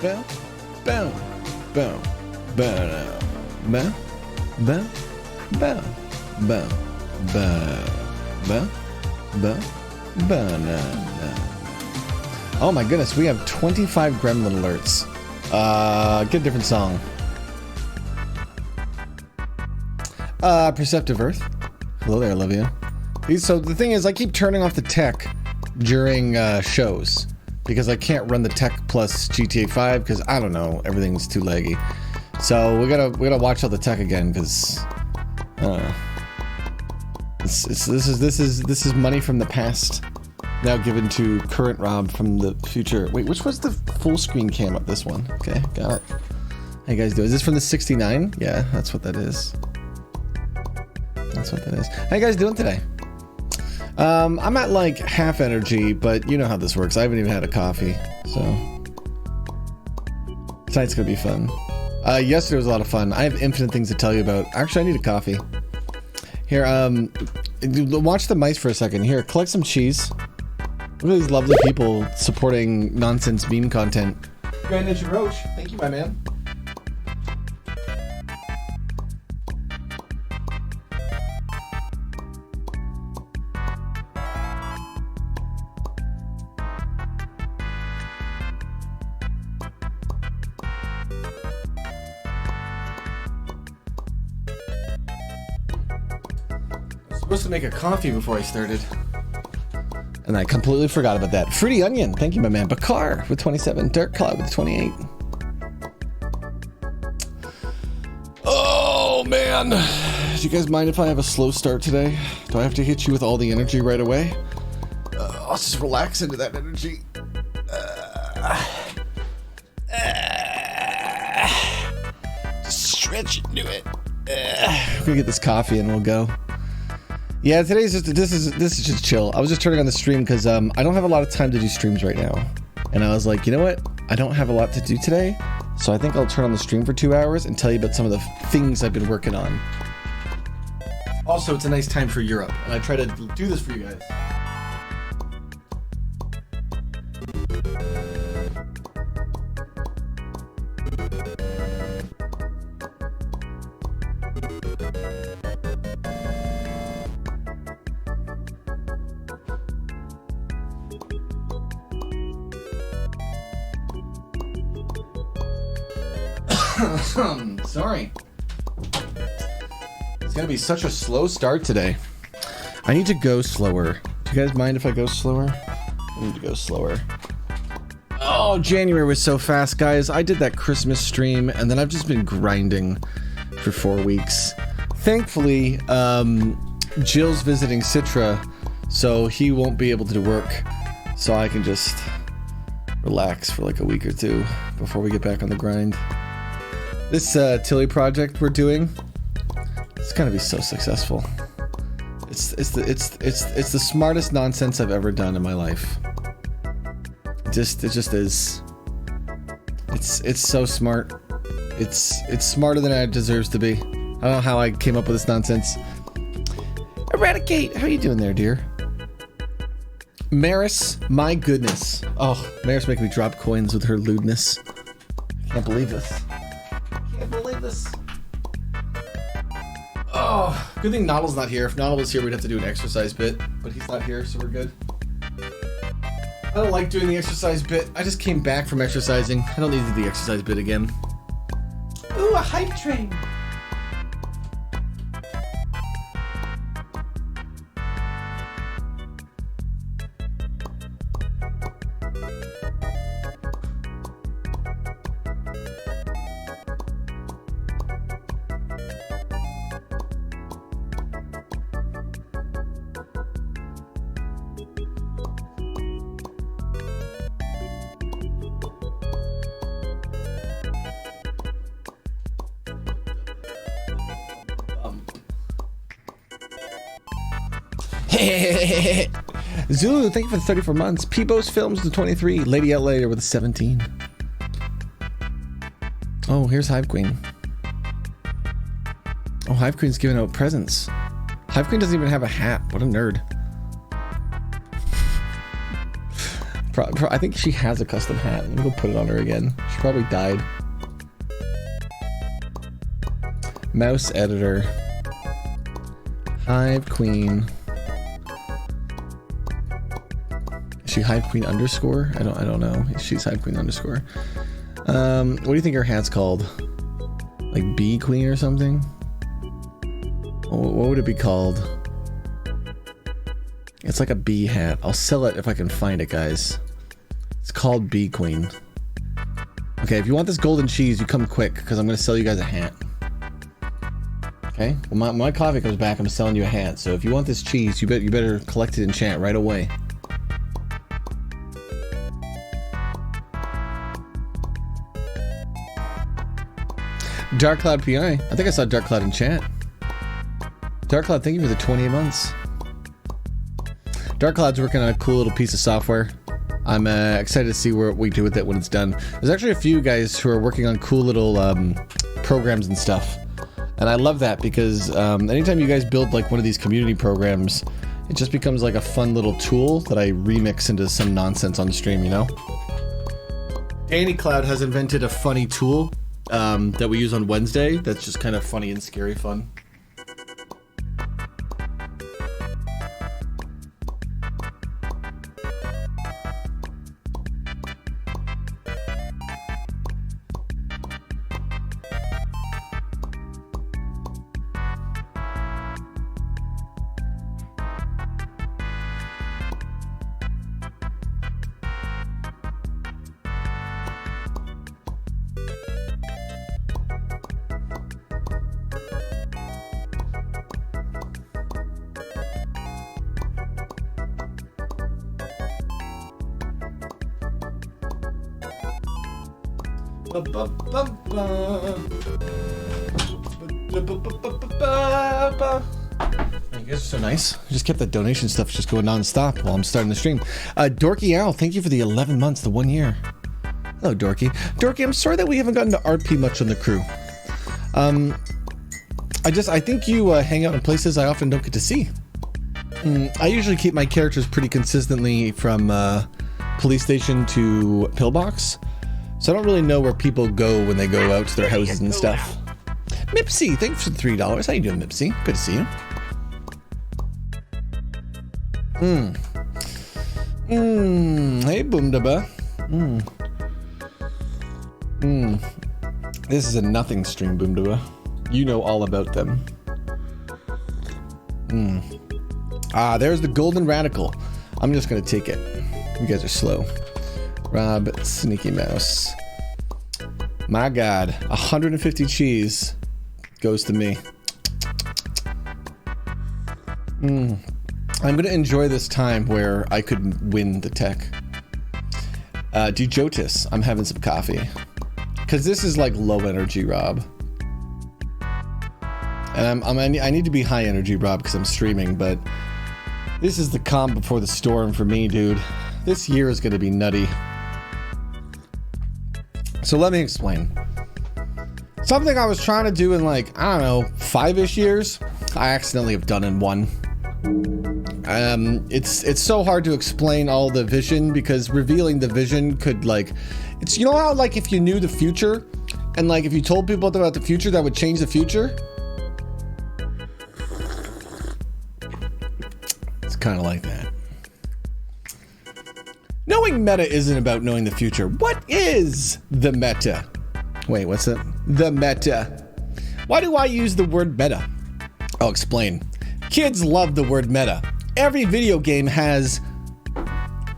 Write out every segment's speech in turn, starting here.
boom, boom, boom, boom, boom, boom, boom, boom, boom, boom, boom, boom. Oh my goodness, we have 25 Gremlin alerts. Get a different song. Perceptive Earth. Hello there, Olivia. So the thing is, I keep turning off the tech during shows because I can't run the tech plus GTA 5 because I don't know, everything's too laggy. So we gotta watch out the tech again because I don't know. This is money from the past now given to current Rob from the future. Wait, which was the full screen cam up? This one. Okay, got it. How you guys doing? Is this from the 69? Yeah, that's what that is. That's what that is. How you guys doing today? I'm at like half energy, but you know how this works. I haven't even had a coffee, so tonight's gonna be fun. Yesterday was a lot of fun. I have infinite things to tell you about. Actually, I need a coffee. Here, watch the mice for a second. Here, collect some cheese. Look at these lovely people supporting nonsense meme content. Grand Ninja Roach, thank you, my man. Supposed to make a coffee before I started, and I completely forgot about that. Fruity Onion, thank you, my man. Bakar with 27, Dark Cloud with 28. Oh man, do you guys mind if I have a slow start today? Do I have to hit you with all the energy right away? I'll just relax into that energy. Just stretch into it. We're gonna get this coffee and we'll go. Yeah, today's just this is just chill. I was just turning on the stream because I don't have a lot of time to do streams right now, and I was like, you know what? I don't have a lot to do today, so I think I'll turn on the stream for 2 hours and tell you about some of the things I've been working on. Also, it's a nice time for Europe, and I try to do this for you guys. Sorry. It's gonna be such a slow start today. I need to go slower. Do you guys mind if I go slower? I need to go slower. Oh, January was so fast, guys. I did that Christmas stream, and then I've just been grinding for 4 weeks. Thankfully, Jill's visiting Citra, so he won't be able to do work. So I can just relax for like a week or two before we get back on the grind. This Tilly project we're doing, it's gonna be so successful. It's the smartest nonsense I've ever done in my life. It just is. It's so smart. It's smarter than it deserves to be. I don't know how I came up with this nonsense. Eradicate, how you doing there, dear? Maris, my goodness. Oh, Maris making me drop coins with her lewdness. I can't believe this. Can't believe this. Oh, good thing Noddle's not here. If Noddle was here, we'd have to do an exercise bit, but he's not here, so we're good. I don't like doing the exercise bit. I just came back from exercising. I don't need to do the exercise bit again. Ooh, a hype train. Zulu, thank you for the 34 months. Peebos Films with 23. Lady Out Later with 17. Oh, here's Hive Queen. Oh, Hive Queen's giving out presents. Hive Queen doesn't even have a hat. What a nerd. I think she has a custom hat. Let me go put it on her again. She probably died. Mouse editor. Hive Queen. Is she Hive Queen underscore? I don't know. She's Hive Queen underscore. What do you think her hat's called? Like Bee Queen or something? What would it be called? It's like a bee hat. I'll sell it if I can find it, guys. It's called Bee Queen. Okay, if you want this golden cheese, you come quick, because I'm going to sell you guys a hat. Okay? Well, my coffee comes back, I'm selling you a hat. So if you want this cheese, you better collect it in chat right away. Dark Cloud PI. I think I saw Dark Cloud in chat. Dark Cloud, thank you for the 28 months. Dark Cloud's working on a cool little piece of software. I'm excited to see what we do with it when it's done. There's actually a few guys who are working on cool little programs and stuff. And I love that because anytime you guys build like one of these community programs, it just becomes like a fun little tool that I remix into some nonsense on the stream, you know? Danny Cloud has invented a funny tool that we use on Wednesday that's just kind of funny and scary fun. You guys are so nice. Just kept that donation stuff just going non-stop while I'm starting the stream. Dorky Owl, thank you for the 11 months, the 1 year. Hello, Dorky. Dorky, I'm sorry that we haven't gotten to RP much on the crew. I think you hang out in places I often don't get to see. I usually keep my characters pretty consistently from police station to pillbox. So I don't really know where people go when they go out to their houses and stuff. Mipsy, thanks for the $3. How you doing, Mipsy? Good to see you. Hey, Boomdaba. This is a nothing stream, Boomdaba. You know all about them. Ah, there's the Golden Radical. I'm just gonna take it. You guys are slow. Rob Sneaky Mouse. My God, 150 cheese goes to me. I'm gonna enjoy this time where I could win the tech. Dejotis, I'm having some coffee. Cause this is like low energy, Rob. And I need to be high energy, Rob, because I'm streaming, but this is the calm before the storm for me, dude. This year is gonna be nutty. So let me explain. Something I was trying to do in like, I don't know, 5-ish years, I accidentally have done in 1. It's so hard to explain all the vision because revealing the vision could like, it's, you know how like if you knew the future and like if you told people about the future that would change the future? It's kind of like that. Knowing meta isn't about knowing the future. What is the meta? Wait, what's it? The meta. Why do I use the word meta? I'll explain. Kids love the word meta. Every video game has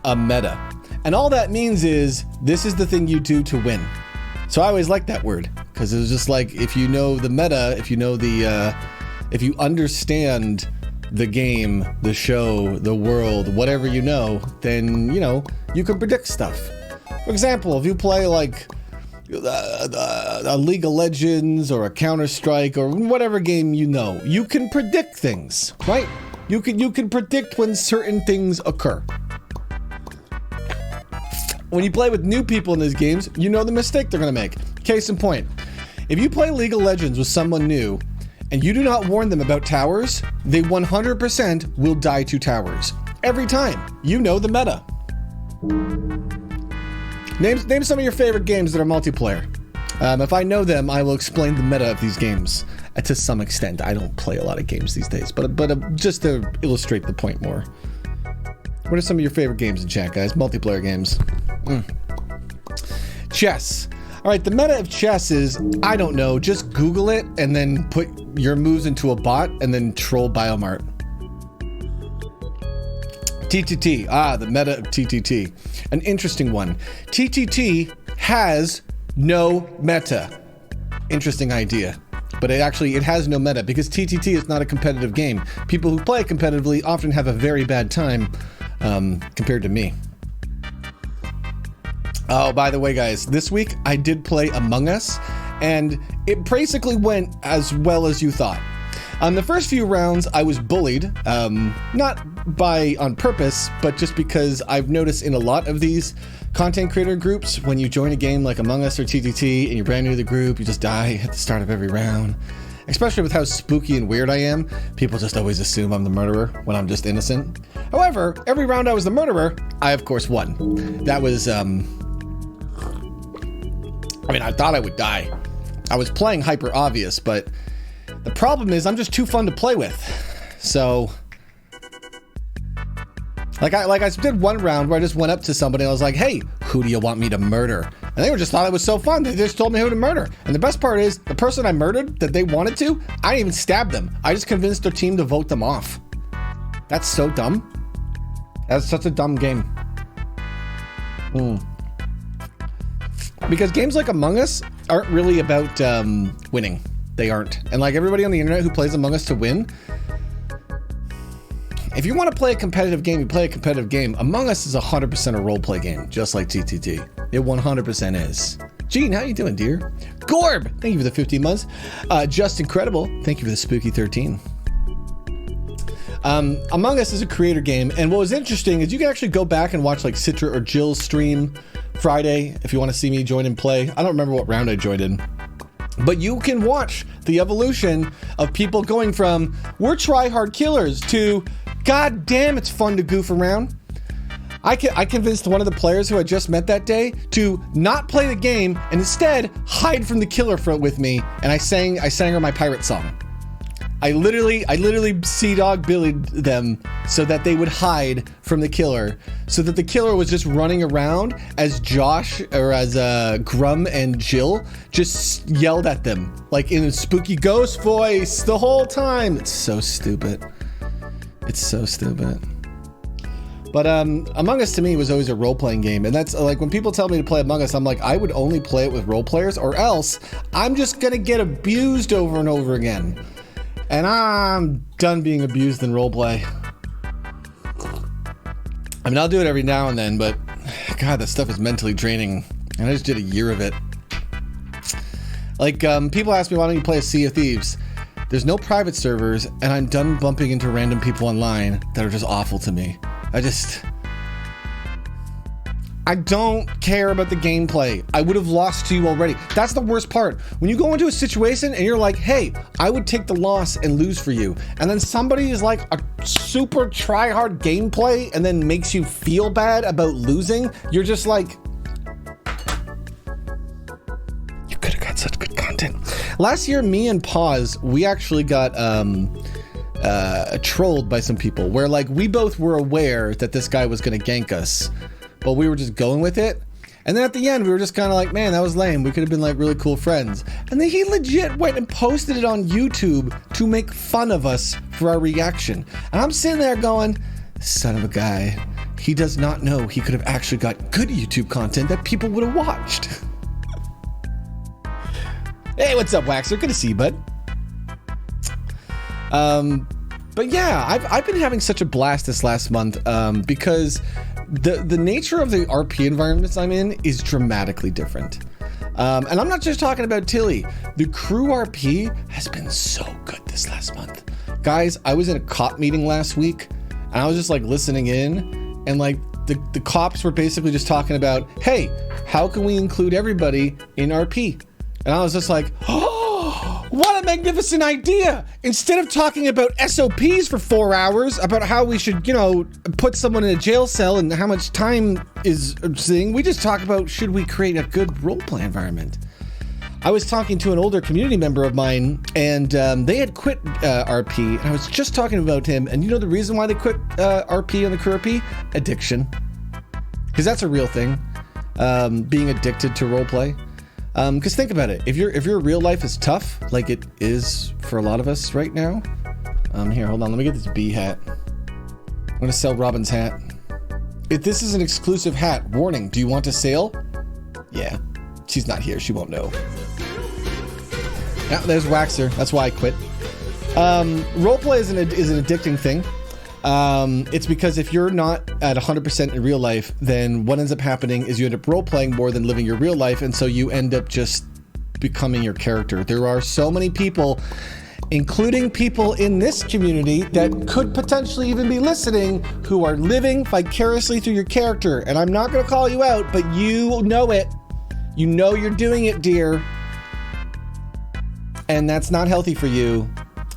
a meta. And all that means is this is the thing you do to win. So I always like that word because it was just like if you know the meta, if you know the, if you understand the game, the show, the world, whatever you know, then, you know, you can predict stuff. For example, if you play like a League of Legends or a Counter-Strike or whatever game you know, you can predict things, right? You can predict when certain things occur. When you play with new people in these games, you know the mistake they're gonna make. Case in point, if you play League of Legends with someone new, and you do not warn them about towers, they 100% will die to towers. Every time. You know the meta. Name some of your favorite games that are multiplayer. If I know them, I will explain the meta of these games to some extent. I don't play a lot of games these days, but just to illustrate the point more. What are some of your favorite games in chat, guys? Multiplayer games. Chess. All right, the meta of chess is, I don't know, just Google it and then put your moves into a bot and then troll Biomart. TTT. The meta of TTT. An interesting one. TTT has no meta. Interesting idea. But it has no meta because TTT is not a competitive game. People who play competitively often have a very bad time compared to me. Oh, by the way, guys, this week I did play Among Us, and it basically went as well as you thought. On the first few rounds, I was bullied, not on purpose, but just because I've noticed in a lot of these content creator groups, when you join a game like Among Us or TTT and you're brand new to the group, you just die at the start of every round. Especially with how spooky and weird I am, people just always assume I'm the murderer when I'm just innocent. However, every round I was the murderer, I of course won. That was, I thought I would die. I was playing hyper obvious, but the problem is I'm just too fun to play with. So, like I did one round where I just went up to somebody and I was like, hey, who do you want me to murder? And they just thought it was so fun. They just told me who to murder. And the best part is the person I murdered that they wanted to, I didn't even stab them. I just convinced their team to vote them off. That's so dumb. That's such a dumb game. Because games like Among Us aren't really about winning. They aren't. And like everybody on the internet who plays Among Us to win, if you want to play a competitive game, you play a competitive game. Among Us is 100% a roleplay game, just like TTT. It 100% is. Gene, how you doing, dear? Gorb, thank you for the 15 months. Just Incredible, thank you for the spooky 13. Among Us is a creator game, and what was interesting is you can actually go back and watch like Citra or Jill's stream Friday if you want to see me join and play. I don't remember what round I joined in. But you can watch the evolution of people going from we're try-hard killers to god damn it's fun to goof around. I convinced one of the players who I just met that day to not play the game and instead hide from the killer with me, and I sang her my pirate song. I literally Sea Dog Billied them so that they would hide from the killer, so that the killer was just running around as Josh or as Grum and Jill just yelled at them like in a spooky ghost voice the whole time. It's so stupid. It's so stupid. But Among Us to me was always a role-playing game, and that's like when people tell me to play Among Us, I'm like, I would only play it with role players, or else I'm just gonna get abused over and over again. And I'm done being abused in roleplay. I mean, I'll do it every now and then, but God, that stuff is mentally draining. And I just did a year of it. Like, people ask me, why don't you play a Sea of Thieves? There's no private servers, and I'm done bumping into random people online that are just awful to me. I don't care about the gameplay. I would have lost to you already. That's the worst part. When you go into a situation and you're like, hey, I would take the loss and lose for you. And then somebody is like a super try-hard gameplay and then makes you feel bad about losing. You're just like, you could have got such good content. Last year, me and Pause, we actually got trolled by some people where like we both were aware that this guy was gonna gank us, but we were just going with it. And then at the end, we were just kind of like, man, that was lame. We could have been like really cool friends. And then he legit went and posted it on YouTube to make fun of us for our reaction. And I'm sitting there going, son of a guy, he does not know he could have actually got good YouTube content that people would have watched. Hey, what's up, Waxer? Good to see you, bud. But yeah, I've been having such a blast this last month because the nature of the RP environments I'm in is dramatically different. And I'm not just talking about Tilly. The crew RP has been so good this last month. Guys, I was in a cop meeting last week and I was just like listening in, and like the cops were basically just talking about, hey, how can we include everybody in RP? And I was just like, oh, What a magnificent idea! Instead of talking about SOPs for 4 hours, about how we should, you know, put someone in a jail cell and how much time is thing, we just talk about should we create a good roleplay environment. I was talking to an older community member of mine, and they had quit RP, and I was just talking about him, and you know the reason why they quit RP on the crew RP? Addiction. Because that's a real thing, being addicted to roleplay. Because think about it, if your real life is tough, like it is for a lot of us right now. Here, hold on, let me get this bee hat. I'm gonna sell Robin's hat. If this is an exclusive hat, warning, do you want to sale? Yeah, she's not here, she won't know. Yeah, there's Waxer, that's why I quit. Roleplay is an addicting thing. It's because if you're not at 100% in real life, then what ends up happening is you end up role-playing more than living your real life, and so you end up just becoming your character. There are so many people, including people in this community, that could potentially even be listening, who are living vicariously through your character. And I'm not going to call you out, but you know it. You know you're doing it, dear. And that's not healthy for you.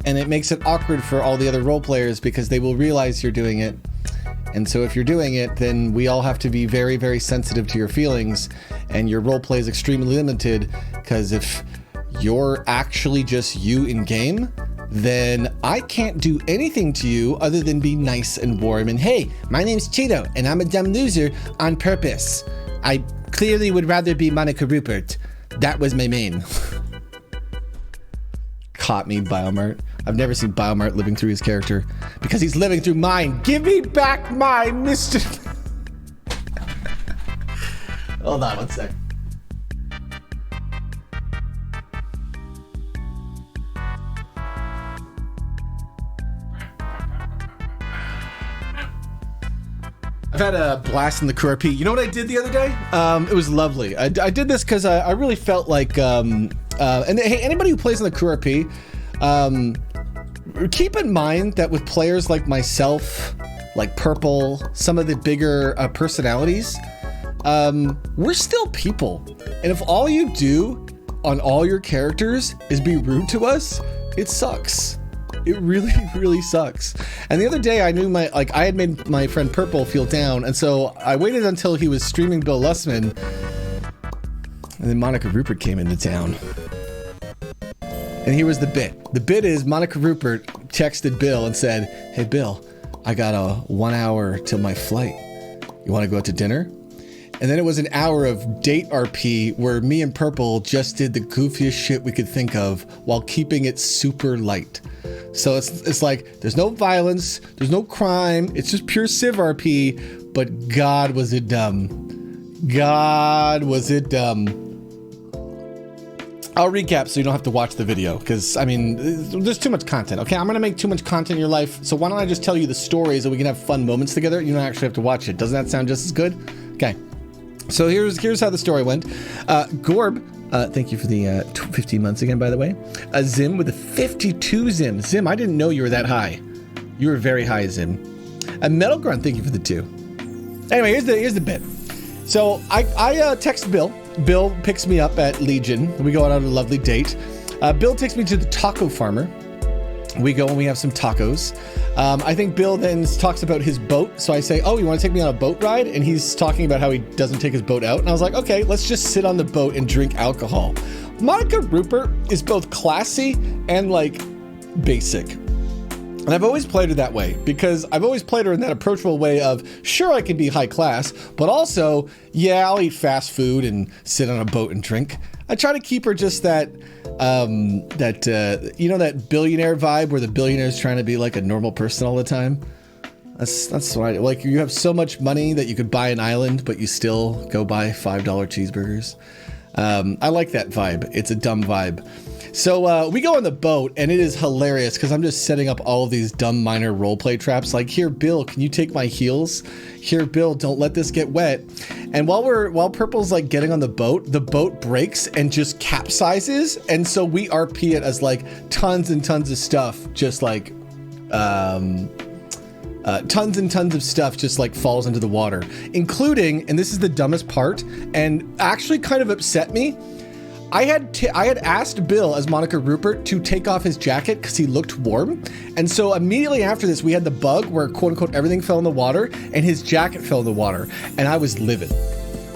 And it makes it awkward for all the other role players because they will realize you're doing it. And so if you're doing it, then we all have to be very, very sensitive to your feelings, and your role play is extremely limited, because if you're actually just you in game, then I can't do anything to you other than be nice and warm and, hey, my name's Cheeto and I'm a dumb loser on purpose. I clearly would rather be Monica Rupert. That was my main. Caught me, Biomart. I've never seen Biomart living through his character because he's living through mine. Give me back my Mr. Hold on one sec. I've had a blast in the crew RP. You know what I did the other day? It was lovely. I did this because I really felt like, and hey, anybody who plays in the crew RP, keep in mind that with players like myself, like Purple, some of the bigger personalities, we're still people. And if all you do on all your characters is be rude to us, it sucks. It really, really sucks. And the other day I knew I had made my friend Purple feel down, and so I waited until he was streaming Bill Lussman, and then Monica Rupert came into town. And here was the bit. The bit is Monica Rupert texted Bill and said, hey Bill, I got a 1 hour till my flight. You want to go out to dinner? And then it was an hour of date RP where me and Purple just did the goofiest shit we could think of while keeping it super light. So it's like, there's no violence, there's no crime, it's just pure Civ RP, but God was it dumb. God was it dumb. I'll recap so you don't have to watch the video, because, I mean, there's too much content, okay? I'm gonna make too much content in your life, so why don't I just tell you the stories so we can have fun moments together? You don't actually have to watch it. Doesn't that sound just as good? Okay. So here's how the story went. Gorb, thank you for the 15 months again, by the way. Zim with a 52 Zim. Zim, I didn't know you were that high. You were very high, Zim. Metal Grunt, thank you for the 2. Anyway, here's the bit. So I text Bill. Bill picks me up at Legion. We go out on a lovely date. Bill takes me to the taco farmer. We go and we have some tacos. I think Bill then talks about his boat. So I say, oh, you want to take me on a boat ride? And he's talking about how he doesn't take his boat out. And I was like, okay, let's just sit on the boat and drink alcohol. Monica Rupert is both classy and like basic. And I've always played her that way because I've always played her in that approachable way of, sure, I can be high class, but also, yeah, I'll eat fast food and sit on a boat and drink. I try to keep her just that, you know, that billionaire vibe where the billionaire is trying to be like a normal person all the time. That's what I like. You have so much money that you could buy an island, but you still go buy $5 cheeseburgers. I like that vibe. It's a dumb vibe. So we go on the boat, and it is hilarious because I'm just setting up all of these dumb minor roleplay traps. Like, here, Bill, can you take my heels? Here, Bill, don't let this get wet. And while Purple's like getting on the boat breaks and just capsizes, and so we RP it as like tons and tons of stuff, just like tons and tons of stuff just like falls into the water, including, and this is the dumbest part, and actually kind of upset me. I had asked Bill as Monica Rupert to take off his jacket because he looked warm. And so immediately after this, we had the bug where quote unquote everything fell in the water and his jacket fell in the water. And I was livid.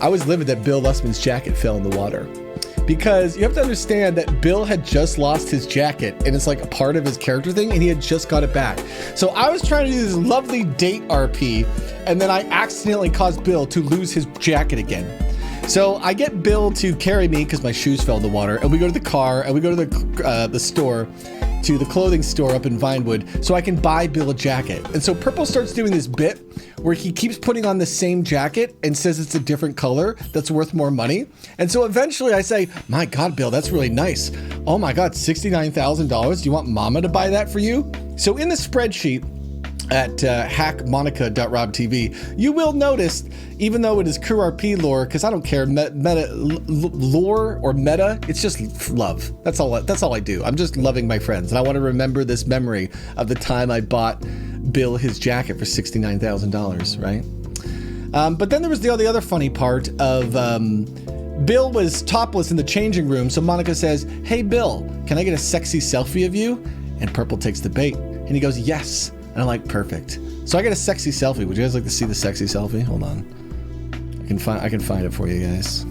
I was livid that Bill Lussman's jacket fell in the water. Because you have to understand that Bill had just lost his jacket and it's like a part of his character thing and he had just got it back. So I was trying to do this lovely date RP and then I accidentally caused Bill to lose his jacket again. So I get Bill to carry me because my shoes fell in the water and we go to the car and we go to the store, to the clothing store up in Vinewood so I can buy Bill a jacket. And so Purple starts doing this bit where he keeps putting on the same jacket and says it's a different color that's worth more money. And so eventually I say, my God, Bill, that's really nice. Oh my God, $69,000. Do you want mama to buy that for you? So in the spreadsheet at hackmonica.robtv, you will notice, even though it is Crew RP lore, because I don't care, lore or meta, it's just love. That's all I do. I'm just loving my friends. And I want to remember this memory of the time I bought Bill his jacket for $69,000, right? But then there was the other funny part of Bill was topless in the changing room. So Monica says, hey, Bill, can I get a sexy selfie of you? And Purple takes the bait and he goes, yes. And I'm like, perfect. So I get a sexy selfie. Would you guys like to see the sexy selfie? Hold on. I can find it for you guys.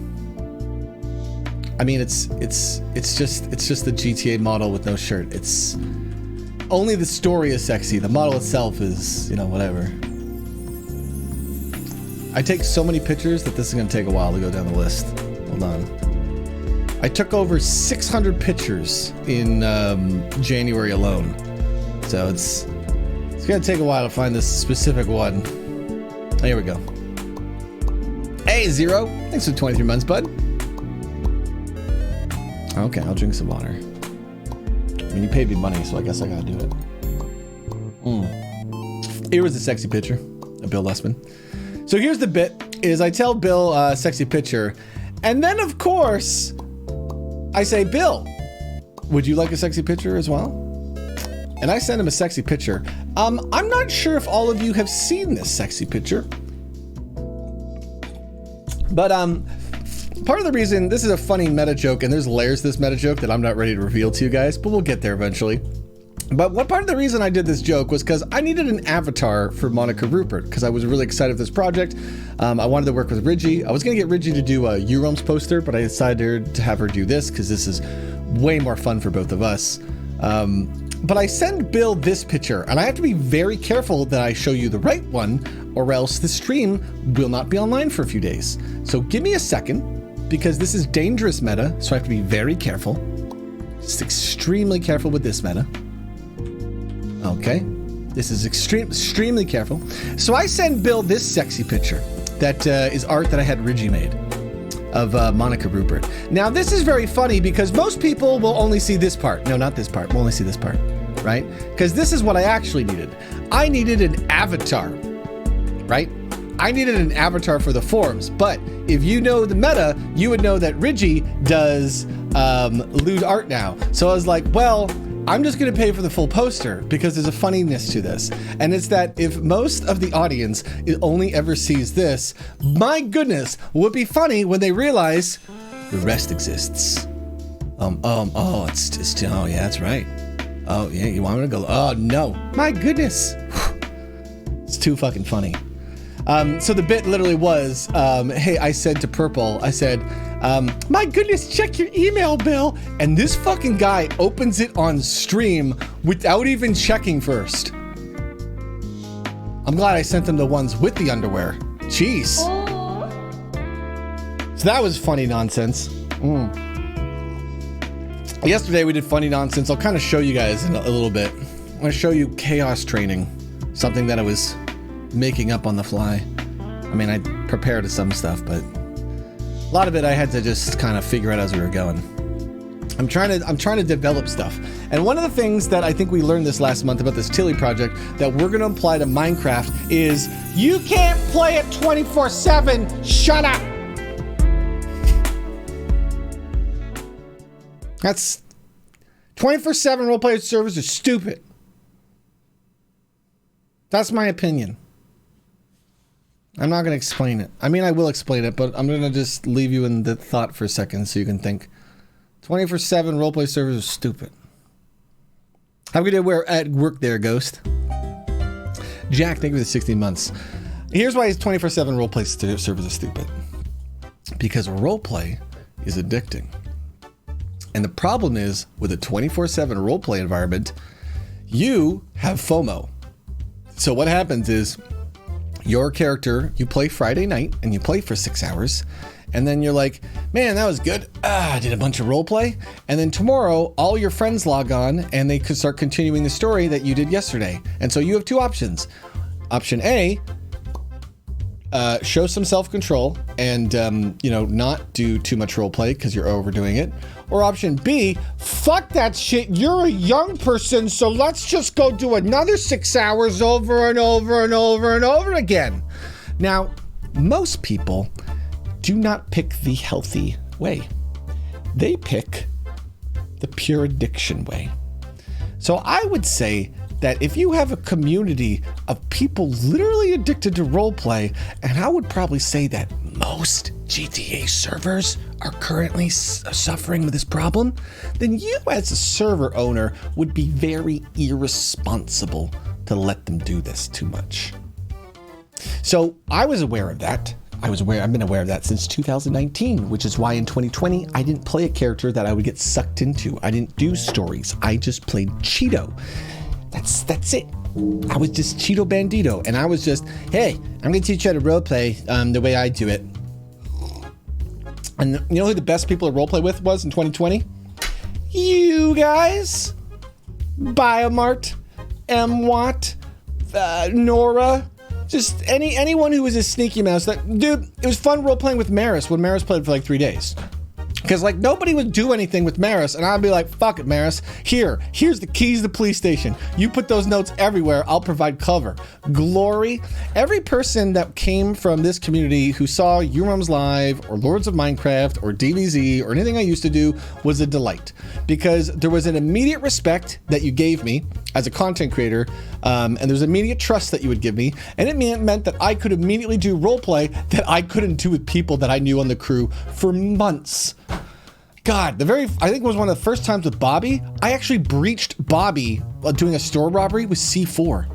I mean, it's just the GTA model with no shirt. It's only the story is sexy. The model itself is, you know, whatever. I take so many pictures that this is gonna take a while to go down the list. Hold on. I took over 600 pictures in January alone. So it's gonna take a while to find this specific one. Here we go. Hey, Zero. Thanks for 23 months, bud. Okay, I'll drink some water. I mean, you paid me money, so I guess I gotta do it. Here was a sexy picture of Bill Lussman. So here's the bit, is I tell Bill a sexy picture, and then of course, I say, Bill, would you like a sexy picture as well? And I send him a sexy picture. I'm not sure if all of you have seen this sexy picture. But part of the reason, this is a funny meta joke, and there's layers to this meta joke that I'm not ready to reveal to you guys, but we'll get there eventually. But what part of the reason I did this joke was because I needed an avatar for Monica Rupert, because I was really excited for this project. I wanted to work with Ridgie. I was gonna get Ridgie to do a Euroams poster, but I decided to have her do this because this is way more fun for both of us. But I send Bill this picture, and I have to be very careful that I show you the right one, or else the stream will not be online for a few days. So give me a second, because this is dangerous meta, so I have to be very careful. Just extremely careful with this meta. Okay, this is extremely careful. So I send Bill this sexy picture that is art that I had Ridgie made of Monica Rupert. Now this is very funny because most people will only see this part. No, not this part, we'll only see this part, right? Because this is what I actually needed. I needed an avatar, right? I needed an avatar for the forums, but if you know the meta, you would know that Ridgie does lewd art now. So I was like, well, I'm just gonna pay for the full poster because there's a funniness to this. And it's that if most of the audience only ever sees this, my goodness, would be funny when they realize the rest exists. Oh, oh yeah, that's right. Oh yeah, you want me to go? Oh no, my goodness. It's too fucking funny. So the bit literally was, hey, I said to Purple, I said, my goodness, check your email, Bill. And this fucking guy opens it on stream without even checking first. I'm glad I sent him the ones with the underwear. Jeez. So that was funny nonsense. Yesterday we did funny nonsense. I'll kind of show you guys in a little bit. I'm gonna show you chaos training, something that I was making up on the fly. I mean, I prepared some stuff, but a lot of it I had to just kind of figure out as we were going. I'm trying to develop stuff. And one of the things that I think we learned this last month about this Tilly project that we're going to apply to Minecraft is you can't play it 24/7. Shut up. That's 24/7 roleplay servers are stupid. That's my opinion. I'm not going to explain it. I mean, I will explain it, but I'm going to just leave you in the thought for a second so you can think. 24/7 roleplay servers are stupid. Have a good day at work there, Ghost. Jack, thank you for the 16 months. Here's why 24/7 roleplay servers are stupid. Because roleplay is addicting. And the problem is, with a 24/7 roleplay environment, you have FOMO. So what happens is, your character, you play Friday night, and you play for 6 hours, and then you're like, man, that was good. I did a bunch of roleplay. And then tomorrow, all your friends log on, and they could start continuing the story that you did yesterday. And so you have two options. Option A, show some self-control and, not do too much roleplay because you're overdoing it. Or option B, fuck that shit. You're a young person, so let's just go do another 6 hours over and over and over and over again. Now, most people do not pick the healthy way. They pick the pure addiction way. So I would say that if you have a community of people literally addicted to roleplay, and I would probably say that most GTA servers are currently suffering with this problem, then you as a server owner would be very irresponsible to let them do this too much. So I was aware of that. I've been aware of that since 2019, which is why in 2020, I didn't play a character that I would get sucked into. I didn't do stories. I just played Cheeto. That's it. I was just Cheeto Bandito, and I was just, hey, I'm gonna teach you how to roleplay the way I do it. And you know who the best people to roleplay with was in 2020? You guys. Biomart, MWatt, Nora, just anyone who was a sneaky mouse. Dude, it was fun role-playing with Maris when Maris played for like 3 days. Because like nobody would do anything with Maris, and I'd be like, fuck it, Maris. Here's the keys to the police station. You put those notes everywhere, I'll provide cover. Glory. Every person that came from this community who saw YouRoams Live or Lords of Minecraft or DBZ or anything I used to do was a delight. Because there was an immediate respect that you gave me as a content creator, and there was immediate trust that you would give me, and it meant that I could immediately do roleplay that I couldn't do with people that I knew on the crew for months. God, I think it was one of the first times with Bobby, I actually breached Bobby while doing a store robbery with C4.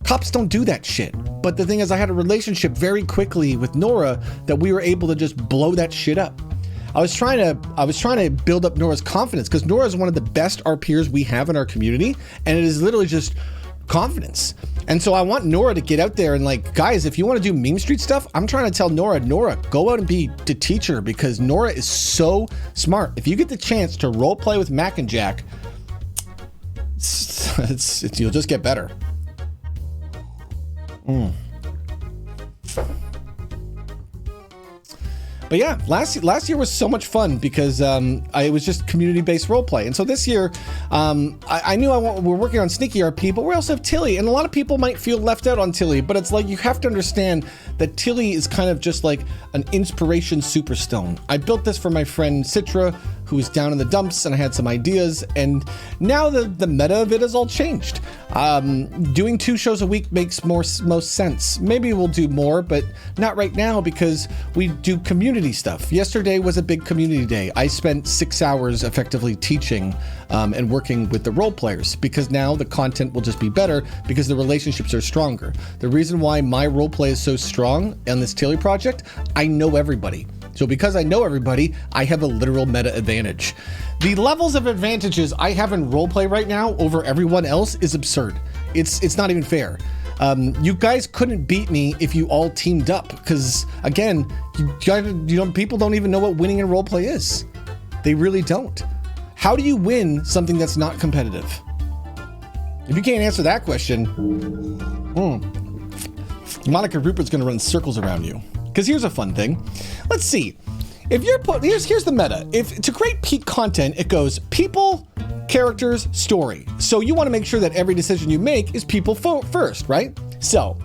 Cops don't do that shit. But the thing is, I had a relationship very quickly with Nora that we were able to just blow that shit up. I was trying to build up Nora's confidence, because Nora is one of the best RPers we have in our community, and it is literally just confidence. And so I want Nora to get out there and like, guys, if you want to do meme street stuff, I'm trying to tell Nora, go out and be the teacher, because Nora is so smart. If you get the chance to role play with Mac and Jack, you'll just get better. But yeah, last year was so much fun because it was just community-based roleplay. And so this year, I knew we're working on Sneaky RP, but we also have Tilly. And a lot of people might feel left out on Tilly, but it's like you have to understand that Tilly is kind of just like an inspiration superstone. I built this for my friend Citra, who was down in the dumps, and I had some ideas, and now the meta of it has all changed. Doing 2 shows a week makes most sense. Maybe we'll do more, but not right now because we do community stuff. Yesterday was a big community day. I spent 6 hours effectively teaching and working with the role players, because now the content will just be better because the relationships are stronger. The reason why my role play is so strong on this Tilly project, I know everybody. So because I know everybody, I have a literal meta advantage. The levels of advantages I have in roleplay right now over everyone else is absurd. It's not even fair. You guys couldn't beat me if you all teamed up, because again, people don't even know what winning in roleplay is. They really don't. How do you win something that's not competitive? If you can't answer that question, Monica Rupert's gonna run circles around you. Because here's a fun thing. Let's see. If you're here's the meta. If to create peak content, it goes people, characters, story. So you want to make sure that every decision you make is people first, right? So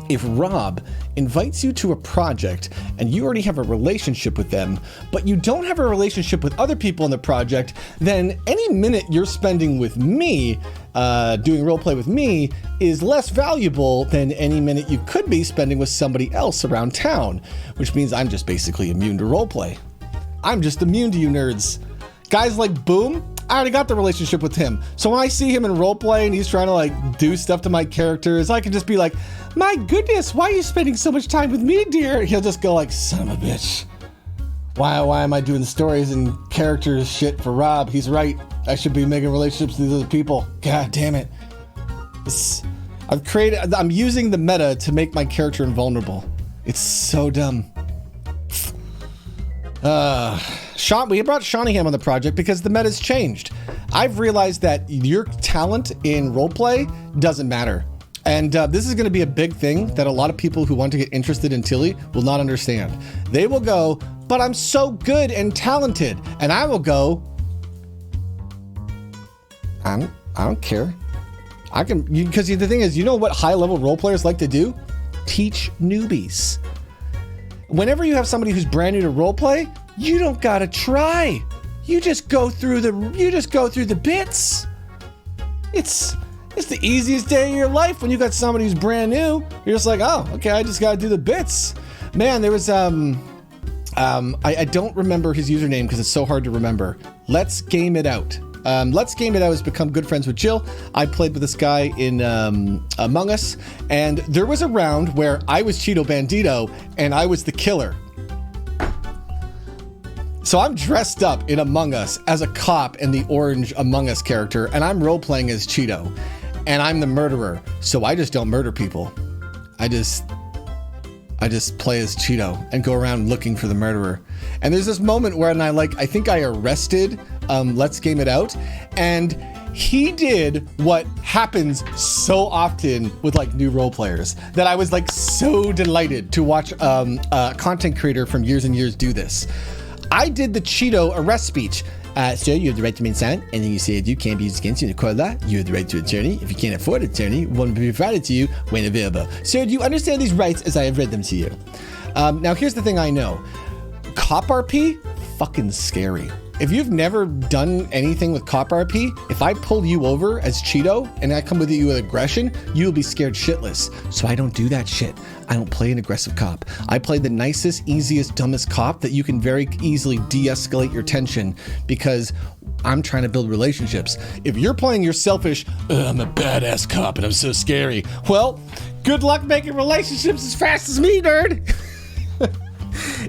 if Rob invites you to a project and you already have a relationship with them, but you don't have a relationship with other people in the project, then any minute you're spending with me, doing roleplay with me, is less valuable than any minute you could be spending with somebody else around town, which means I'm just basically immune to roleplay. I'm just immune to you nerds. Guys like Boom, I already got the relationship with him. So when I see him in roleplay and he's trying to like do stuff to my characters, I can just be like, my goodness, why are you spending so much time with me, dear? He'll just go like, son of a bitch. Why am I doing stories and characters shit for Rob? He's right. I should be making relationships with these other people. God damn it. I'm using the meta to make my character invulnerable. It's so dumb. We brought Shawnyham on the project because the meta's changed. I've realized that your talent in roleplay doesn't matter. And this is going to be a big thing that a lot of people who want to get interested in Tilly will not understand. They will go, but I'm so good and talented. And I will go, I don't care. Because the thing is, you know what high level role players like to do? Teach newbies. Whenever you have somebody who's brand new to roleplay, you don't gotta try. You just go through the bits. It's the easiest day of your life when you got somebody who's brand new. You're just like, oh, okay, I just gotta do the bits. Man, there was I don't remember his username because it's so hard to remember. Let's Game It Out. Let's Game It Out has become good friends with Jill. I played with this guy in Among Us, and there was a round where I was Cheeto Bandito and I was the killer. So I'm dressed up in Among Us as a cop in the orange Among Us character, and I'm role-playing as Cheeto, and I'm the murderer. So I just don't murder people. I just play as Cheeto and go around looking for the murderer. And there's this moment where I think I arrested Let's Game It Out, and he did what happens so often with like new role players that I was like so delighted to watch a content creator from years and years do this. I did the Cheeto arrest speech. Sir, you have the right to remain silent. Anything you say or do can't be used against you in a court of law. You have the right to an attorney. If you can't afford an attorney, one will be provided to you when available. Sir, do you understand these rights as I have read them to you? Now, here's the thing I know. Cop RP, fucking scary. If you've never done anything with Cop RP, if I pull you over as Cheeto and I come with you with aggression, you'll be scared shitless. So I don't do that shit. I don't play an aggressive cop. I play the nicest, easiest, dumbest cop that you can very easily de-escalate your tension because I'm trying to build relationships. If you're playing your selfish, I'm a badass cop and I'm so scary. Well, good luck making relationships as fast as me, nerd.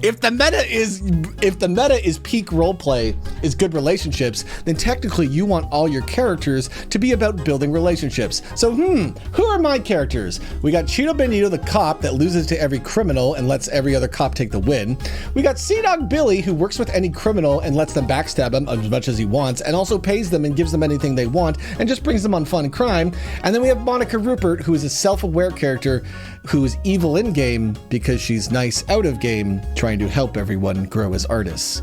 If the meta is peak roleplay, is good relationships, then technically you want all your characters to be about building relationships. So, who are my characters? We got Cheeto Bandito, the cop that loses to every criminal and lets every other cop take the win. We got Sea Dog Billy, who works with any criminal and lets them backstab him as much as he wants, and also pays them and gives them anything they want, and just brings them on fun crime. And then we have Monica Rupert, who is a self-aware character who is evil in-game because she's nice out of game, trying to help everyone grow as artists.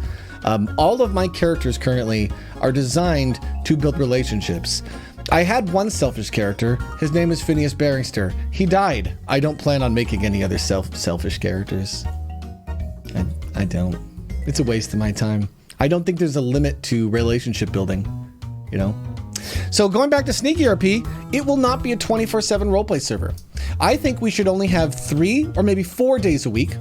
All of my characters currently are designed to build relationships. I had one selfish character. His name is Phineas Barringster. He died. I don't plan on making any other selfish characters. I don't. It's a waste of my time. I don't think there's a limit to relationship building, you know? So going back to Sneaky RP, it will not be a 24/7 roleplay server. I think we should only have 3 or maybe 4 days a week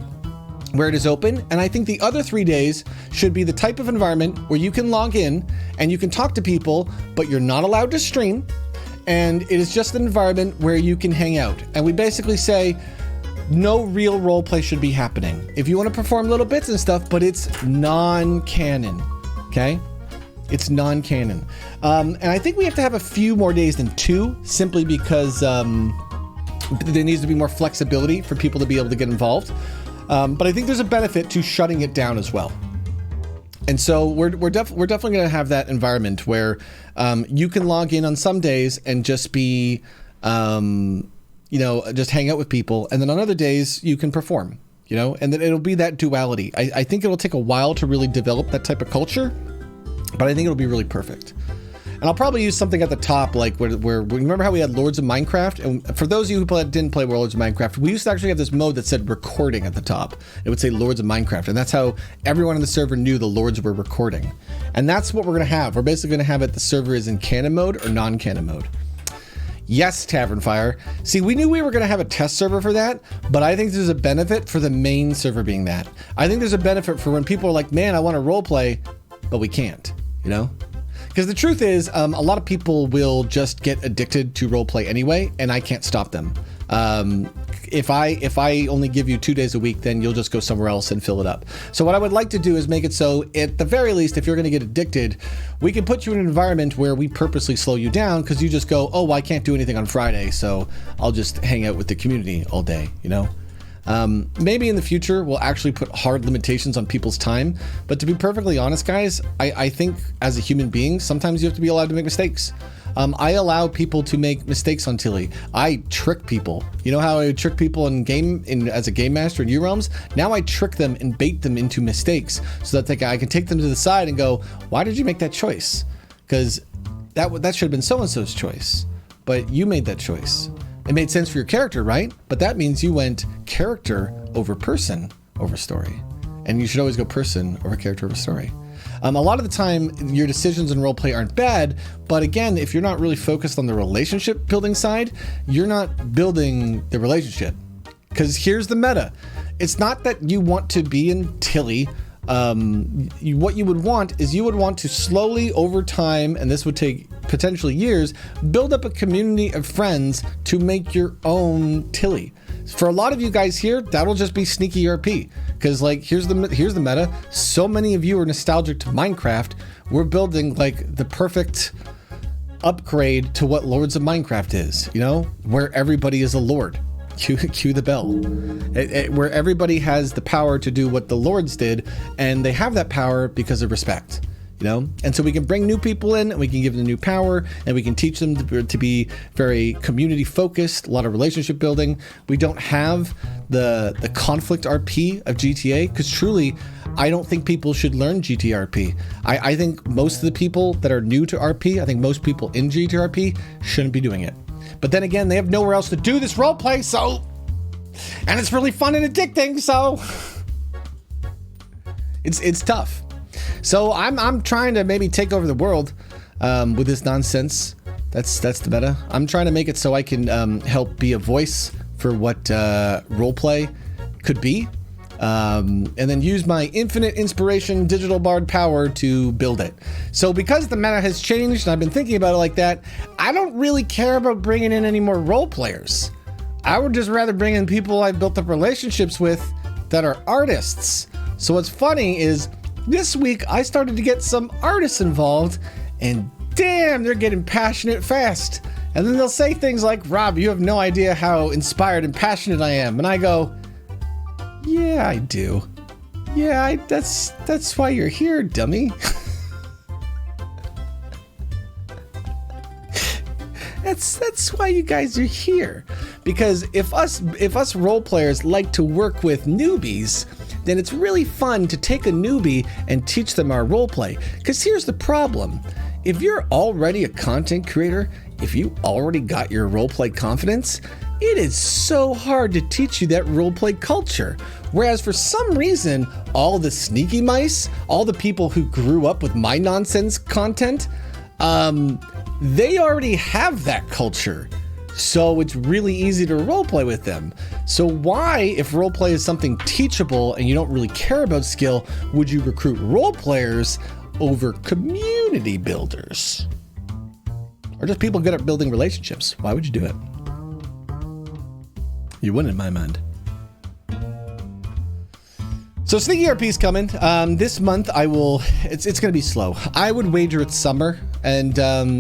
where it is open, and I think the other 3 days should be the type of environment where you can log in and you can talk to people, but you're not allowed to stream, and it is just an environment where you can hang out. And we basically say no real roleplay should be happening. If you want to perform little bits and stuff, but it's non-canon, okay? It's non-canon. And I think we have to have a few more days than 2, simply because there needs to be more flexibility for people to be able to get involved. But I think there's a benefit to shutting it down as well. And so we're definitely going to have that environment where you can log in on some days and just be, just hang out with people. And then on other days you can perform, and then it'll be that duality. I think it'll take a while to really develop that type of culture, but I think it'll be really perfect. And I'll probably use something at the top, like where remember how we had Lords of Minecraft? And for those of you who didn't play Lords of Minecraft, we used to actually have this mode that said recording at the top. It would say Lords of Minecraft, and that's how everyone on the server knew the Lords were recording. And that's what we're gonna have. We're basically gonna have it, the server is in canon mode or non-canon mode. Yes, Tavern Fire. See, we knew we were gonna have a test server for that, but I think there's a benefit for the main server being that. I think there's a benefit for when people are like, man, I wanna roleplay, but we can't. you know? Because the truth is, a lot of people will just get addicted to roleplay anyway, and I can't stop them. If I only give you 2 days a week, then you'll just go somewhere else and fill it up. So what I would like to do is make it so, at the very least, if you're going to get addicted, we can put you in an environment where we purposely slow you down, because you just go, oh, well, I can't do anything on Friday, so I'll just hang out with the community all day, you know? Maybe in the future we'll actually put hard limitations on people's time, but to be perfectly honest, guys, I think as a human being, sometimes you have to be allowed to make mistakes. I allow people to make mistakes on Tilly. I trick people. You know how I would trick people as a game master in U-Realms? Now I trick them and bait them into mistakes so that I can take them to the side and go, why did you make that choice? Because that should have been so-and-so's choice, but you made that choice. It made sense for your character, right? But that means you went character over person over story. And you should always go person over character over story. A lot of the time, your decisions in roleplay aren't bad, but again, if you're not really focused on the relationship building side, you're not building the relationship. Because here's the meta. It's not that you want to be in Tilly. What you would want is you would want to slowly over time, and this would take potentially years, build up a community of friends to make your own Tilly. For a lot of you guys here, that'll just be sneaky RP. Because like, here's the meta. So many of you are nostalgic to Minecraft. We're building like the perfect upgrade to what Lords of Minecraft is, you know, where everybody is a lord. Cue the bell. Where everybody has the power to do what the lords did, and they have that power because of respect, you know? And so we can bring new people in, and we can give them new power, and we can teach them to be very community focused, a lot of relationship building. We don't have the conflict RP of GTA, because truly, I don't think people should learn GTRP. I think most of the people that are new to RP, I think most people in GTRP shouldn't be doing it. But then again, they have nowhere else to do this roleplay, so... And it's really fun and addicting, so... It's tough. So I'm trying to maybe take over the world with this nonsense. That's the meta. I'm trying to make it so I can help be a voice for what roleplay could be. And then use my infinite inspiration digital bard power to build it. So because the meta has changed and I've been thinking about it like that, I don't really care about bringing in any more role players. I would just rather bring in people I've built up relationships with that are artists. So what's funny is this week I started to get some artists involved, and damn, they're getting passionate fast. And then they'll say things like, Rob, you have no idea how inspired and passionate I am. And I go, yeah, I do. Yeah, that's why you're here, dummy. That's why you guys are here. Because if us role players like to work with newbies, then it's really fun to take a newbie and teach them our roleplay. Because here's the problem. If you're already a content creator, if you already got your roleplay confidence, it is so hard to teach you that roleplay culture. Whereas for some reason, all the sneaky mice, all the people who grew up with my nonsense content, they already have that culture. So it's really easy to roleplay with them. So why, if roleplay is something teachable and you don't really care about skill, would you recruit role players over community builders? Or just people good at building relationships? Why would you do it? You wouldn't in my mind. So Sneaky RP's coming. This month it's gonna be slow. I would wager it's summer, and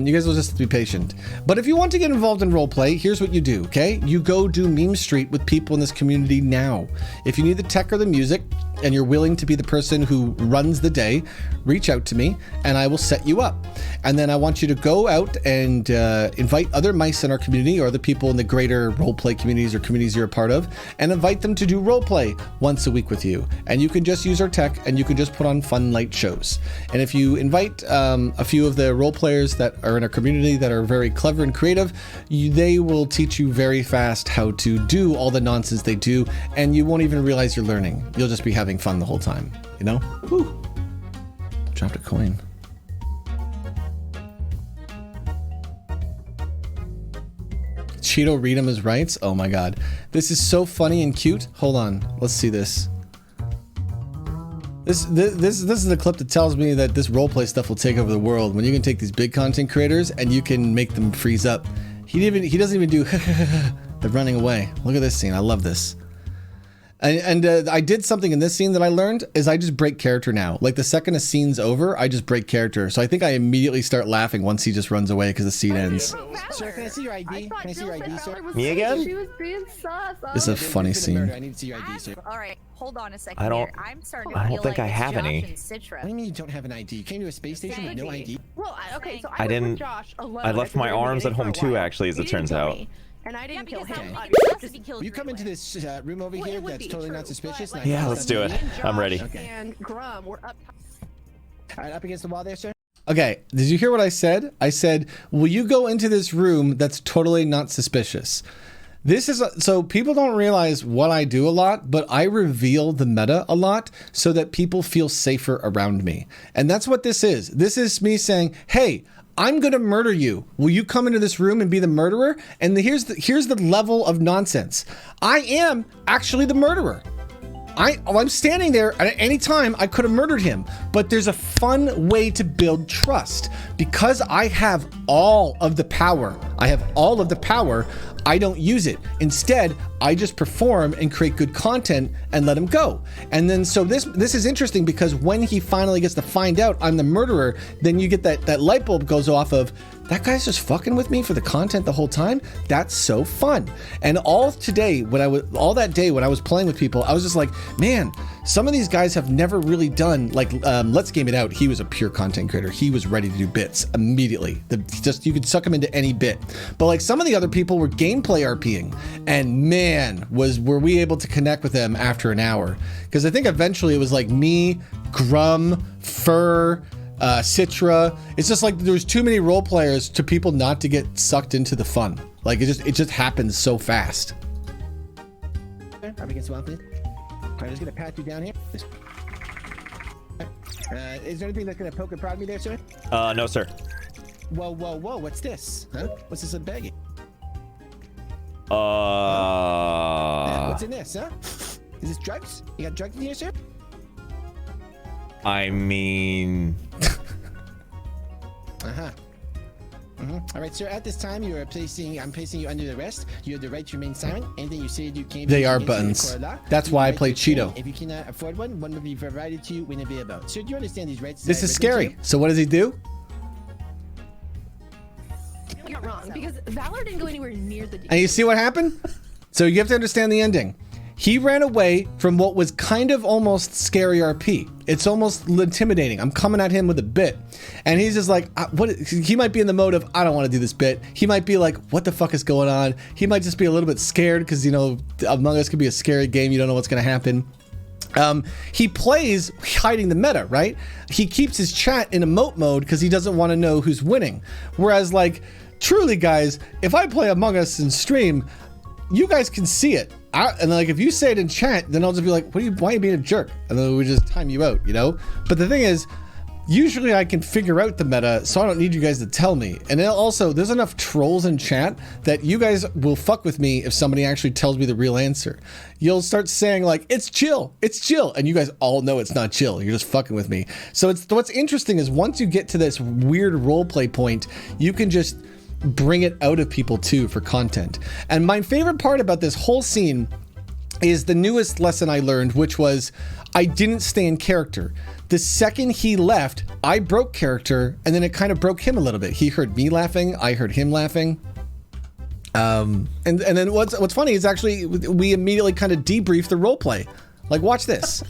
you guys will just have to be patient. But if you want to get involved in roleplay, here's what you do, okay? You go do Meme Street with people in this community now. If you need the tech or the music, and you're willing to be the person who runs the day, reach out to me and I will set you up. And then I want you to go out and invite other mice in our community or the people in the greater roleplay communities or communities you're a part of, and invite them to do roleplay once a week with you. And you can just use our tech and you can just put on fun light shows. And if you invite a few of the role players that are in our community that are very clever and creative, they will teach you very fast how to do all the nonsense they do, and you won't even realize you're learning. You'll just be having fun the whole time, you know? Woo. Dropped a coin. Cheeto read him his rights? Oh my god. This is so funny and cute. Hold on. Let's see this. This is the clip that tells me that this roleplay stuff will take over the world. When you can take these big content creators and you can make them freeze up. He doesn't even do the running away. Look at this scene. I love this. And I did something in this scene that I learned is I just break character now. Like the second a scene's over, I just break character. So I think I immediately start laughing once he just runs away because the scene ends. Sir, can I see your ID? Can I see your ID, sir? Me again? She was being sus. It's a funny scene. I need to see your ID, sir. All right, hold on a second. I don't- Here. I'm starting I to don't feel think like I it's have Josh any. and Citra. What do you mean you don't have an ID? You came to a space station with no ID? Well, okay, so I I didn't- with Josh alone. I left my at the very arms at beginning home for a too, while. actually, as He it didn't turns kill out. me, and I didn't kill because him. Will you come into this room over Well, it here would that's be totally true, not suspicious? but, and I Yeah, can let's stop do you? it. Me and I'm ready. Josh Okay. And Grum were up. All right, up against the wall there, sir. Okay, did you hear what I said? I said, will you go into this room that's totally not suspicious? This is, so people don't realize what I do a lot, but I reveal the meta a lot so that people feel safer around me. And that's what this is. This is me saying, hey, I'm gonna murder you. Will you come into this room and be the murderer? And here's the level of nonsense. I am actually the murderer. I'm standing there, and at any time I could have murdered him, but there's a fun way to build trust. Because I have all of the power, I don't use it. Instead, I just perform and create good content and let him go. And then, so this is interesting because when he finally gets to find out I'm the murderer, then you get that light bulb goes off of, that guy's just fucking with me for the content the whole time. That's so fun. And all that day when I was playing with people, I was just like, man, some of these guys have never really done like Let's Game It Out. He was a pure content creator. He was ready to do bits immediately. You could suck him into any bit. But like some of the other people were gameplay RPing, and man, were we able to connect with them after an hour? Because I think eventually it was like me, Grum, Fur, Citra. It's just like there's too many role players to people not to get sucked into the fun. Like it just happens so fast. Up against the wall, please. I'm just gonna pat you down here. Is there anything that's gonna poke and prod me there, sir? No, sir. Whoa, what's this? Huh? What's this in baggie? What's in this, huh? Is this drugs? You got drugs in here, sir? I mean, Uh-huh. All right, sir. At this time, I'm placing you under arrest. You have the right to remain silent. Anything you say, you can't. They are buttons. That's why I play Cheeto. If you cannot afford one will be provided to you when available. Sir, do you understand these rights? This is scary. So what does he do? You're not wrong because Valor didn't go anywhere near the. And you see what happened? So you have to understand the ending. He ran away from what was kind of almost scary RP. It's almost intimidating. I'm coming at him with a bit. And he's just like, what? He might be in the mode of, I don't want to do this bit. He might be like, what the fuck is going on? He might just be a little bit scared because, you know, Among Us could be a scary game. You don't know what's going to happen. He plays hiding the meta, right? He keeps his chat in emote mode because he doesn't want to know who's winning. Whereas, like, truly, guys, if I play Among Us in stream, you guys can see it. And like, if you say it in chat, then I'll just be like, why are you being a jerk? And then we just time you out, you know? But the thing is, usually I can figure out the meta, so I don't need you guys to tell me. And then also, there's enough trolls in chat that you guys will fuck with me if somebody actually tells me the real answer. You'll start saying like, it's chill, and you guys all know it's not chill. You're just fucking with me. So what's interesting is once you get to this weird roleplay point, you can just bring it out of people too for content. And my favorite part about this whole scene is the newest lesson I learned, which was I didn't stay in character. The second he left, I broke character, and then it kind of broke him a little bit. He heard me laughing, I heard him laughing. And then what's funny is actually we immediately kind of debriefed the roleplay. Like, watch this.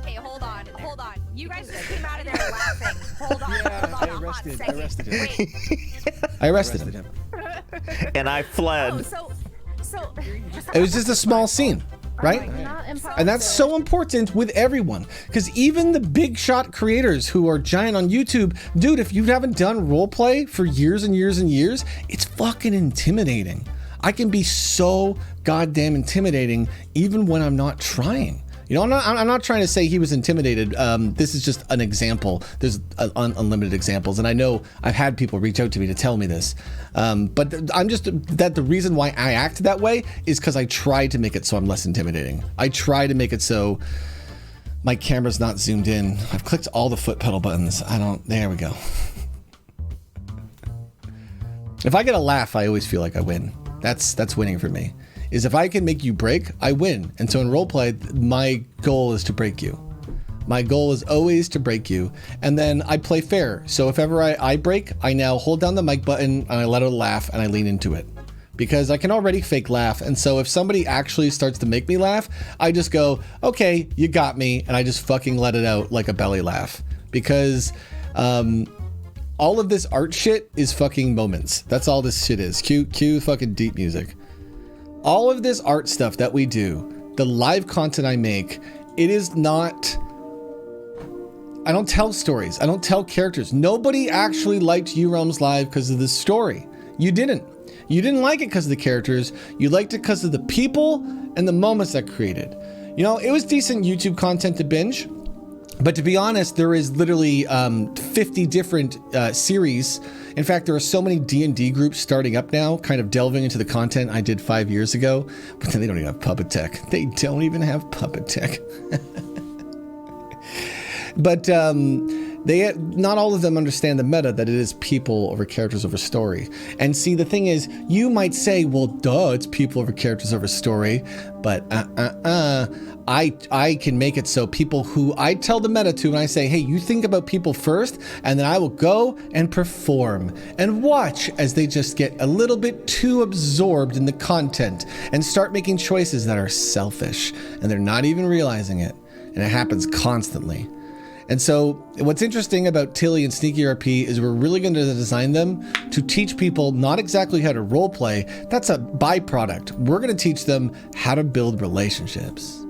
Okay, hold on. You guys just came out of there laughing. Hold on. I a hot arrested second. him. Wait. I arrested him. and I fled. Oh, so. It was just a small scene, right? Not impossible. And that's so important with everyone, because even the big shot creators who are giant on YouTube, dude, if you haven't done roleplay for years and years and years, it's fucking intimidating. I can be so goddamn intimidating even when I'm not trying. You know, I'm not trying to say he was intimidated. This is just an example. There's unlimited examples, and I know I've had people reach out to me to tell me this. But I'm just that the reason why I act that way is because I try to make it so I'm less intimidating. I try to make it so my camera's not zoomed in. I've clicked all the foot pedal buttons. There we go. If I get a laugh, I always feel like I win. That's winning for me. Is if I can make you break, I win. And so in roleplay, my goal is to break you. My goal is always to break you. And then I play fair. So if ever I break, I now hold down the mic button and I let out a laugh and I lean into it. Because I can already fake laugh. And so if somebody actually starts to make me laugh, I just go, okay, you got me. And I just fucking let it out like a belly laugh. Because all of this art shit is fucking moments. That's all this shit is. Cue fucking deep music. All of this art stuff that we do, the live content I make, it is not... I don't tell stories. I don't tell characters. Nobody actually liked URealms Live because of the story. You didn't. You didn't like it because of the characters. You liked it because of the people and the moments that created. You know, it was decent YouTube content to binge. But to be honest, there is literally 50 different series. In fact, there are so many D&D groups starting up now, kind of delving into the content I did 5 years ago. But then they don't even have Puppet Tech. They don't even have Puppet Tech. But not all of them understand the meta that it is people over characters over story. And see, the thing is, you might say, well, duh, it's people over characters over story. But I can make it so people who I tell the meta to, and I say, hey, you think about people first, and then I will go and perform and watch as they just get a little bit too absorbed in the content and start making choices that are selfish, and they're not even realizing it. And it happens constantly. And so what's interesting about Tilly and Sneaky RP is we're really going to design them to teach people not exactly how to role play. That's a byproduct. We're going to teach them how to build relationships.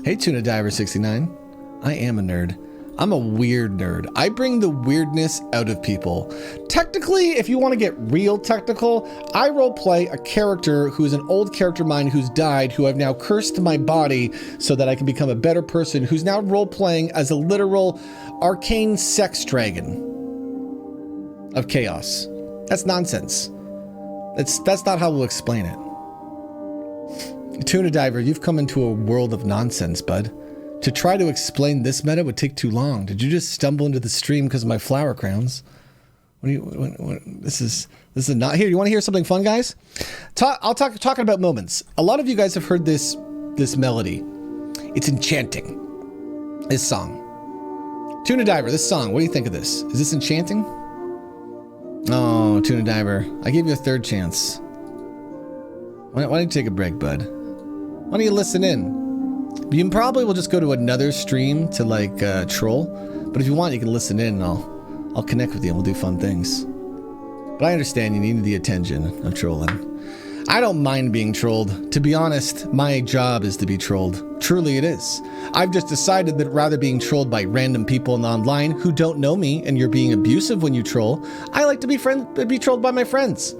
Hey, Tuna Diver 69. I am a nerd. I'm a weird nerd. I bring the weirdness out of people. Technically, if you want to get real technical, I roleplay a character who's an old character of mine who's died, who I've now cursed my body so that I can become a better person, who's now roleplaying as a literal arcane sex dragon of chaos. That's nonsense. That's not how we'll explain it. Tuna Diver, you've come into a world of nonsense, bud. To try to explain this meta would take too long. Did you just stumble into the stream because of my flower crowns? This is not here. You want to hear something fun, guys? Talking about moments. A lot of you guys have heard this melody. It's enchanting. This song. Tuna Diver, this song. What do you think of this? Is this enchanting? Oh, Tuna Diver, I gave you a third chance. Why don't you take a break, bud? Why don't you listen in? You probably will just go to another stream to like troll, but if you want, you can listen in and I'll connect with you and we'll do fun things. But I understand you need the attention of trolling. I don't mind being trolled. To be honest, my job is to be trolled. Truly it is. I've just decided that rather being trolled by random people online who don't know me and you're being abusive when you troll, I like to be trolled by my friends.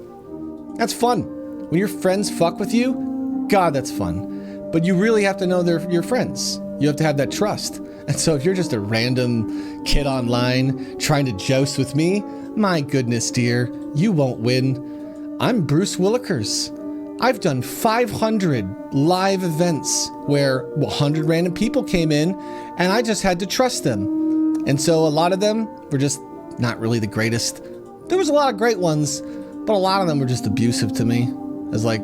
That's fun. When your friends fuck with you, God, that's fun. But you really have to know they're your friends. You have to have that trust. And so if you're just a random kid online trying to joust with me, my goodness, dear, you won't win. I'm Bruce Willikers. I've done 500 live events where 100 random people came in and I just had to trust them. And so a lot of them were just not really the greatest. There was a lot of great ones, but a lot of them were just abusive to me as like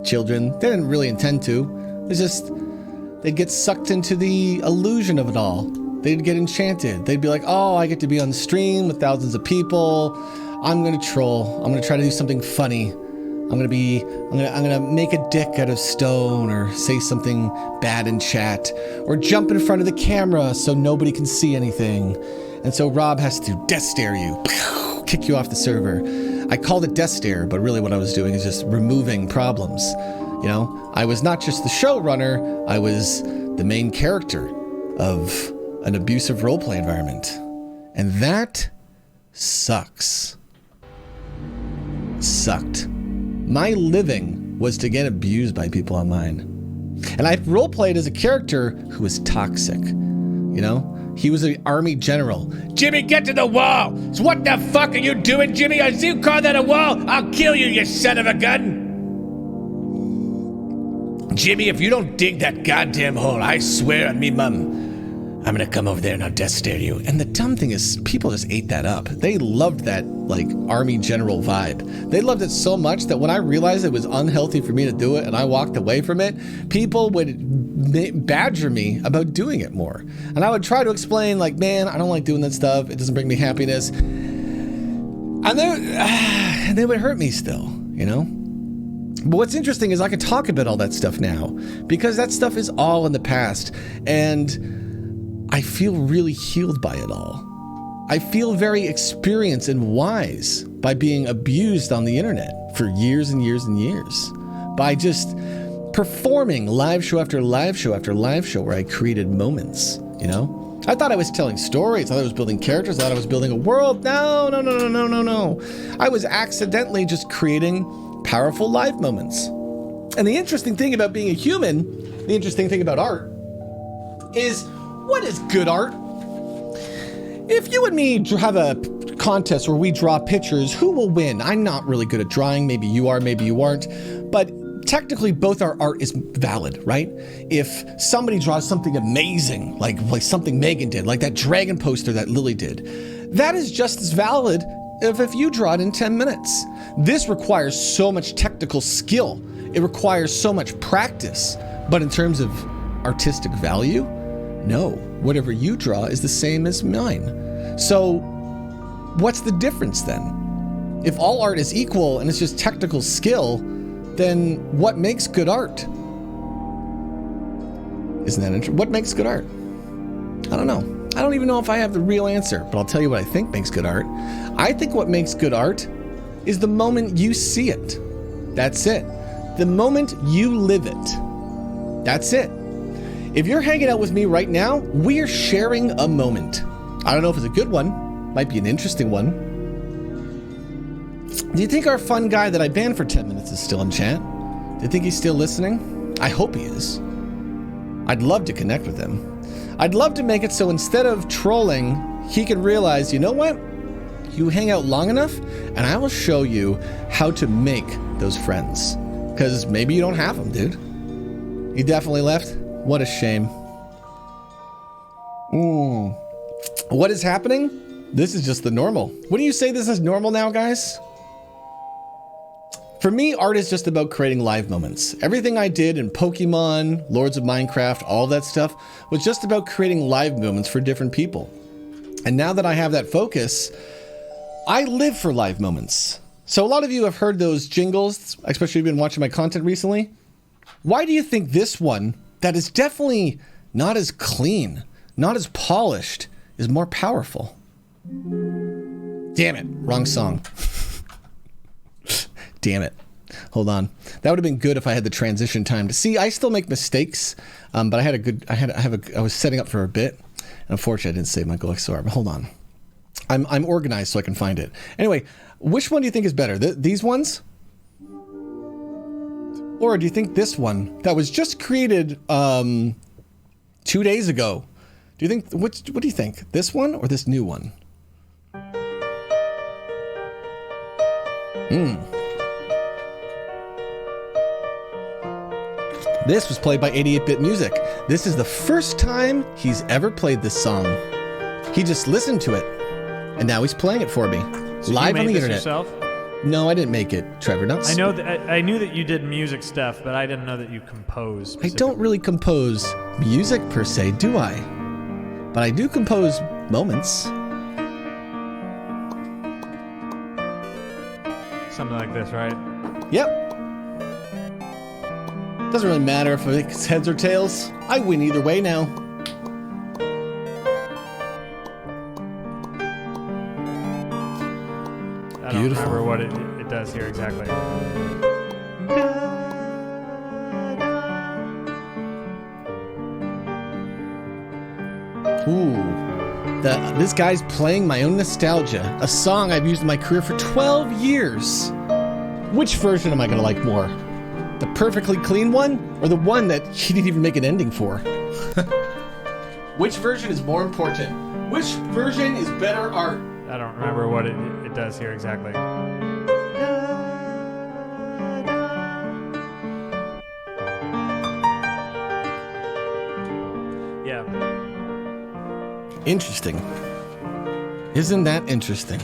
children. They didn't really intend to. It's just, they'd get sucked into the illusion of it all. They'd get enchanted. They'd be like, oh, I get to be on the stream with thousands of people. I'm going to troll. I'm going to try to do something funny. I'm going to make a dick out of stone or say something bad in chat or jump in front of the camera so nobody can see anything. And so Rob has to death stare you, kick you off the server. I called it death stare, but really what I was doing is just removing problems. You know, I was not just the showrunner, I was the main character of an abusive roleplay environment. And that sucks. Sucked. My living was to get abused by people online. And I role played as a character who was toxic. You know, he was an army general. Jimmy, get to the wall! So what the fuck are you doing, Jimmy? I see you call that a wall. I'll kill you, you son of a gun. Jimmy, if you don't dig that goddamn hole, I swear on me mum, I'm gonna come over there and I'll death stare you. And the dumb thing is, people just ate that up. They loved that, like, army general vibe. They loved it so much that when I realized it was unhealthy for me to do it and I walked away from it, people would badger me about doing it more. And I would try to explain, like, man, I don't like doing that stuff. It doesn't bring me happiness. And they would hurt me still, you know? But what's interesting is I can talk about all that stuff now because that stuff is all in the past. And I feel really healed by it all. I feel very experienced and wise by being abused on the internet for years and years and years. By just performing live show after live show after live show where I created moments, you know? I thought I was telling stories. I thought I was building characters. I thought I was building a world. No. I was accidentally just creating powerful live moments. And the interesting thing about being a human, the interesting thing about art, is what is good art? If you and me have a contest where we draw pictures, who will win? I'm not really good at drawing. Maybe you are, maybe you aren't. But technically, both our art is valid, right? If somebody draws something amazing, like something Megan did, like that dragon poster that Lily did, that is just as valid if you draw it in 10 minutes. This requires so much technical skill. It requires so much practice. But in terms of artistic value, no, whatever you draw is the same as mine. So what's the difference then? If all art is equal and it's just technical skill, then what makes good art? Isn't that interesting? What makes good art? I don't know. I don't even know if I have the real answer, but I'll tell you what I think makes good art. I think what makes good art is the moment you see it. That's it. The moment you live it. That's it. If you're hanging out with me right now, we are sharing a moment. I don't know if it's a good one. Might be an interesting one. Do you think our fun guy that I banned for 10 minutes is still in chat? Do you think he's still listening? I hope he is. I'd love to connect with him. I'd love to make it so instead of trolling, he can realize, you know what? You hang out long enough, and I will show you how to make those friends. Because maybe you don't have them, dude. He definitely left. What a shame. What is happening? This is just the normal. Wouldn't you say this is normal now, guys? For me, art is just about creating live moments. Everything I did in Pokemon, Lords of Minecraft, all that stuff was just about creating live moments for different people. And now that I have that focus, I live for live moments. So a lot of you have heard those jingles, especially if you've been watching my content recently. Why do you think this one, that is definitely not as clean, not as polished, is more powerful? Damn it, wrong song. Damn it. Hold on. That would have been good if I had the transition time to see. I still make mistakes, but I was setting up for a bit. And unfortunately, I didn't save my Glyxor, but hold on. I'm organized so I can find it. Anyway, which one do you think is better? These ones? Or do you think this one that was just created 2 days ago? Do you think, what do you think? This one or this new one? This was played by 88-Bit Music. This is the first time he's ever played this song. He just listened to it, and now he's playing it for me, so live on the internet. Yourself? No, I didn't make it, Trevor. I know that I knew that you did music stuff, but I didn't know that you compose. I don't really compose music per se, do I? But I do compose moments. Something like this, right? Yep. Doesn't really matter if it's heads or tails. I win either way now. I don't remember what it does here exactly. Ooh. This guy's playing my own nostalgia, a song I've used in my career for 12 years. Which version am I going to like more? The perfectly clean one Or the one that he didn't even make an ending for? Which version is more important? Which version is better art? I don't remember what it does here exactly. Yeah. Interesting. Isn't that interesting?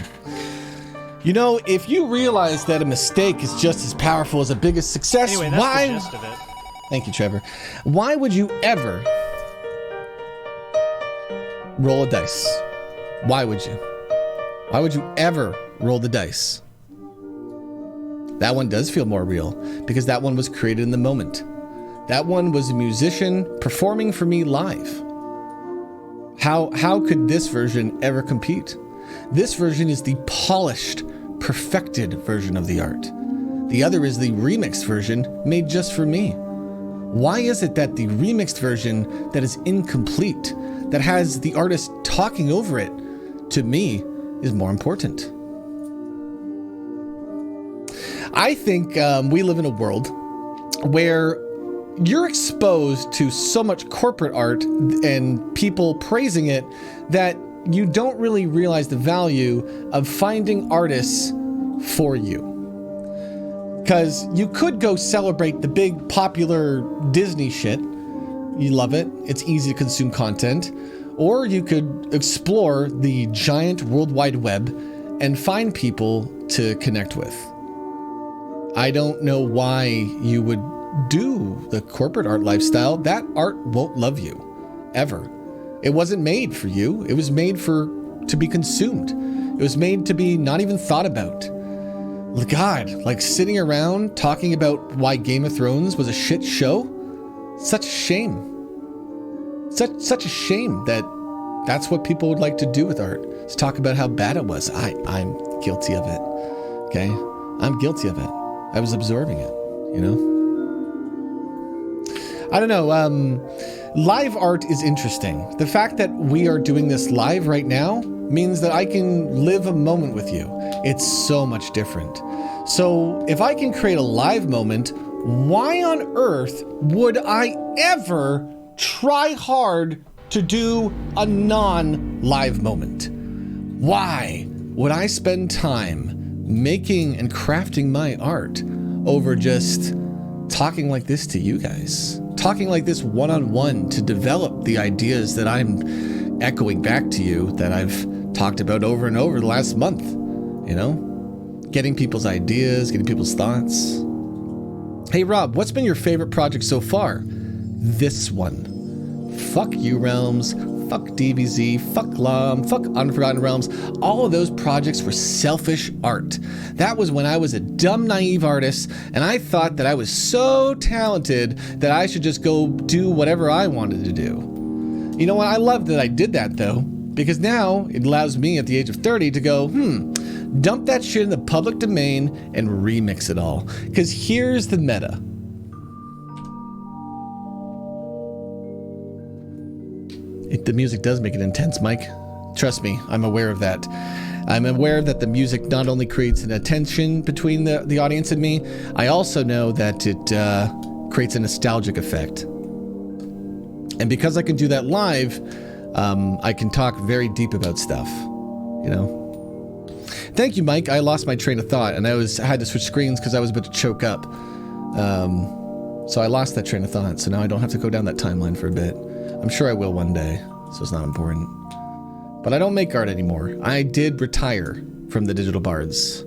You know, if you realize that a mistake is just as powerful as a biggest success, Anyway, that's why... the gist of it. Thank you, Trevor. Why would you ever roll a dice? Why would you? Why would you ever roll the dice? That one does feel more real because that one was created in the moment. That one was a musician performing for me live. How could this version ever compete? This version is the polished, perfected version of the art. The other is the remixed version made just for me. Why is it that the remixed version that is incomplete, that has the artist talking over it, to me, is more important? I think we live in a world where you're exposed to so much corporate art and people praising it that you don't really realize the value of finding artists for you. Because you could go celebrate the big popular Disney shit. You love it. It's easy to consume content. Or you could explore the giant World Wide Web and find people to connect with. I don't know why you would do the corporate art lifestyle. That art won't love you, ever. It wasn't made for you. It was made to be consumed. It was made to be not even thought about. God, like sitting around talking about why Game of Thrones was a shit show? Such a shame. Such a shame that that's what people would like to do with art, is talk about how bad it was. I'm guilty of it, okay? I'm guilty of it. I was absorbing it, you know? I don't know, live art is interesting. The fact that we are doing this live right now means that I can live a moment with you. It's so much different. So if I can create a live moment, why on earth would I ever try hard to do a non-live moment? Why would I spend time making and crafting my art over just talking like this to you guys? Talking like this one-on-one to develop the ideas that I'm echoing back to you that I've talked about over and over the last month, you know? Getting people's ideas, getting people's thoughts. Hey Rob, what's been your favorite project so far? This one. Fuck you, Realms. Fuck DBZ. Fuck LOM. Fuck Unforgotten Realms. All of those projects were selfish art. That was when I was a dumb, naive artist, and I thought that I was so talented that I should just go do whatever I wanted to do. You know what? I love that I did that, though, because now it allows me at the age of 30 to go, dump that shit in the public domain and remix it all. Because here's the meta. The music does make it intense, Mike. Trust me, I'm aware of that. I'm aware that the music not only creates an attention between the audience and me, I also know that it creates a nostalgic effect. And because I can do that live, I can talk very deep about stuff, you know? Thank you, Mike. I lost my train of thought, and I had to switch screens because I was about to choke up. So I lost that train of thought, so now I don't have to go down that timeline for a bit. I'm sure I will one day, so it's not important. But I don't make art anymore. I did retire from the Digital Bards.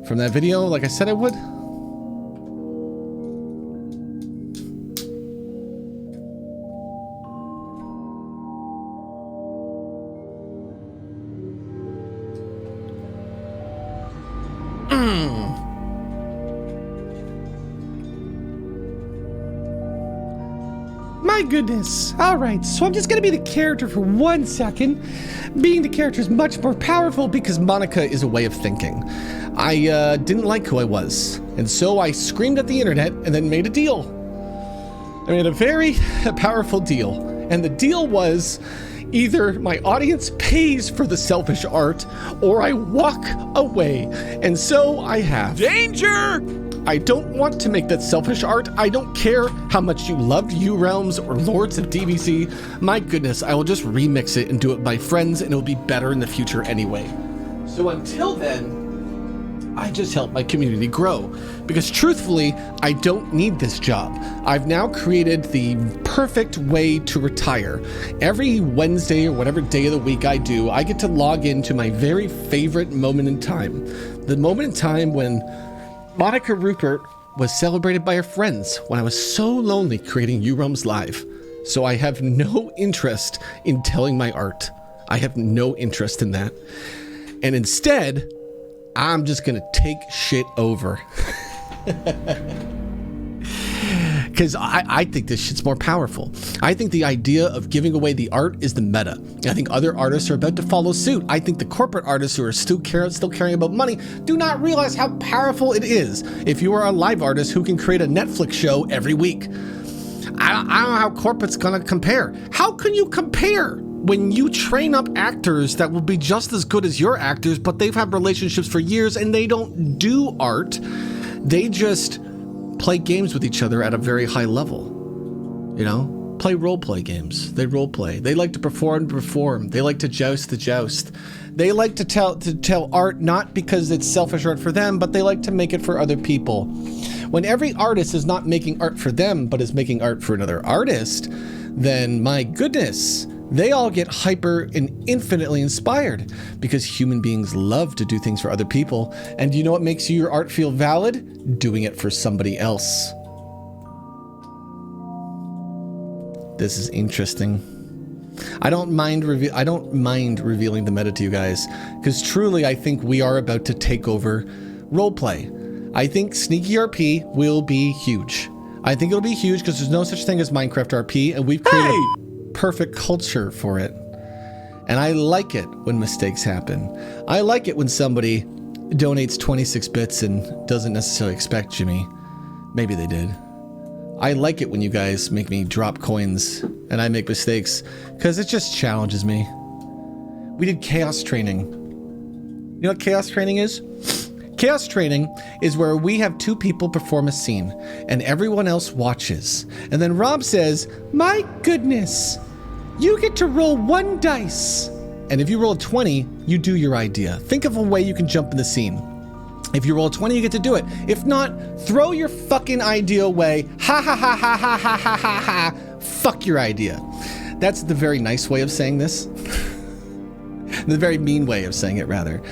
From that video, like I said I would. My goodness. Alright, so I'm just gonna be the character for 1 second. Being the character is much more powerful because Monica is a way of thinking. I didn't like who I was, and so I screamed at the internet and then made a deal. I made a very powerful deal, and the deal was either my audience pays for the selfish art or I walk away, and so I have. Danger! I don't want to make that selfish art. I don't care how much you loved U-Realms or Lords of DBZ. My goodness, I will just remix it and do it with my friends, and it'll be better in the future anyway. So until then, I just help my community grow, because truthfully, I don't need this job. I've now created the perfect way to retire. Every Wednesday or whatever day of the week I do, I get to log into my very favorite moment in time. The moment in time when Monica Rupert was celebrated by her friends when I was so lonely creating U-Realms Live. So I have no interest in telling my art. I have no interest in that. And instead, I'm just gonna take shit over. Because I think this shit's more powerful. I think the idea of giving away the art is the meta. I think other artists are about to follow suit. I think the corporate artists who are still caring about money do not realize how powerful it is if you are a live artist who can create a Netflix show every week. I don't know how corporate's gonna compare. How can you compare when you train up actors that will be just as good as your actors, but they've had relationships for years and they don't do art? They just play games with each other at a very high level. You know, play role play games. They role play. They like to perform. They like to joust. They like to tell art not because it's selfish art for them, but they like to make it for other people. When every artist is not making art for them, but is making art for another artist, then my goodness, they all get hyper and infinitely inspired, because human beings love to do things for other people. And do you know what makes your art feel valid? Doing it for somebody else. This is interesting. I don't mind revealing the meta to you guys, because truly I think we are about to take over roleplay. I think Sneaky RP will be huge. I think it'll be huge because there's no such thing as Minecraft RP, and we've created a perfect culture for it. And I like it when mistakes happen. I like it when somebody donates 26 bits and doesn't necessarily expect Jimmy. Maybe they did. I like it when you guys make me drop coins and I make mistakes, because it just challenges me. We did chaos training. You know what chaos training is? Chaos training is where we have two people perform a scene and everyone else watches. And then Rob says, My goodness, you get to roll 1 dice. and if you roll a 20, you do your idea. Think of a way you can jump in the scene. If you roll a 20, you get to do it. If not, throw your fucking idea away. Ha ha ha ha ha ha ha ha ha. Fuck your idea. That's the very nice way of saying this. The very mean way of saying it, rather.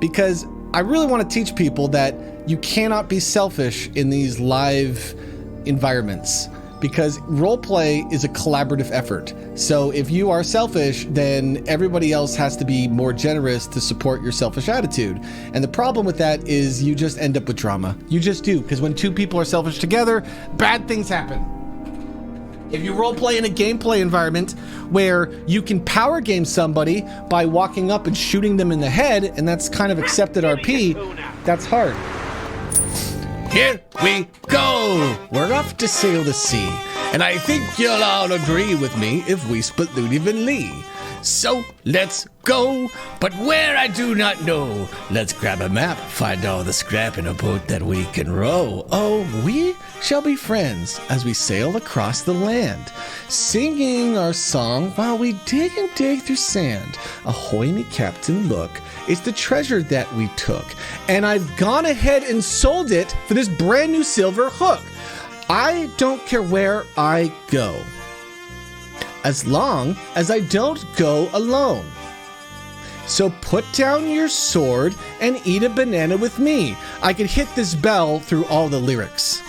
Because I really want to teach people that you cannot be selfish in these live environments, because roleplay is a collaborative effort. So if you are selfish, then everybody else has to be more generous to support your selfish attitude. And the problem with that is you just end up with drama. You just do, because when two people are selfish together, bad things happen. If you roleplay in a gameplay environment where you can power game somebody by walking up and shooting them in the head, and that's kind of accepted RP, that's hard. Here we go! We're off to sail the sea, and I think you'll all agree with me if we split Ludwig Lee. So let's go, but where I do not know. Let's grab a map, find all the scrap in a boat that we can row. Oh, we shall be friends as we sail across the land, singing our song while we dig and dig through sand. Ahoy me, Captain, look, it's the treasure that we took, and I've gone ahead and sold it for this brand new silver hook. I don't care where I go, as long as I don't go alone. So put down your sword and eat a banana with me. I could hit this bell through all the lyrics.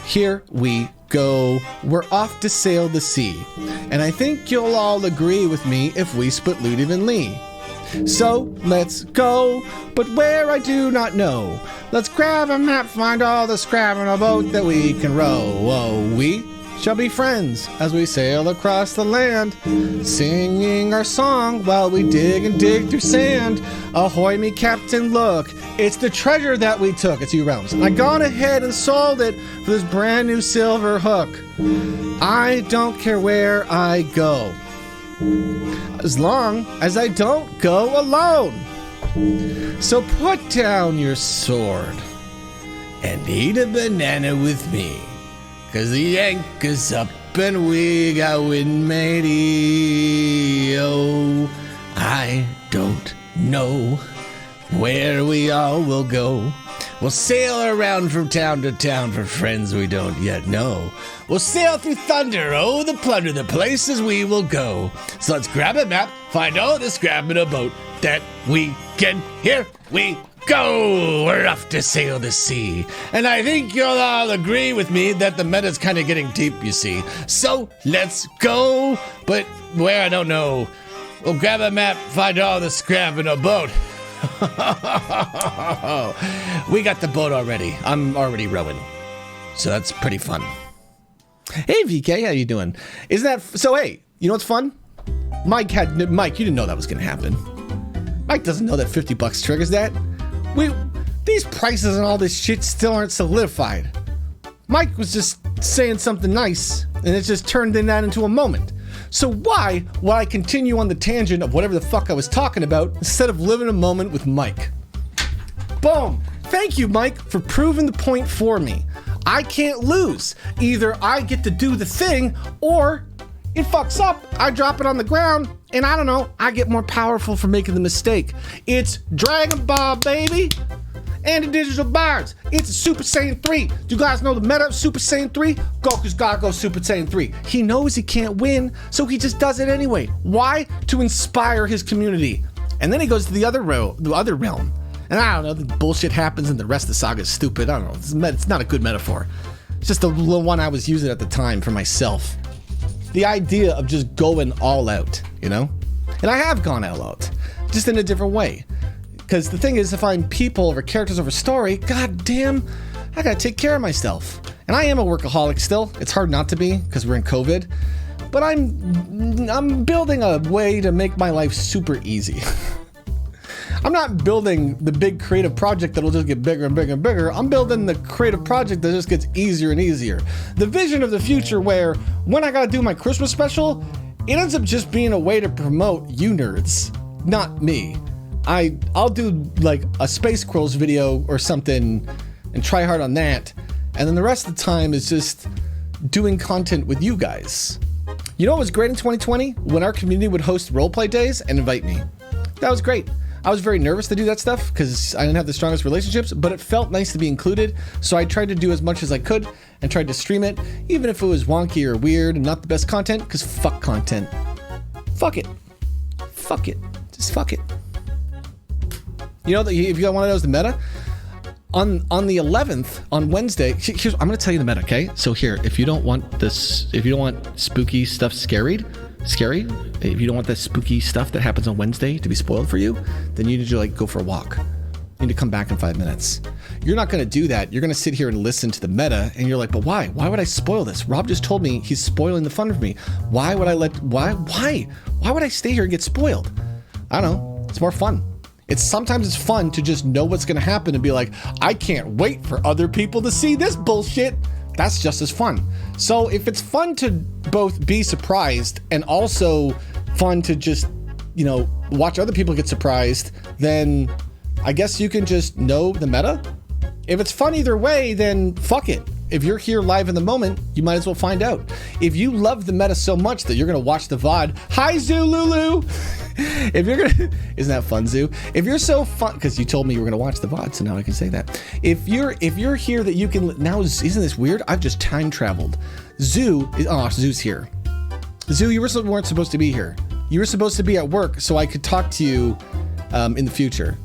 Here we go. We're off to sail the sea. And I think you'll all agree with me if we split Ludwig and Lee. So let's go, but where I do not know. Let's grab a map, find all the scrap in a boat that we can row. Oh, we shall be friends as we sail across the land, singing our song while we dig and dig through sand. Ahoy me, Captain, look, it's the treasure that we took. It's U-Realms. I gone ahead and sold it for this brand new silver hook. I don't care where I go, as long as I don't go alone. So put down your sword and eat a banana with me, 'cause the anchor's up and we going, matey. Oh, I don't know where we all will go. We'll sail around from town to town for friends we don't yet know. We'll sail through thunder, oh, the plunder, the places we will go. So let's grab a map, find all this, grab in a boat that we can. Here we go. We're off to sail the sea. And I think you'll all agree with me that the meta's kind of getting deep, you see. So let's go. But where, I don't know. We'll grab a map, find all the scrap in a boat. We got the boat already. I'm already rowing. So that's pretty fun. Hey, VK, how you doing? Isn't that... So, hey, you know what's fun? Mike, you didn't know that was going to happen. Mike doesn't know that $50 triggers that. These prices and all this shit still aren't solidified. Mike was just saying something nice, and it just turned that into a moment. So why would I continue on the tangent of whatever the fuck I was talking about instead of living a moment with Mike? Boom! Thank you, Mike, for proving the point for me. I can't lose. Either I get to do the thing, or it fucks up, I drop it on the ground, and I don't know, I get more powerful for making the mistake. It's Dragon Ball, baby! And the Digital Bards. It's Super Saiyan 3. Do you guys know the meta of Super Saiyan 3? Goku's gotta go Super Saiyan 3. He knows he can't win, so he just does it anyway. Why? To inspire his community. And then he goes to the other realm. And I don't know, the bullshit happens and the rest of the saga is stupid. I don't know, it's not a good metaphor. It's just the one I was using at the time for myself. The idea of just going all out, you know? And I have gone all out, just in a different way. Because the thing is, if I'm people over characters over story, god damn, I gotta take care of myself. And I am a workaholic still. It's hard not to be, because we're in COVID. But I'm building a way to make my life super easy. I'm not building the big creative project that'll just get bigger and bigger and bigger. I'm building the creative project that just gets easier and easier. The vision of the future where, when I gotta do my Christmas special, it ends up just being a way to promote you nerds, not me. I'll do like a Space Squirrels video or something and try hard on that, and then the rest of the time is just doing content with you guys. You know what was great in 2020? When our community would host roleplay days and invite me. That was great. I was very nervous to do that stuff because I didn't have the strongest relationships, but it felt nice to be included, so I tried to do as much as I could and tried to stream it, even if it was wonky or weird and not the best content, because fuck content. Fuck it. Fuck it. Just fuck it. You know, if you want to know the meta, on the 11th, on Wednesday, I'm going to tell you the meta, okay? So here, if you don't want spooky stuff scary, if you don't want the spooky stuff that happens on Wednesday to be spoiled for you, then you need to like go for a walk. You need to come back in 5 minutes. You're not going to do that. You're going to sit here and listen to the meta, and you're like, but why? Why would I spoil this? Rob just told me he's spoiling the fun for me. Why would I why would I stay here and get spoiled? I don't know. It's more fun. Sometimes it's fun to just know what's going to happen and be like, I can't wait for other people to see this bullshit. That's just as fun. So if it's fun to both be surprised and also fun to just, you know, watch other people get surprised, then I guess you can just know the meta. If it's fun either way, then fuck it. If you're here live in the moment, you might as well find out. If you love the meta so much that you're going to watch the VOD, hi Zululu! If you're gonna, isn't that fun, Zoo? If you're so fun, because you told me you were gonna watch the VOD, so now I can say that. If you're here that you can now, isn't this weird? I've just time traveled. Zoo's here. Zoo, you weren't supposed to be here. You were supposed to be at work, so I could talk to you in the future.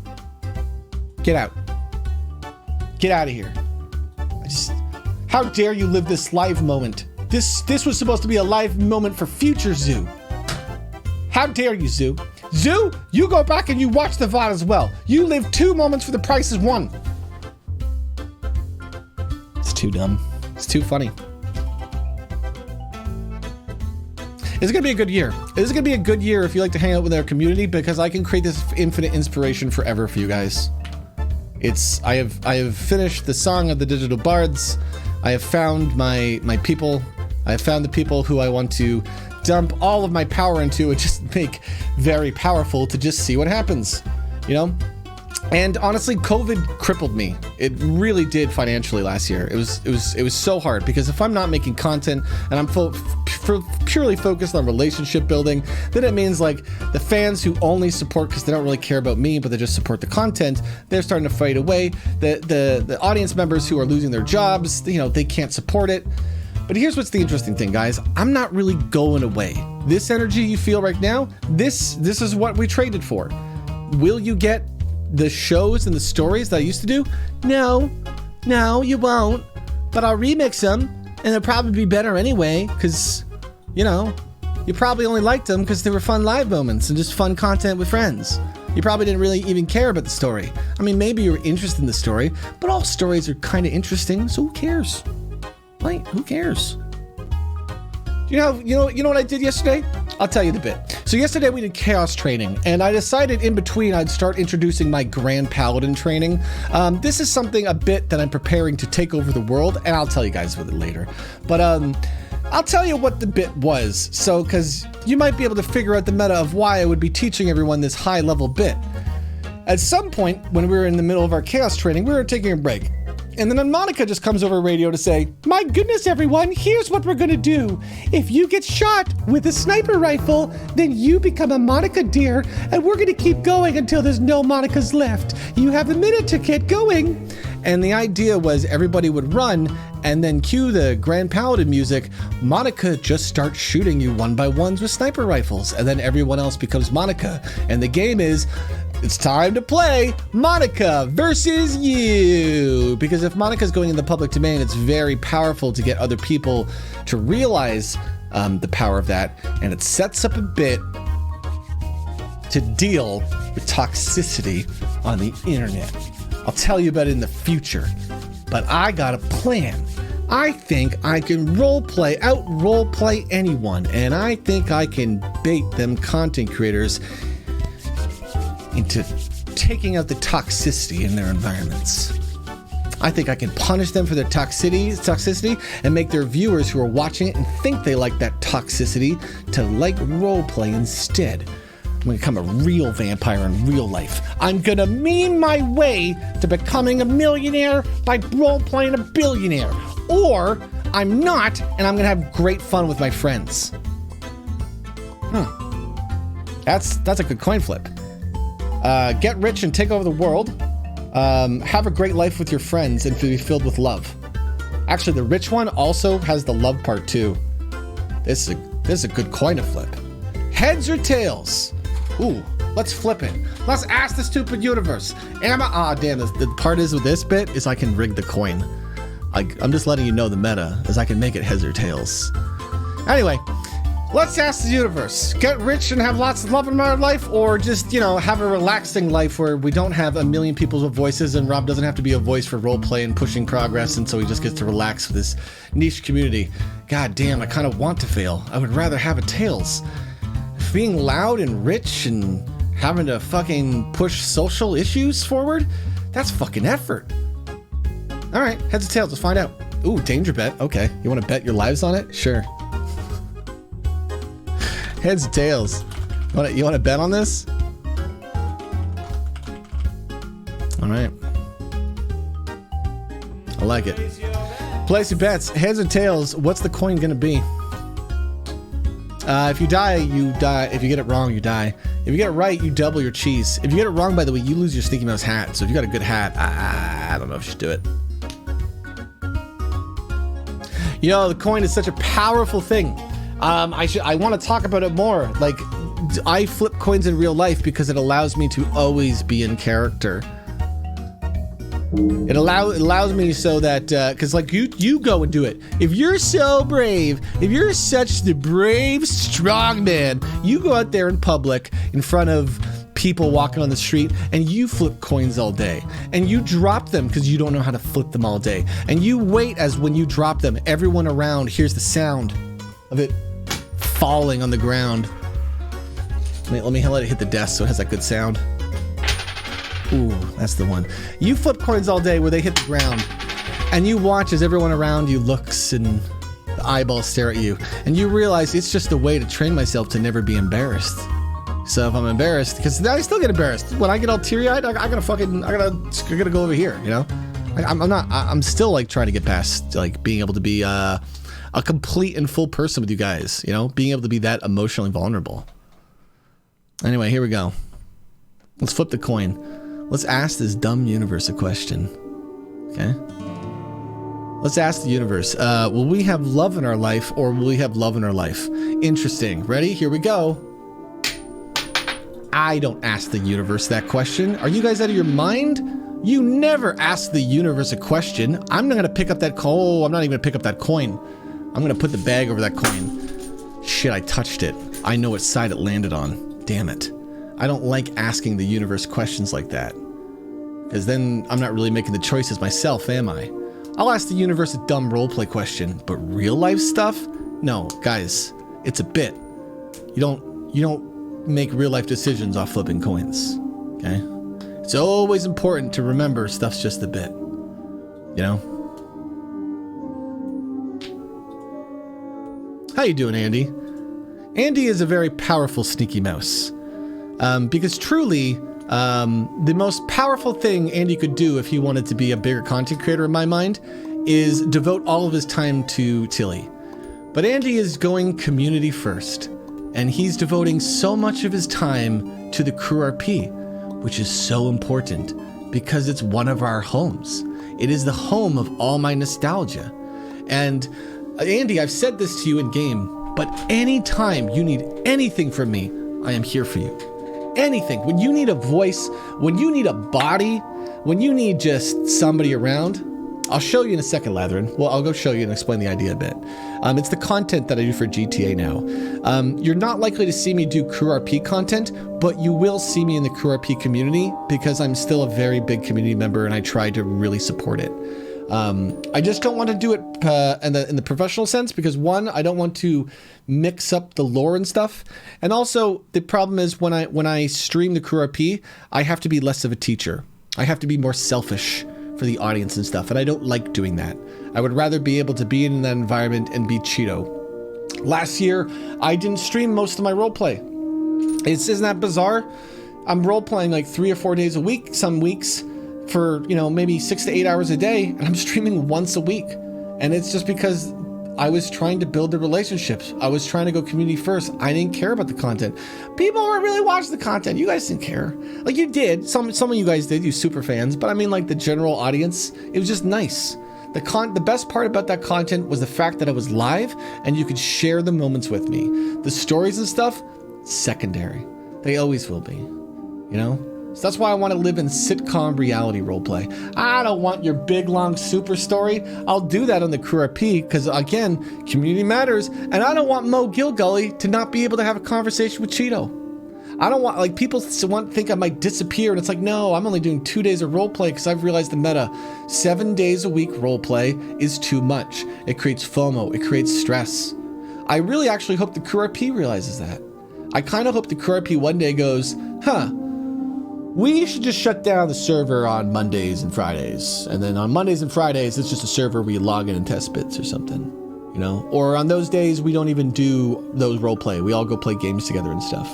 Get out. Get out of here. How dare you live this live moment? This was supposed to be a live moment for future Zoo. How dare you, Zoo? Zoo, you go back and you watch the VOD as well. You live 2 moments for the price is 1. It's too dumb. It's too funny. It's gonna be a good year. This is gonna be a good year if you like to hang out with our community, because I can create this infinite inspiration forever for you guys. I have finished the Song of the Digital Bards. I have found my people. I have found the people who I want to dump all of my power into and just make very powerful to just see what happens. You know, And honestly, COVID crippled me. It really did financially last year. It was so hard because if I'm not making content and I'm purely focused on relationship building, then it means like the fans who only support because they don't really care about me, but they just support the content, they're starting to fade away. The audience members who are losing their jobs, you know, they can't support it. But here's what's the interesting thing, guys. I'm not really going away. This energy you feel right now, this is what we traded for. Will you get the shows and the stories that I used to do? No, you won't. But I'll remix them, and they'll probably be better anyway, because, you know, you probably only liked them because they were fun live moments and just fun content with friends. You probably didn't really even care about the story. I mean, maybe you were interested in the story, but all stories are kind of interesting, so who cares? Like, who cares? You know what I did yesterday? I'll tell you the bit. So yesterday we did chaos training, and I decided in between I'd start introducing my Grand Paladin training. This is a bit that I'm preparing to take over the world, and I'll tell you guys with it later. But I'll tell you what the bit was, so because you might be able to figure out the meta of why I would be teaching everyone this high level bit. At some point when we were in the middle of our chaos training, we were taking a break. And then Monica just comes over radio to say, My goodness, everyone, here's what we're gonna do. If you get shot with a sniper rifle, then you become a Monica deer, and we're gonna keep going until there's no Monicas left. You have a minute to get going. And the idea was everybody would run and then cue the Grand Paladin music. Monica just starts shooting you one by ones with sniper rifles, and then everyone else becomes Monica. And the game is, it's time to play Monica versus you. Because if Monica's going in the public domain, it's very powerful to get other people to realize the power of that. And it sets up a bit to deal with toxicity on the internet. I'll tell you about it in the future, but I got a plan. I think I can out-roleplay anyone, and I think I can bait them content creators into taking out the toxicity in their environments. I think I can punish them for their toxicity and make their viewers who are watching it and think they like that toxicity to like roleplay instead. I'm gonna become a real vampire in real life. I'm gonna meme my way to becoming a millionaire by role-playing a billionaire. Or I'm not, and I'm gonna have great fun with my friends. That's a good coin flip. Get rich and take over the world. Have a great life with your friends and be filled with love. Actually, the rich one also has the love part too. This is a good coin to flip. Heads or tails? Ooh, let's flip it. Let's ask the stupid universe. Damn, the part is with this bit is I can rig the coin. I'm just letting you know the meta, is I can make it heads or tails. Anyway, let's ask the universe. Get rich and have lots of love in our life, or just, you know, have a relaxing life where we don't have a million people's voices and Rob doesn't have to be a voice for roleplay and pushing progress, and so he just gets to relax with this niche community. God damn, I kind of want to fail. I would rather have a tails. Being loud and rich and having to fucking push social issues forward, that's fucking effort. All right, heads or tails, let's find out. Ooh, danger bet. Okay, you want to bet your lives on it? Sure. Heads or tails? You want to bet on this? All right. I like it. Place your bets. Heads or tails, what's the coin going to be? If you die, you die. If you get it wrong, you die. If you get it right, you double your cheese. If you get it wrong, by the way, you lose your Sneaky Mouse hat. So if you got a good hat, I don't know if you should do it. You know, the coin is such a powerful thing. I want to talk about it more. Like, I flip coins in real life because it allows me to always be in character. It allows me so that, because like you go and do it. If you're so brave, if you're such the brave, strong man, you go out there in public in front of people walking on the street and you flip coins all day. And you drop them because you don't know how to flip them all day. And you wait as when you drop them, everyone around hears the sound of it falling on the ground. Let me let it hit the desk so it has that good sound. Ooh, that's the one. You flip coins all day where they hit the ground, and you watch as everyone around you looks and the eyeballs stare at you, and you realize it's just a way to train myself to never be embarrassed. So if I'm embarrassed, because I still get embarrassed when I get all teary-eyed, I gotta go over here, you know. I'm still like trying to get past like being able to be a complete and full person with you guys, you know, being able to be that emotionally vulnerable. Anyway, here we go. Let's flip the coin. Let's ask this dumb universe a question. Okay. Let's ask the universe, will we have love in our life or will we have love in our life? Interesting. Ready? Here we go. I don't ask the universe that question. Are you guys out of your mind? You never ask the universe a question. I'm not going to pick up that coin. Oh, I'm not even going to pick up that coin. I'm going to put the bag over that coin. Shit, I touched it. I know what side it landed on. Damn it. I don't like asking the universe questions like that. Because then I'm not really making the choices myself, am I? I'll ask the universe a dumb roleplay question, but real life stuff? No, guys, it's a bit. You don't make real life decisions off flipping coins, okay? It's always important to remember stuff's just a bit, you know? How you doing, Andy? Andy is a very powerful sneaky mouse. Because truly, the most powerful thing Andy could do if he wanted to be a bigger content creator in my mind is devote all of his time to Tilly. But Andy is going community first, and he's devoting so much of his time to the Crew RP, which is so important because it's one of our homes. It is the home of all my nostalgia. And Andy, I've said this to you in game, but anytime you need anything from me, I am here for you. Anything. When you need a voice, when you need a body, when you need just somebody around, I'll show you in a second, Latherin. Well, I'll go show you and explain the idea a bit. It's the content that I do for GTA now. You're not likely to see me do Crew RP content, but you will see me in the Crew RP community because I'm still a very big community member and I try to really support it. I just don't want to do it in the professional sense because one, I don't want to mix up the lore and stuff, and also the problem is when I stream the Crew RP, I have to be less of a teacher. I have to be more selfish for the audience and stuff, and I don't like doing that. I would rather be able to be in that environment and be Cheeto. Last year, I didn't stream most of my roleplay. Isn't that bizarre? I'm roleplaying like 3 or 4 days a week, some weeks, for, you know, maybe 6 to 8 hours a day, and I'm streaming once a week. And it's just because I was trying to build the relationships. I was trying to go community first. I didn't care about the content. People weren't really watching the content. You guys didn't care. Like, you did. Some of you guys did, you super fans, but I mean, like, the general audience, it was just nice. The best part about that content was the fact that I was live and you could share the moments with me. The stories and stuff, secondary. They always will be, you know? So that's why I want to live in sitcom reality roleplay. I don't want your big, long super story. I'll do that on the Crew RP because, again, community matters. And I don't want Mo Gilgully to not be able to have a conversation with Cheeto. I don't want, like, people think I might disappear. And it's like, no, I'm only doing 2 days of roleplay because I've realized the meta. 7 days a week roleplay is too much. It creates FOMO. It creates stress. I really actually hope the Crew RP realizes that. I kind of hope the Crew RP one day goes, we should just shut down the server on Mondays and Fridays. And then on Mondays and Fridays, it's just a server where you log in and test bits or something, you know? Or on those days, we don't even do those roleplay. We all go play games together and stuff.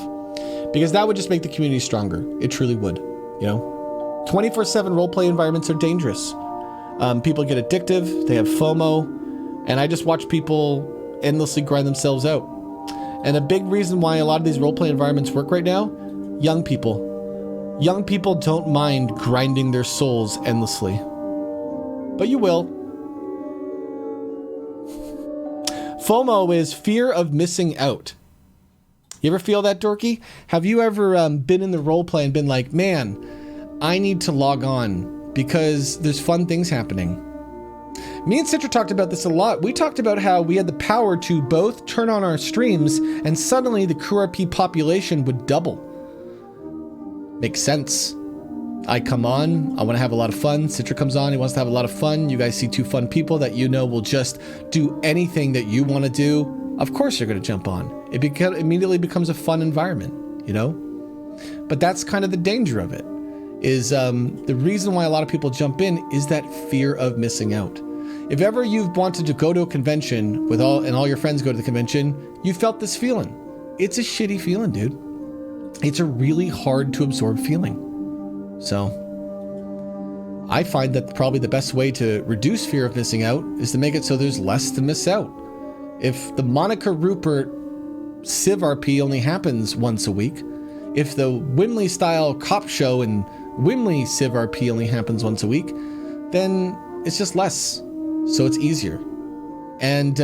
Because that would just make the community stronger. It truly would, you know? 24/7 roleplay environments are dangerous. People get addictive, they have FOMO, and I just watch people endlessly grind themselves out. And a big reason why a lot of these roleplay environments work right now, young people. Young people don't mind grinding their souls endlessly. But you will. FOMO is fear of missing out. You ever feel that, Dorky? Have you ever been in the roleplay and been like, man, I need to log on because there's fun things happening? Me and Citra talked about this a lot. We talked about how we had the power to both turn on our streams and suddenly the Crew RP population would double. Makes sense. I come on, I want to have a lot of fun. Citra comes on, he wants to have a lot of fun. You guys see two fun people that you know will just do anything that you want to do. Of course you're going to jump on. It immediately becomes a fun environment, you know? But that's kind of the danger of it, is the reason why a lot of people jump in is that fear of missing out. If ever you've wanted to go to a convention and all your friends go to the convention, you felt this feeling. It's a shitty feeling, dude. it's a really hard to absorb feeling. So I find that probably the best way to reduce fear of missing out is to make it so there's less to miss out. If the Monica Rupert Civ RP only happens once a week, if the Wimley style cop show and Wimley Civ RP only happens once a week, then it's just less. So it's easier. And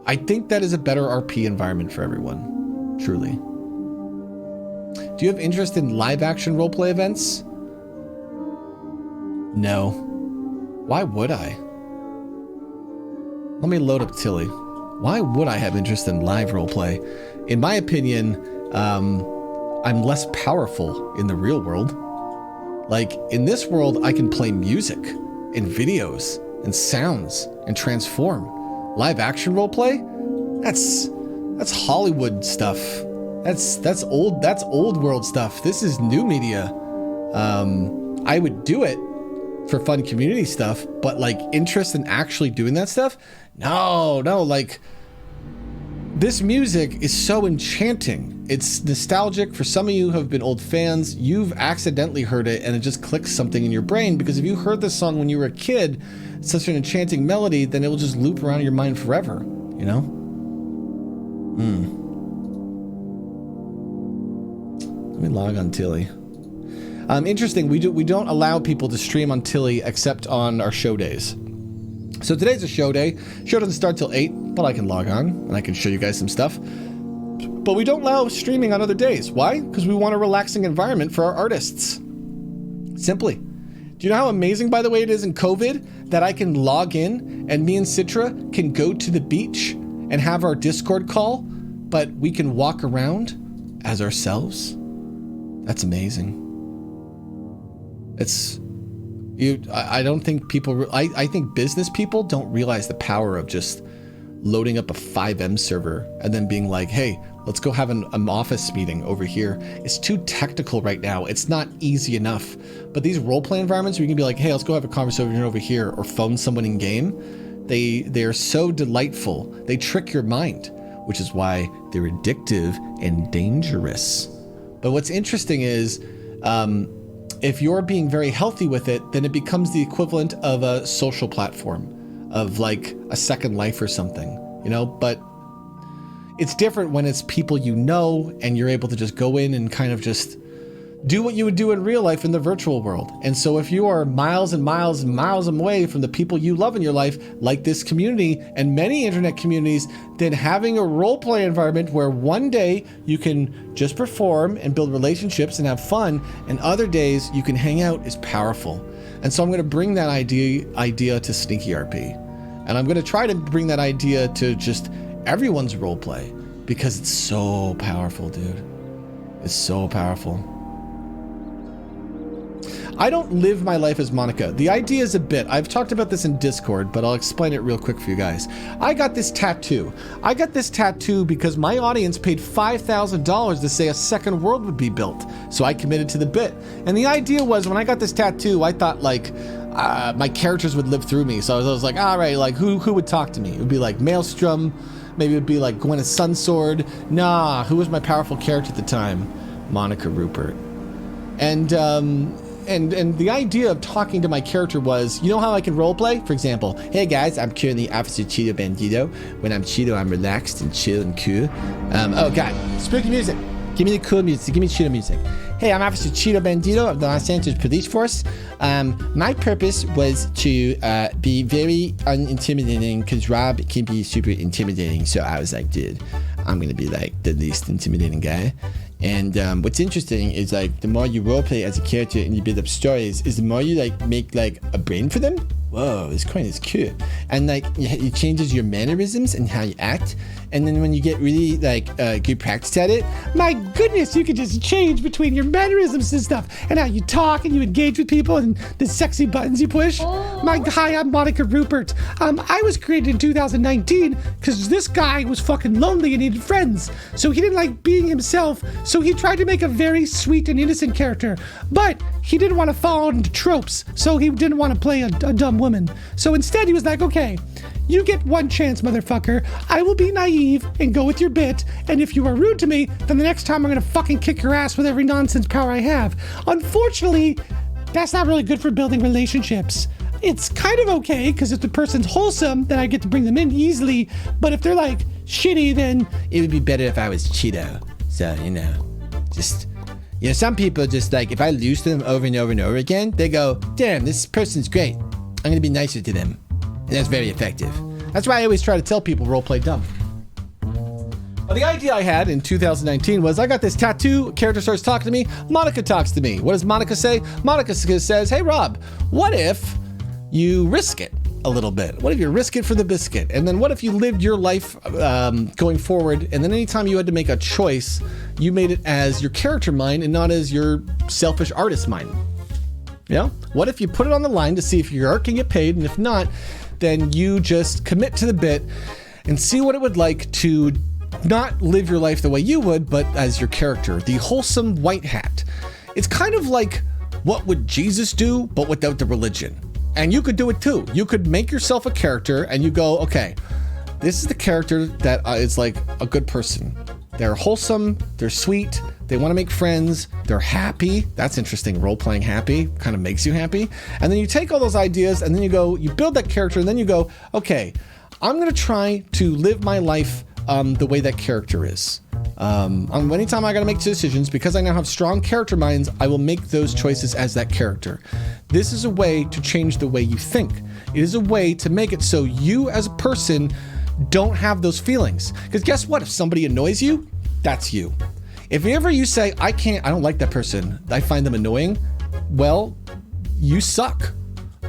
I think that is a better RP environment for everyone. Truly. Do you have interest in live action roleplay events? No. Why would I? Let me load up Tilly. Why would I have interest in live roleplay? In my opinion, I'm less powerful in the real world. Like, in this world, I can play music and videos and sounds and transform. Live action roleplay? That's Hollywood stuff. That's old world stuff. This is new media. I would do it for fun community stuff, but like interest in actually doing that stuff? No, like this music is so enchanting. It's nostalgic. For some of you who have been old fans, you've accidentally heard it and it just clicks something in your brain, because if you heard this song when you were a kid, it's such an enchanting melody, then it will just loop around in your mind forever, you know? Let me log on Tilly. Interesting, we don't allow people to stream on Tilly except on our show days. So today's a show day. Show doesn't start till 8, but I can log on and I can show you guys some stuff. But we don't allow streaming on other days. Why? Because we want a relaxing environment for our artists. Simply. Do you know how amazing, by the way, it is in COVID that I can log in and me and Citra can go to the beach and have our Discord call, but we can walk around as ourselves? That's amazing. I don't think people, I think business people don't realize the power of just loading up a 5M server and then being like, hey, let's go have an office meeting over here. It's too technical right now. It's not easy enough. But these roleplay environments where you can be like, hey, let's go have a conversation over here, or phone someone in game, they're so delightful. They trick your mind, which is why they're addictive and dangerous. But what's interesting is, if you're being very healthy with it, then it becomes the equivalent of a social platform, of like a Second Life or something, you know? But it's different when it's people you know and you're able to just go in and kind of just do what you would do in real life in the virtual world. And so if you are miles and miles and miles away from the people you love in your life, like this community and many internet communities, then having a roleplay environment where one day you can just perform and build relationships and have fun, and other days you can hang out, is powerful. And so I'm going to bring that idea to Sneaky RP. And I'm going to try to bring that idea to just everyone's roleplay, because it's so powerful, dude. It's so powerful. I don't live my life as Monica. The idea is a bit. I've talked about this in Discord, but I'll explain it real quick for you guys. I got this tattoo. I got this tattoo because my audience paid $5,000 to say a second world would be built. So I committed to the bit. And the idea was, when I got this tattoo, I thought like my characters would live through me. So I was like, all right, like who would talk to me? It would be like Maelstrom. Maybe it would be like Gwyneth Sunsword. Nah, who was my powerful character at the time? Monica Rupert. And the idea of talking to my character was, you know how I can roleplay? For example, hey guys, I'm currently Officer Cheeto Bandito. When I'm Cheeto, I'm relaxed and chill and cool. Oh god, spooky music. Give me the cool music. Give me Cheeto music. Hey, I'm Officer Cheeto Bandito of the Los Angeles Police Force. My purpose was to be very unintimidating, because Rob can be super intimidating. So I was like, dude, I'm gonna be like the least intimidating guy. And what's interesting is, like, the more you roleplay as a character and you build up stories, is the more you like make like a brain for them. Whoa, this coin is cool. And like it changes your mannerisms and how you act. And then when you get really like good practice at it, My goodness, you can just change between your mannerisms and stuff, and how you talk and you engage with people, and the sexy buttons you push. Hi, I'm Monica Rupert. I was created in 2019 because this guy was fucking lonely and needed friends. So he didn't like being himself, so he tried to make a very sweet and innocent character. But he didn't want to fall into tropes, so he didn't want to play a dumb woman. So instead he was like, okay, You get one chance, motherfucker. I will be naive and go with your bit, and if you are rude to me, then the next time I'm gonna fucking kick your ass with every nonsense power I have. Unfortunately, that's not really good for building relationships. It's kind of okay, because if the person's wholesome, then I get to bring them in easily, but if they're like shitty, then it would be better if I was Cheeto. So, some people just like, if I lose to them over and over and over again, they go, damn, this person's great. I'm gonna be nicer to them. And that's very effective. That's why I always try to tell people roleplay dumb. Well, the idea I had in 2019 was I got this tattoo, character starts talking to me, Monica talks to me. What does Monica say? Monica says, hey Rob, what if you risk it a little bit? What if you risk it for the biscuit? And then what if you lived your life going forward, and then anytime you had to make a choice, you made it as your character mind and not as your selfish artist mind? Yeah? What if you put it on the line to see if your art can get paid, and if not, then you just commit to the bit and see what it would like to not live your life the way you would, but as your character, the wholesome white hat. It's kind of like what would Jesus do, but without the religion. And you could do it too. You could make yourself a character and you go, okay, this is the character that is like a good person. They're wholesome, they're sweet, they want to make friends, they're happy. That's interesting, role-playing happy, kind of makes you happy. And then you take all those ideas and then you go, you build that character and then you go, okay, I'm going to try to live my life the way that character is. Anytime I got to make decisions, because I now have strong character minds, I will make those choices as that character. This is a way to change the way you think. It is a way to make it so you as a person don't have those feelings. Because guess what? If somebody annoys you, that's you. If ever you say, I don't like that person, I find them annoying, well, you suck.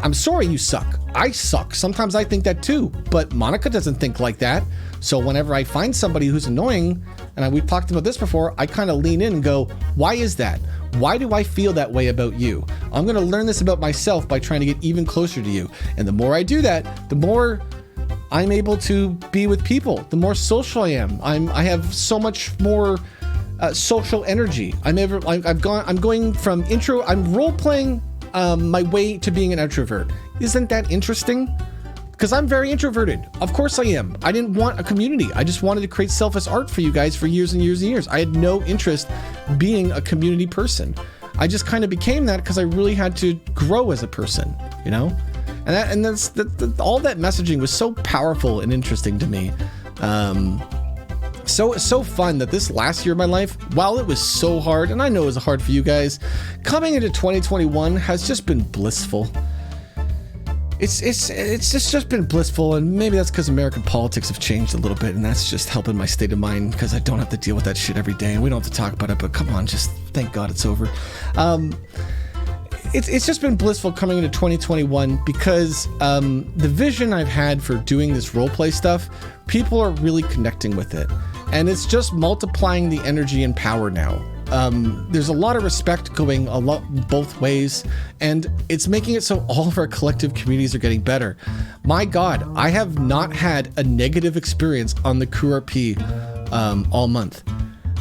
I'm sorry you suck. I suck. Sometimes I think that too, but Monica doesn't think like that. So whenever I find somebody who's annoying, and we've talked about this before, I kind of lean in and go, why is that? Why do I feel that way about you? I'm going to learn this about myself by trying to get even closer to you. And the more I do that, the more I'm able to be with people, the more social I am. I have so much more social energy. I'm going from I'm role playing my way to being an introvert. Isn't that interesting? Because I'm very introverted. Of course I am. I didn't want a community. I just wanted to create selfless art for you guys for years and years and years. I had no interest being a community person. I just kind of became that because I really had to grow as a person, you know? And that's all that messaging was so powerful and interesting to me. So fun that this last year of my life, while it was so hard, and I know it was hard for you guys, coming into 2021 has just been blissful. It's just been blissful, and maybe that's because American politics have changed a little bit, and that's just helping my state of mind because I don't have to deal with that shit every day, and we don't have to talk about it, but come on, just thank God it's over. It's just been blissful coming into 2021 because the vision I've had for doing this roleplay stuff, people are really connecting with it. And it's just multiplying the energy and power now. There's a lot of respect going both ways, and it's making it so all of our collective communities are getting better. My God, I have not had a negative experience on the Crew RP all month.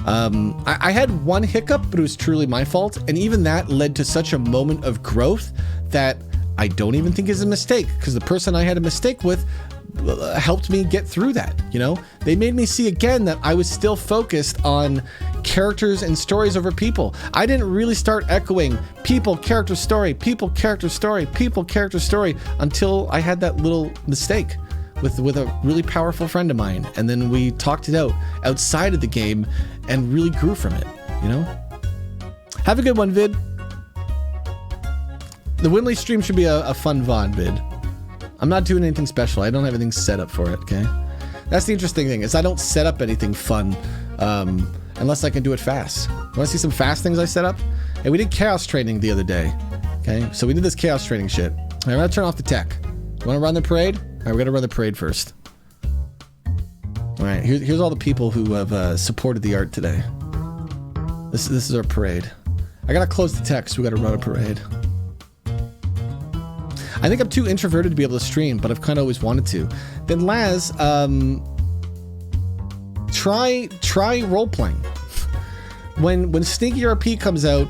I had one hiccup, but it was truly my fault. And even that led to such a moment of growth that I don't even think is a mistake, because the person I had a mistake with helped me get through that. You know, they made me see again that I was still focused on characters and stories over people. I didn't really start echoing people, character story, people, character story, people, character story until I had that little mistake with a really powerful friend of mine, and then we talked it out outside of the game and really grew from it, you know? Have a good one, Vid. The Wimley stream should be a fun VOD vid. I'm not doing anything special. I don't have anything set up for it, okay? That's the interesting thing, is I don't set up anything fun unless I can do it fast. Want to see some fast things I set up? Hey, we did chaos training the other day, okay? So we did this chaos training shit. All right, I'm gonna turn off the tech. You wanna run the parade? All right, we're gonna run the parade first. All right, here's all the people who have supported the art today. This is our parade. I gotta close the text. We gotta run a parade. I think I'm too introverted to be able to stream, but I've kind of always wanted to. Then Laz, try role playing. When Sneaky RP comes out,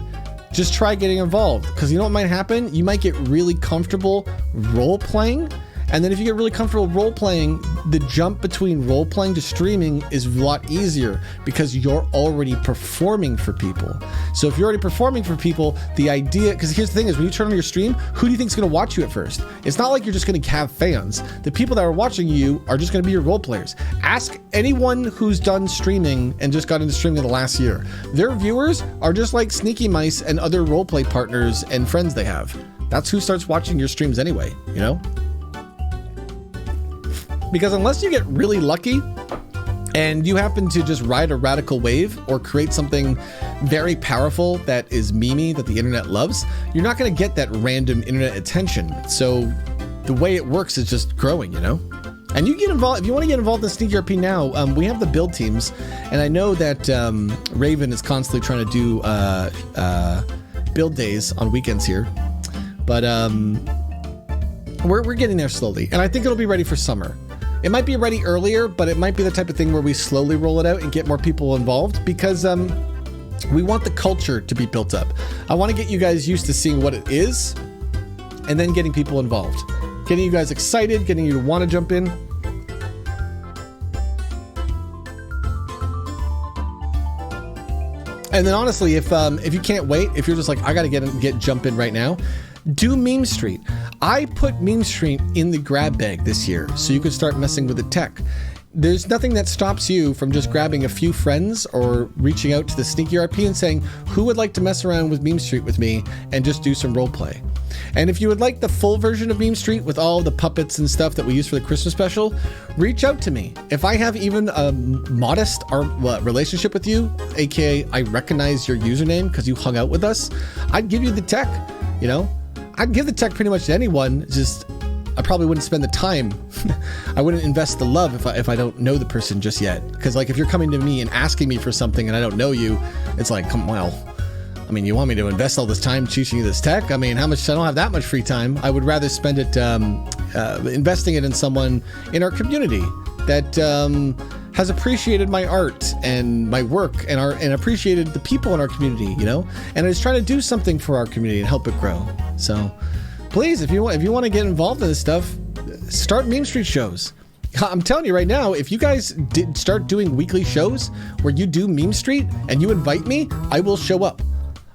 just try getting involved, because you know what might happen? You might get really comfortable role playing, And then if you get really comfortable role playing, the jump between role playing to streaming is a lot easier because you're already performing for people. So if you're already performing for people, the idea, because here's the thing is when you turn on your stream, who do you think is going to watch you at first? It's not like you're just going to have fans. The people that are watching you are just going to be your role players. Ask anyone who's done streaming and just got into streaming in the last year. Their viewers are just like Sneaky Mice and other roleplay partners and friends they have. That's who starts watching your streams anyway, you know? Because unless you get really lucky and you happen to just ride a radical wave or create something very powerful that is memey that the internet loves, you're not going to get that random internet attention. So the way it works is just growing, you know? And you get involved, if you want to get involved in Sneaky RP now, we have the build teams. And I know that Raven is constantly trying to do build days on weekends here. But we're getting there slowly. And I think it'll be ready for summer. It might be ready earlier, but it might be the type of thing where we slowly roll it out and get more people involved because we want the culture to be built up. I want to get you guys used to seeing what it is and then getting people involved. Getting you guys excited, getting you to want to jump in. And then honestly, if you can't wait, if you're just like, I got to jump in right now, do Meme Street. I put Meme Street in the grab bag this year so you could start messing with the tech. There's nothing that stops you from just grabbing a few friends or reaching out to the Sneaky RP and saying, who would like to mess around with Meme Street with me and just do some role play. And if you would like the full version of Meme Street with all the puppets and stuff that we use for the Christmas special, reach out to me. If I have even a modest relationship with you, aka I recognize your username because you hung out with us, I'd give you the tech, you know? I'd give the tech pretty much to anyone, just I probably wouldn't spend the time. I wouldn't invest the love if I don't know the person just yet. Because like if you're coming to me and asking me for something and I don't know you, it's like, I mean, you want me to invest all this time teaching you this tech? I mean, I don't have that much free time. I would rather spend it investing it in someone in our community that has appreciated my art and my work and appreciated the people in our community, you know, and is trying to do something for our community and help it grow. So please, if you want to get involved in this stuff, start Meme Street shows. I'm telling you right now, if you guys did start doing weekly shows where you do Meme Street and you invite me, I will show up.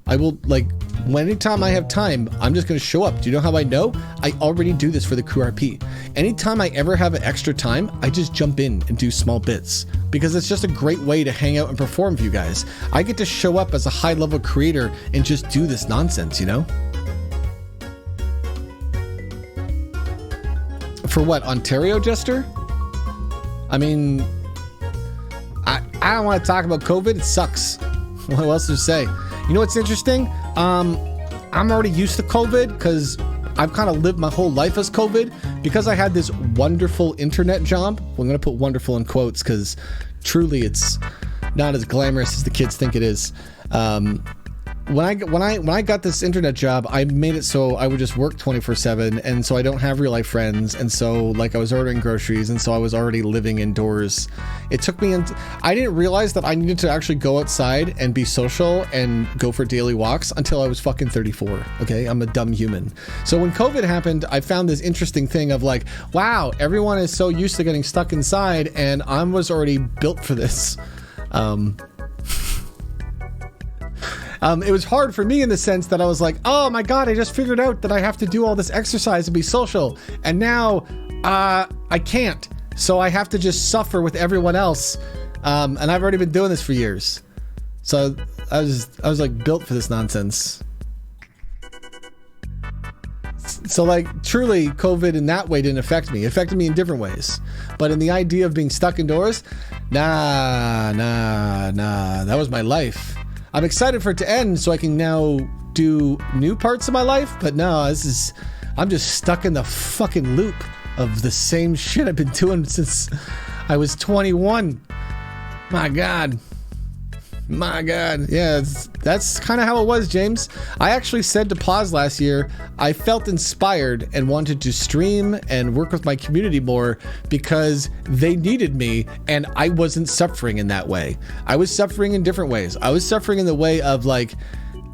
I will, like, anytime I have time, I'm just going to show up. Do you know how I know? I already do this for the Crew RP. Anytime I ever have an extra time, I just jump in and do small bits because it's just a great way to hang out and perform for you guys. I get to show up as a high-level creator and just do this nonsense, you know? For what, Ontario, Jester? I mean, I don't want to talk about COVID. It sucks. What else to say? You know what's interesting? I'm already used to COVID because I've kind of lived my whole life as COVID because I had this wonderful internet job. Well, I'm going to put wonderful in quotes because truly it's not as glamorous as the kids think it is. When I got this internet job, I made it so I would just work 24/7, and so I don't have real life friends, and so like I was ordering groceries, and so I was already living indoors. It took me, I didn't realize that I needed to actually go outside and be social and go for daily walks until I was fucking 34. Okay, I'm a dumb human. So when COVID happened, I found this interesting thing of like, wow, everyone is so used to getting stuck inside, and I was already built for this. It was hard for me in the sense that I was like, oh my God, I just figured out that I have to do all this exercise and be social. And now I can't. So I have to just suffer with everyone else. And I've already been doing this for years. So I was like built for this nonsense. So like truly COVID in that way didn't affect me. It affected me in different ways. But in the idea of being stuck indoors, nah, that was my life. I'm excited for it to end so I can now do new parts of my life, but no, I'm just stuck in the fucking loop of the same shit I've been doing since I was 21. My God. Yeah, that's kind of how it was, James. I actually said to Pause last year, I felt inspired and wanted to stream and work with my community more because they needed me and I wasn't suffering in that way. I was suffering in different ways. I was suffering in the way of like,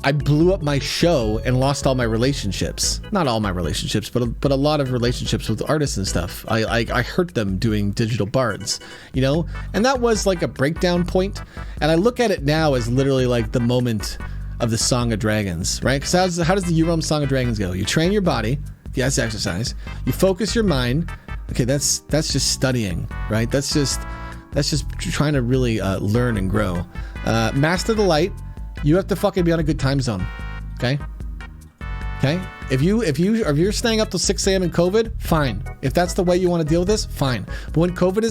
I blew up my show and lost all my relationships. Not all my relationships, but a lot of relationships with artists and stuff. I hurt them doing digital bards, you know? And that was like a breakdown point. And I look at it now as literally like the moment of the Song of Dragons, right? Because how does the UROM Song of Dragons go? You train your body, yes, exercise. You focus your mind. Okay, that's just studying, right? That's just trying to really learn and grow. Master the light. You have to fucking be on a good time zone, okay? Okay? If you're staying up till 6 a.m. in COVID, fine. If that's the way you want to deal with this, fine. But when COVID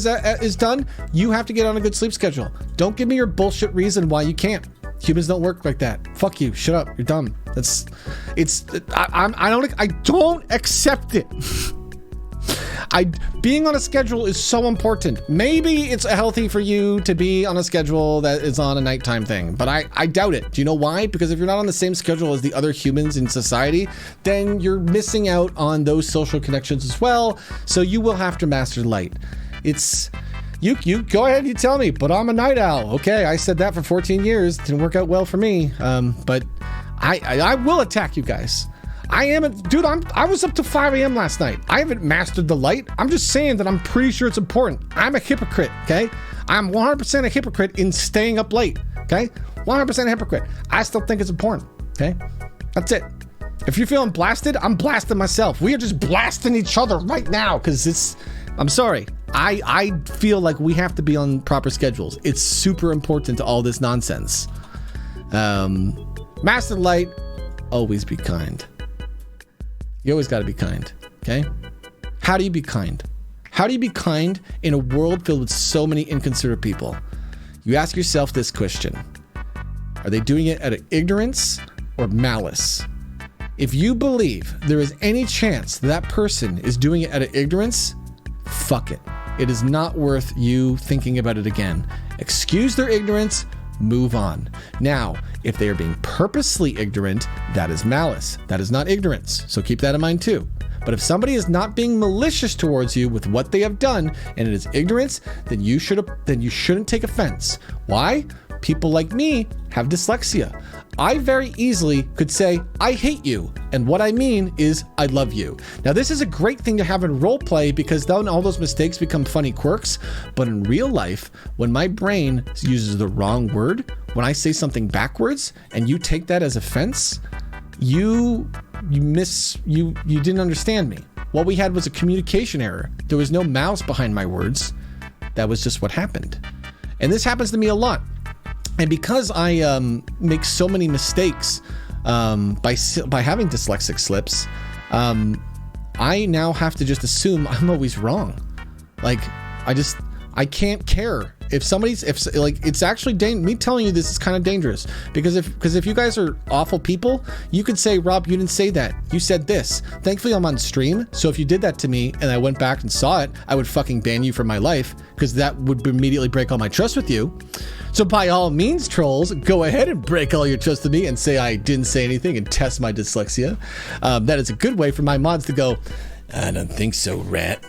is done, you have to get on a good sleep schedule. Don't give me your bullshit reason why you can't. Humans don't work like that. Fuck you. Shut up. You're dumb. I don't accept it. Being on a schedule is so important. Maybe it's healthy for you to be on a schedule that is on a nighttime thing, but I doubt it. Do you know why? Because if you're not on the same schedule as the other humans in society, then you're missing out on those social connections as well. So you will have to master light. You go ahead, you tell me, but I'm a night owl. Okay, I said that for 14 years. Didn't work out well for me. But I will attack you guys. I was up to 5 a.m. last night. I haven't mastered the light. I'm just saying that I'm pretty sure it's important. I'm a hypocrite, okay? I'm 100% a hypocrite in staying up late, okay? 100% a hypocrite. I still think it's important, okay? That's it. If you're feeling blasted, I'm blasting myself. We are just blasting each other right now because I'm sorry. I feel like we have to be on proper schedules. It's super important to all this nonsense. Master the light, always be kind. You always got to be kind, okay? How do you be kind? How do you be kind in a world filled with so many inconsiderate people? You ask yourself this question. Are they doing it out of ignorance or malice? If you believe there is any chance that person is doing it out of ignorance, fuck it. It is not worth you thinking about it again. Excuse their ignorance, move on. Now, if they are being purposely ignorant, that is malice. That is not ignorance. So keep that in mind too. But if somebody is not being malicious towards you with what they have done and it is ignorance, then you shouldn't take offense. Why? People like me have dyslexia. I very easily could say, I hate you. And what I mean is, I love you. Now, this is a great thing to have in roleplay because then all those mistakes become funny quirks. But in real life, when my brain uses the wrong word, when I say something backwards and you take that as offense, you didn't understand me. What we had was a communication error. There was no malice behind my words. That was just what happened. And this happens to me a lot. And because I make so many mistakes by having dyslexic slips, I now have to just assume I'm always wrong. Like, I can't care. If it's actually me telling you this is kind of dangerous because if you guys are awful people, you could say, Rob, you didn't say that. You said this. Thankfully, I'm on stream. So if you did that to me and I went back and saw it, I would fucking ban you from my life because that would immediately break all my trust with you. So by all means, trolls, go ahead and break all your trust with me and say I didn't say anything and test my dyslexia. That is a good way for my mods to go, I don't think so, rat.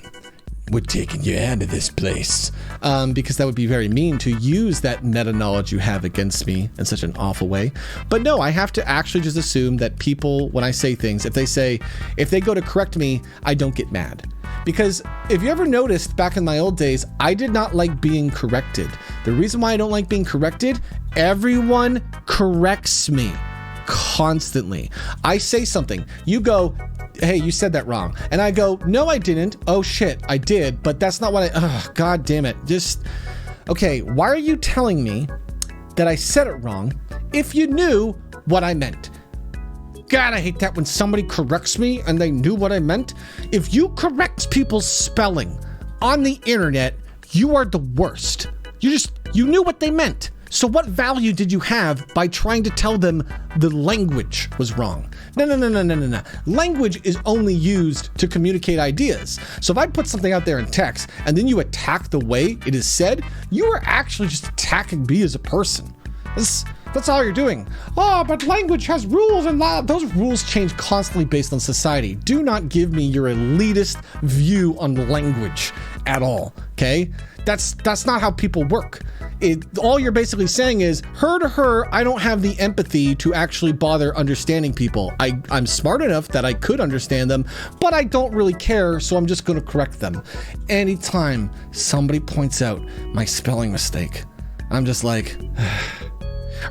We're taking you out of this place. Because that would be very mean to use that meta knowledge you have against me in such an awful way. But no, I have to actually just assume that people, when I say things, if they go to correct me, I don't get mad. Because if you ever noticed back in my old days, I did not like being corrected. The reason why I don't like being corrected, everyone corrects me constantly. I say something, you go, hey, you said that wrong. And I go, no, I didn't. Oh shit, I did, but that's not what God damn it. Okay, why are you telling me that I said it wrong if you knew what I meant? God, I hate that when somebody corrects me and they knew what I meant. If you correct people's spelling on the internet, you are the worst. You knew what they meant. So what value did you have by trying to tell them the language was wrong? No. Language is only used to communicate ideas. So if I put something out there in text and then you attack the way it is said, you are actually just attacking me as a person. That's all you're doing. Oh, but language has rules and those rules change constantly based on society. Do not give me your elitist view on language at all, okay? That's not how people work. all you're basically saying is, her to her, I don't have the empathy to actually bother understanding people. I'm smart enough that I could understand them, but I don't really care, so I'm just going to correct them. Anytime somebody points out my spelling mistake, I'm just like,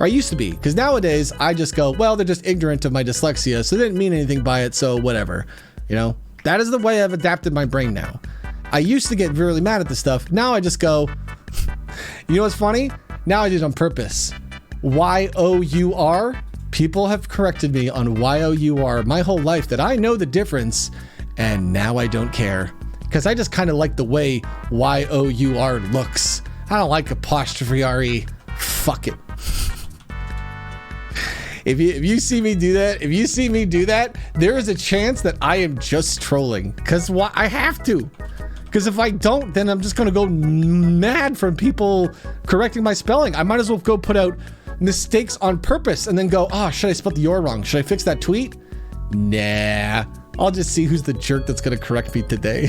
or I used to be, because nowadays I just go, well, they're just ignorant of my dyslexia, so they didn't mean anything by it, so whatever. You know, that is the way I've adapted my brain now. I used to get really mad at this stuff. Now I just go, you know what's funny? Now I do it on purpose. Y-O-U-R. People have corrected me on Y-O-U-R my whole life that I know the difference, and now I don't care. Because I just kind of like the way Y-O-U-R looks. I don't like apostrophe R-E. Fuck it. If you see me do that, there is a chance that I am just trolling. Because I have to. Because if I don't, then I'm just going to go mad from people correcting my spelling. I might as well go put out mistakes on purpose and then go, oh, should I spell the "your" wrong? Should I fix that tweet? Nah. I'll just see who's the jerk that's going to correct me today.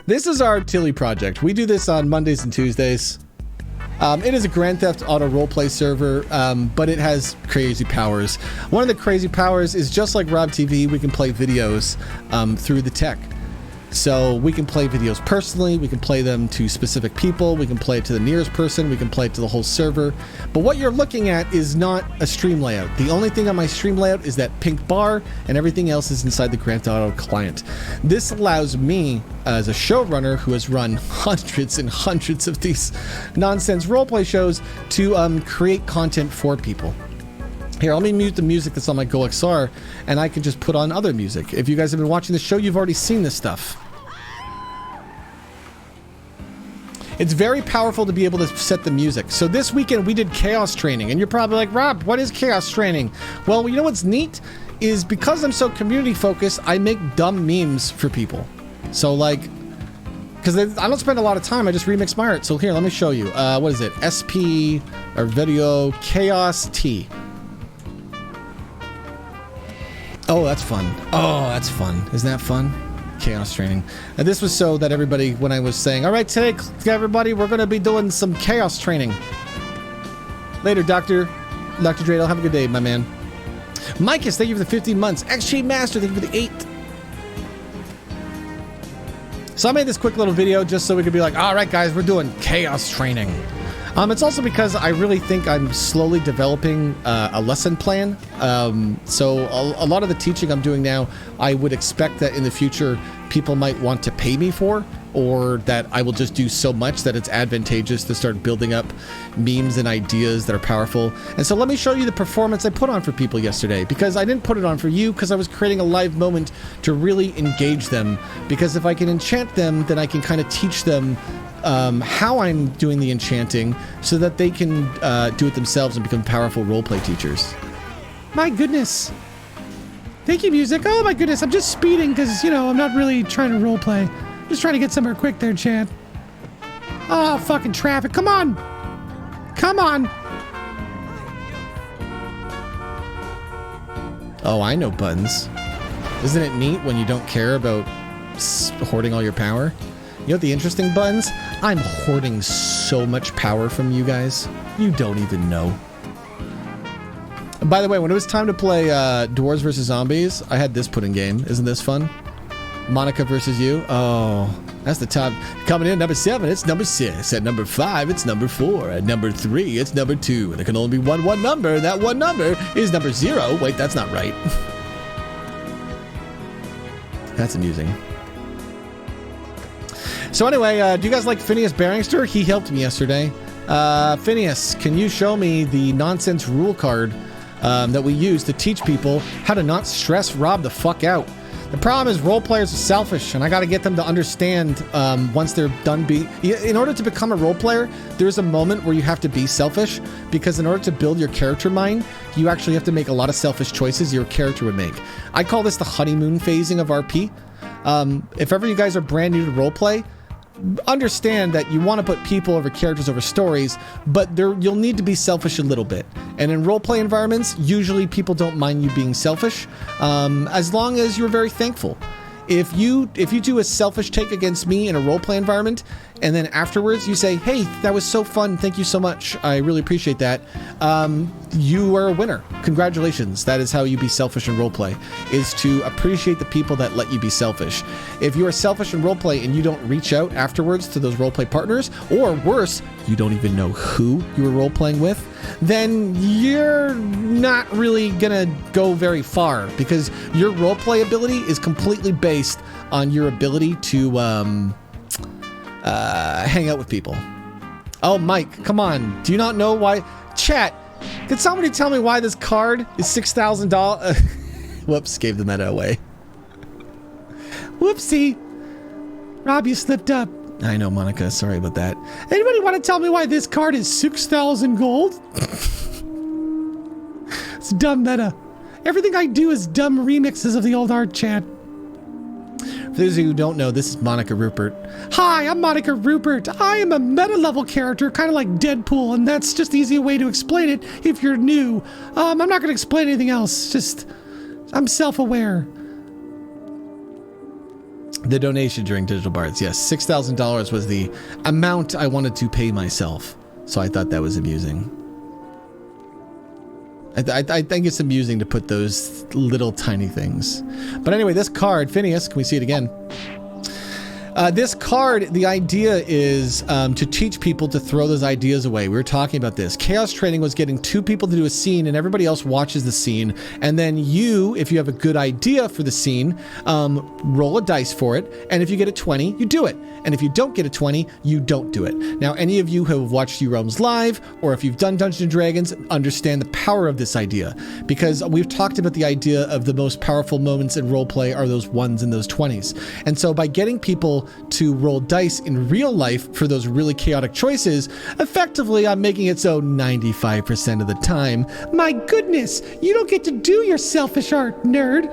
This is our Tilly project. We do this on Mondays and Tuesdays. It is a Grand Theft Auto roleplay server, but it has crazy powers. One of the crazy powers is just like Rob TV, we can play videos through the tech. So we can play videos personally, we can play them to specific people, we can play it to the nearest person, we can play it to the whole server. But what you're looking at is not a stream layout. The only thing on my stream layout is that pink bar, and everything else is inside the Grand Theft Auto client. This allows me, as a showrunner who has run hundreds and hundreds of these nonsense roleplay shows, to create content for people. Here, let me mute the music that's on my GoXR, and I can just put on other music. If you guys have been watching the show, you've already seen this stuff. It's very powerful to be able to set the music. So this weekend we did chaos training, and you're probably like, Rob, what is chaos training? Well, you know what's neat is because I'm so community focused, I make dumb memes for people. So like, because I don't spend a lot of time, I just remix my art. So here, let me show you. What is it? SP or video chaos T. Oh, that's fun. Oh, that's fun. Isn't that fun? Chaos training. And this was so that everybody, when I was saying, all right, today, everybody, we're going to be doing some chaos training. Later, Dr. Dreidel. Have a good day, my man. Micus, thank you for the 15 months. XG Master, thank you for the 8. So I made this quick little video just so we could be like, all right, guys, we're doing chaos training. It's also because I really think I'm slowly developing a lesson plan. So a lot of the teaching I'm doing now, I would expect that in the future people might want to pay me for, or that I will just do so much that it's advantageous to start building up memes and ideas that are powerful. And so let me show you the performance I put on for people yesterday, because I didn't put it on for you because I was creating a live moment to really engage them. Because if I can enchant them, then I can kind of teach them how I'm doing the enchanting so that they can do it themselves and become powerful roleplay teachers. My goodness. Thank you, music. Oh my goodness, I'm just speeding because, you know, I'm not really trying to roleplay. Just trying to get somewhere quick there, champ. Oh, fucking traffic. Come on. Come on. Oh, I know buttons. Isn't it neat when you don't care about hoarding all your power? You know what the interesting buttons? I'm hoarding so much power from you guys. You don't even know. By the way, when it was time to play Dwarves vs. Zombies, I had this put in game. Isn't this fun? Monica versus you. Oh, that's the top. Coming in at number 7, it's number 6. At number 5, it's number 4. At number 3, it's number 2. And there can only be one number. That one number is number 0. Wait, that's not right. That's amusing. So anyway, do you guys like Phineas Barringster? He helped me yesterday. Phineas, can you show me the nonsense rule card that we use to teach people how to not stress Rob the fuck out? The problem is role players are selfish, and I got to get them to understand once they're done being... In order to become a role player, there's a moment where you have to be selfish, because in order to build your character mind, you actually have to make a lot of selfish choices your character would make. I call this the honeymoon phasing of RP. If ever you guys are brand new to roleplay, understand that you want to put people over characters over stories, but you'll need to be selfish a little bit. And in roleplay environments, usually people don't mind you being selfish, as long as you're very thankful. if you do a selfish take against me in a roleplay environment, and then afterwards you say, hey, that was so fun, thank you so much, I really appreciate that, you are a winner. Congratulations. That is how you be selfish in roleplay, is to appreciate the people that let you be selfish. If you are selfish in roleplay and you don't reach out afterwards to those roleplay partners, or worse, you don't even know who you were roleplaying with, then you're not really gonna go very far, because your roleplay ability is completely based on your ability to hang out with people. Oh, Mike, come on. Do you not know why? Chat, could somebody tell me why this card is $6,000? Whoops, gave the meta away. Whoopsie. Rob, you slipped up. I know, Monica. Sorry about that. Anybody want to tell me why this card is 6,000 gold? It's dumb meta. Everything I do is dumb remixes of the old art, chat. For those of you who don't know, this is Monica Rupert. Hi, I'm Monica Rupert. I am a meta-level character, kind of like Deadpool, and that's just the easier way to explain it if you're new. I'm not going to explain anything else, just I'm self-aware. The donation during Digital Bards, yes, $6,000 was the amount I wanted to pay myself, so I thought that was amusing. I think it's amusing to put those little tiny things. But anyway, this card, Phineas, can we see it again? This card, the idea is to teach people to throw those ideas away. We were talking about this. Chaos Training was getting 2 people to do a scene and everybody else watches the scene. And then you, if you have a good idea for the scene, roll a dice for it. And if you get a 20, you do it. And if you don't get a 20, you don't do it. Now, any of you who have watched U-Realms live, or if you've done Dungeons & Dragons, understand the power of this idea. Because we've talked about the idea of the most powerful moments in roleplay are those 1s and those 20s. And so by getting people to roll dice in real life for those really chaotic choices, effectively I'm making it so 95% of the time. My goodness, you don't get to do your selfish art, nerd.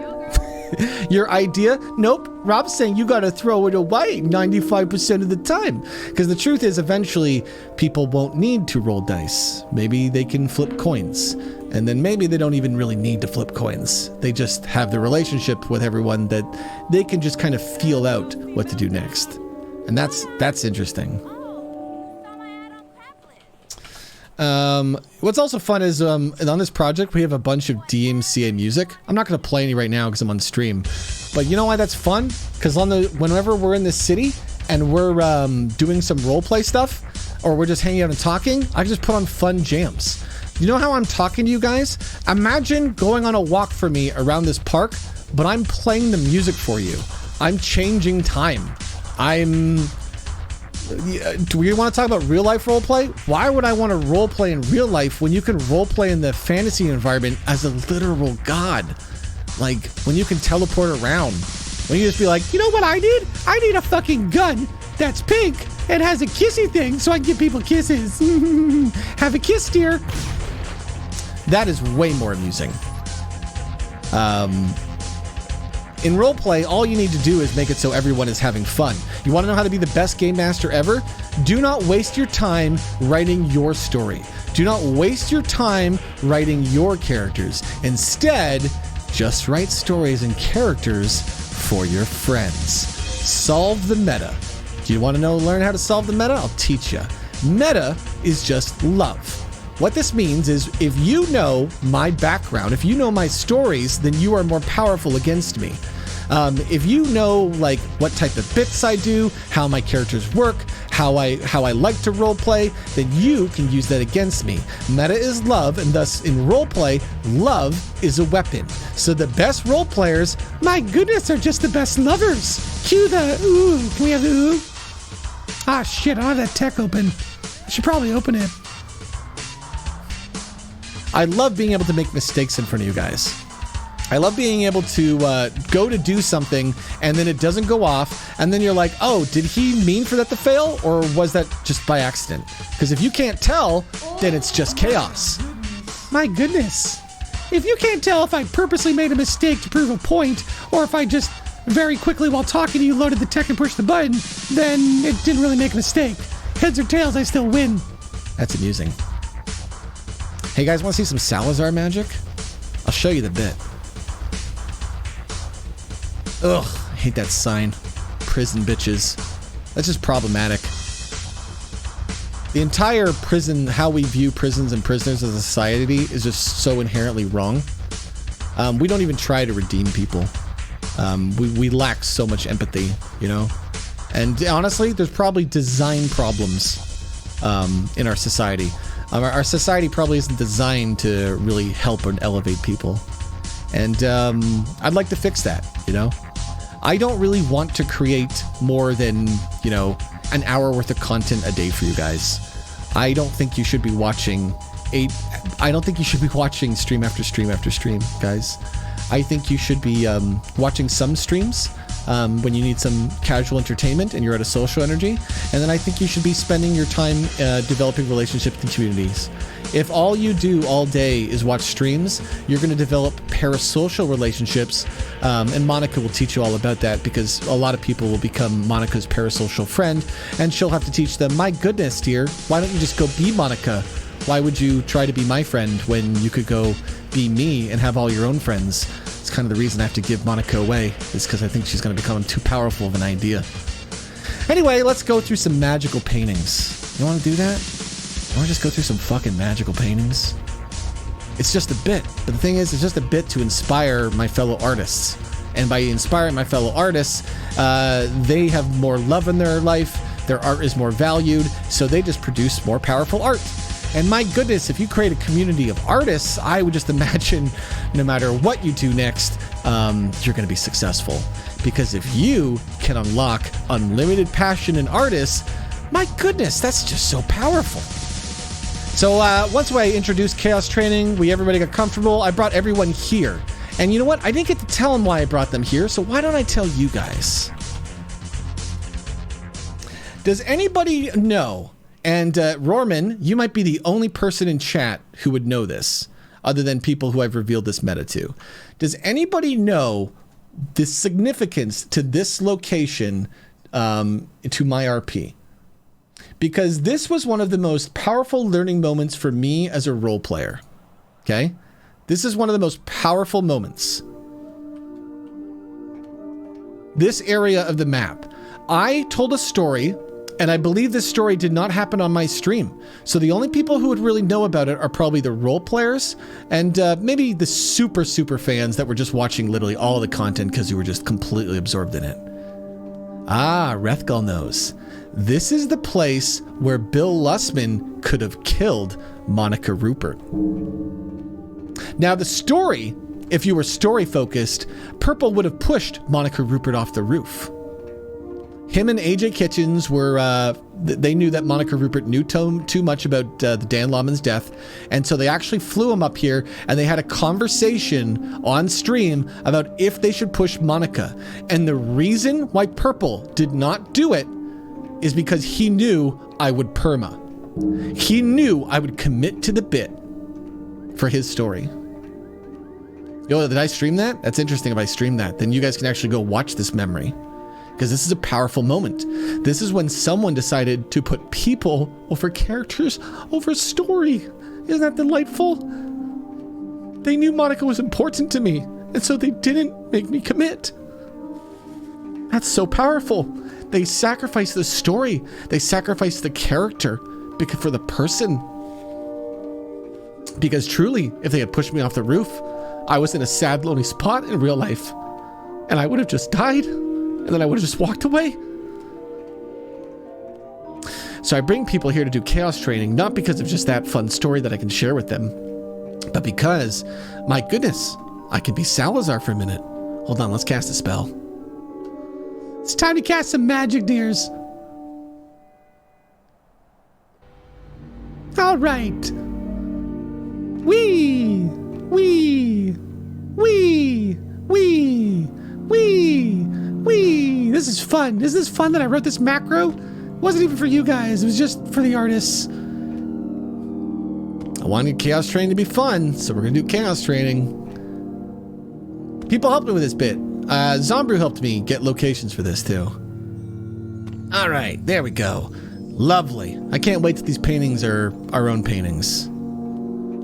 Your idea? Nope. Rob's saying you gotta throw it away 95% of the time. Because the truth is, eventually, people won't need to roll dice. Maybe they can flip coins. And then maybe they don't even really need to flip coins. They just have the relationship with everyone that they can just kind of feel out what to do next. And that's interesting. What's also fun is on this project we have a bunch of DMCA music. I'm not going to play any right now because I'm on stream, but you know why that's fun? Because whenever we're in this city and we're doing some roleplay stuff, or we're just hanging out and talking, I can just put on fun jams. You know how I'm talking to you guys? Imagine going on a walk for me around this park, but I'm playing the music for you. I'm changing time. Do we want to talk about real life roleplay? Why would I want to roleplay in real life when you can roleplay in the fantasy environment as a literal god? Like, when you can teleport around. When you just be like, you know what I need? I need a fucking gun that's pink and has a kissy thing so I can give people kisses. Have a kiss, dear. That is way more amusing. In roleplay, all you need to do is make it so everyone is having fun. You want to know how to be the best game master ever? Do not waste your time writing your story. Do not waste your time writing your characters. Instead, just write stories and characters for your friends. Solve the meta. Do you want to learn how to solve the meta? I'll teach you. Meta is just love. What this means is if you know my background, if you know my stories, then you are more powerful against me. If you know like what type of bits I do, how my characters work, how I like to roleplay, then you can use that against me. Meta is love, and thus in roleplay, love is a weapon. So the best role players, my goodness, are just the best lovers. Cue the ooh. Can we have the ooh? Ah shit, I don't have that tech open. I should probably open it. I love being able to make mistakes in front of you guys. I love being able to go to do something and then it doesn't go off and then you're like, oh, did he mean for that to fail or was that just by accident? Because if you can't tell, then it's just chaos. My goodness. If you can't tell if I purposely made a mistake to prove a point or if I just very quickly while talking to you loaded the tech and pushed the button, then it didn't really make a mistake. Heads or tails, I still win. That's amusing. Hey guys, want to see some Salazar magic? I'll show you the bit. Ugh, I Hate that sign. Prison bitches. That's just problematic. The entire prison, how we view prisons and prisoners as a society is just so inherently wrong. We don't even try to redeem people. We lack so much empathy, you know? And honestly, there's probably design problems in our society. Our society probably isn't designed to really help and elevate people. And I'd like to fix that, you know? I don't really want to create more than, you know, an hour worth of content a day for you guys. I don't think you should be watching stream after stream after stream, guys. I think you should be watching some streams when you need some casual entertainment and you're at a social energy. And then I think you should be spending your time developing relationships and communities. If all you do all day is watch streams, you're going to develop parasocial relationships. And Monica will teach you all about that because a lot of people will become Monica's parasocial friend. And she'll have to teach them, my goodness, dear, why don't you just go be Monica? Why would you try to be my friend when you could go be me and have all your own friends? It's kind of the reason I have to give Monica away, is because I think she's going to become too powerful of an idea. Anyway, let's go through some magical paintings. You want to do that? You want to just go through some fucking magical paintings? It's just a bit. But the thing is, it's just a bit to inspire my fellow artists. And by inspiring my fellow artists, they have more love in their life, their art is more valued, so they just produce more powerful art. And my goodness, if you create a community of artists, I would just imagine no matter what you do next, you're going to be successful. Because if you can unlock unlimited passion in artists, my goodness, that's just so powerful. So once I introduced Chaos Training, everybody got comfortable. I brought everyone here. And you know what? I didn't get to tell them why I brought them here, so why don't I tell you guys? Does anybody know? And Rorman, you might be the only person in chat who would know this, other than people who I've revealed this meta to. Does anybody know the significance to this location to my RP? Because this was one of the most powerful learning moments for me as a role player. Okay? This is one of the most powerful moments. This area of the map. I told a story, and I believe this story did not happen on my stream. So the only people who would really know about it are probably the role players and maybe the super fans that were just watching literally all of the content because you were just completely absorbed in it. Ah, Rethgal knows. This is the place where Bill Lussman could have killed Monica Rupert. Now the story, if you were story focused, Purple would have pushed Monica Rupert off the roof. Him and AJ Kitchens were, they knew that Monica Rupert knew too much about the Dan Lawman's death. And so they actually flew him up here and they had a conversation on stream about if they should push Monica. And the reason why Purple did not do it is because he knew I would perma. He knew I would commit to the bit for his story. Yo, did I stream that? That's interesting if I stream that. Then you guys can actually go watch this memory. Because this is a powerful moment. This is when someone decided to put people over characters over story. Isn't that delightful? They knew Monica was important to me, and so they didn't make me commit. That's so powerful. They sacrificed the story. They sacrificed the character for the person. Because truly, if they had pushed me off the roof, I was in a sad, lonely spot in real life. And I would have just died. And then I would have just walked away. So I bring people here to do chaos training, not because of just that fun story that I can share with them, but because, my goodness, I can be Salazar for a minute. Hold on, let's cast a spell. It's time to cast some magic, dears. All right. Wee. This is fun. Isn't this fun that I wrote this macro? It wasn't even for you guys. It was just for the artists. I wanted chaos training to be fun, so we're going to do chaos training. People helped me with this bit. Zombrew helped me get locations for this too. All right, there we go. Lovely. I can't wait till these paintings are our own paintings.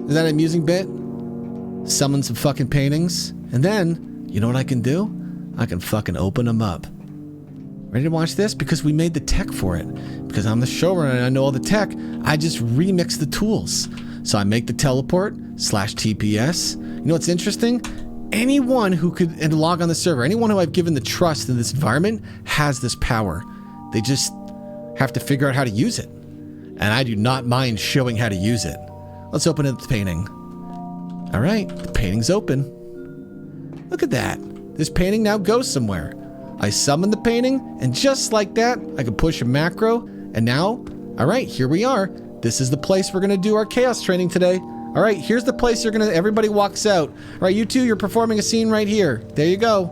Is that an amusing bit? Summon some fucking paintings, and then, you know what I can do? I can fucking open them up. Ready to watch this? Because we made the tech for it. Because I'm the showrunner and I know all the tech, I just remix the tools. So I make the teleport /TPS. You know what's interesting? Anyone who could log on the server, anyone who I've given the trust in this environment has this power. They just have to figure out how to use it. And I do not mind showing how to use it. Let's open up the painting. All right, the painting's open. Look at that. This painting now goes somewhere. I summon the painting, and just like that, I can push a macro, and now, all right, here we are. This is the place we're gonna do our chaos training today. All right, here's the place everybody walks out. All right, you two, you're performing a scene right here. There you go.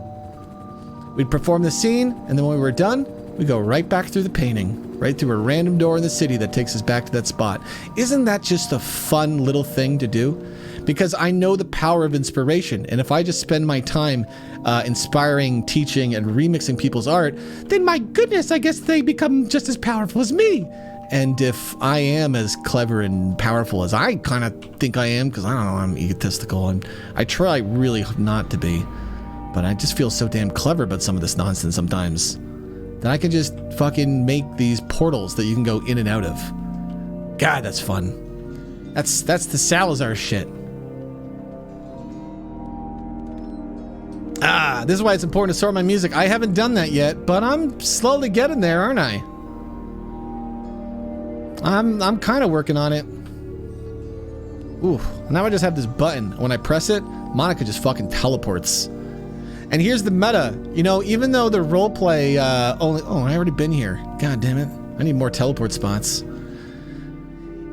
We'd perform the scene, and then when we're done, we go right back through the painting, right through a random door in the city that takes us back to that spot. Isn't that just a fun little thing to do? Because I know the power of inspiration, and if I just spend my time inspiring, teaching, and remixing people's art, Then my goodness, I guess they become just as powerful as me. and if I am as clever and powerful as I kind of think I am, because I don't know, I'm egotistical, and I try really not to be, but I just feel so damn clever about some of this nonsense sometimes, that I can just fucking make these portals that you can go in and out of. God, that's fun. That's the Salazar shit. Ah, this is why it's important to sort my music. I haven't done that yet, but I'm slowly getting there, aren't I? I'm kind of working on it. Ooh, now I just have this button. When I press it, Monica just fucking teleports. And here's the meta. You know, even though the roleplay only... Oh, I already been here. God damn it. I need more teleport spots.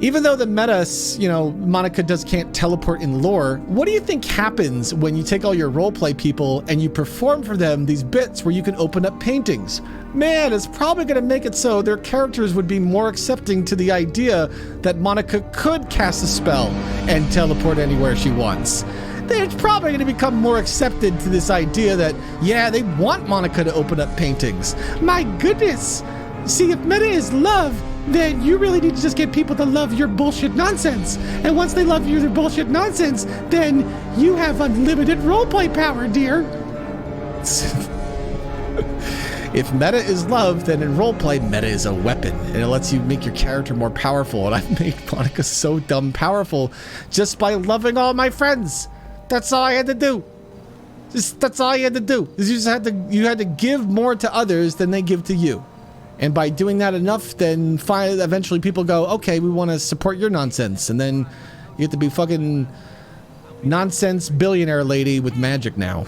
Even though the meta, you know, Monica can't teleport in lore, what do you think happens when you take all your roleplay people and you perform for them these bits where you can open up paintings? Man, it's probably going to make it so their characters would be more accepting to the idea that Monica could cast a spell and teleport anywhere she wants. They're probably going to become more accepted to this idea that, yeah, they want Monica to open up paintings. My goodness. See, if meta is love, then you really need to just get people to love your bullshit nonsense. And once they love your bullshit nonsense, then you have unlimited roleplay power, dear. If meta is love, then in roleplay, meta is a weapon. And it lets you make your character more powerful. And I've made Monica so dumb powerful just by loving all my friends. That's all I had to do. That's all you had to do. You had to give more to others than they give to you. And by doing that enough, then eventually people go, okay, we want to support your nonsense. And then you get to be fucking nonsense billionaire lady with magic now.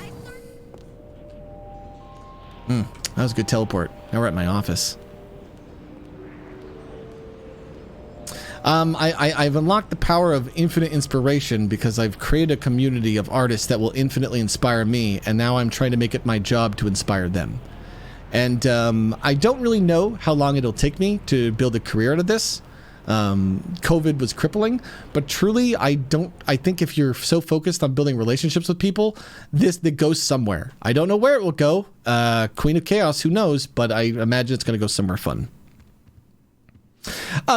That was a good teleport. Now we're at my office. I've unlocked the power of infinite inspiration because I've created a community of artists that will infinitely inspire me. And now I'm trying to make it my job to inspire them. And I don't really know how long it'll take me to build a career out of this. COVID was crippling, but truly, I think if you're so focused on building relationships with people, that goes somewhere. I don't know where it will go. Queen of Chaos, who knows? But I imagine it's going to go somewhere fun.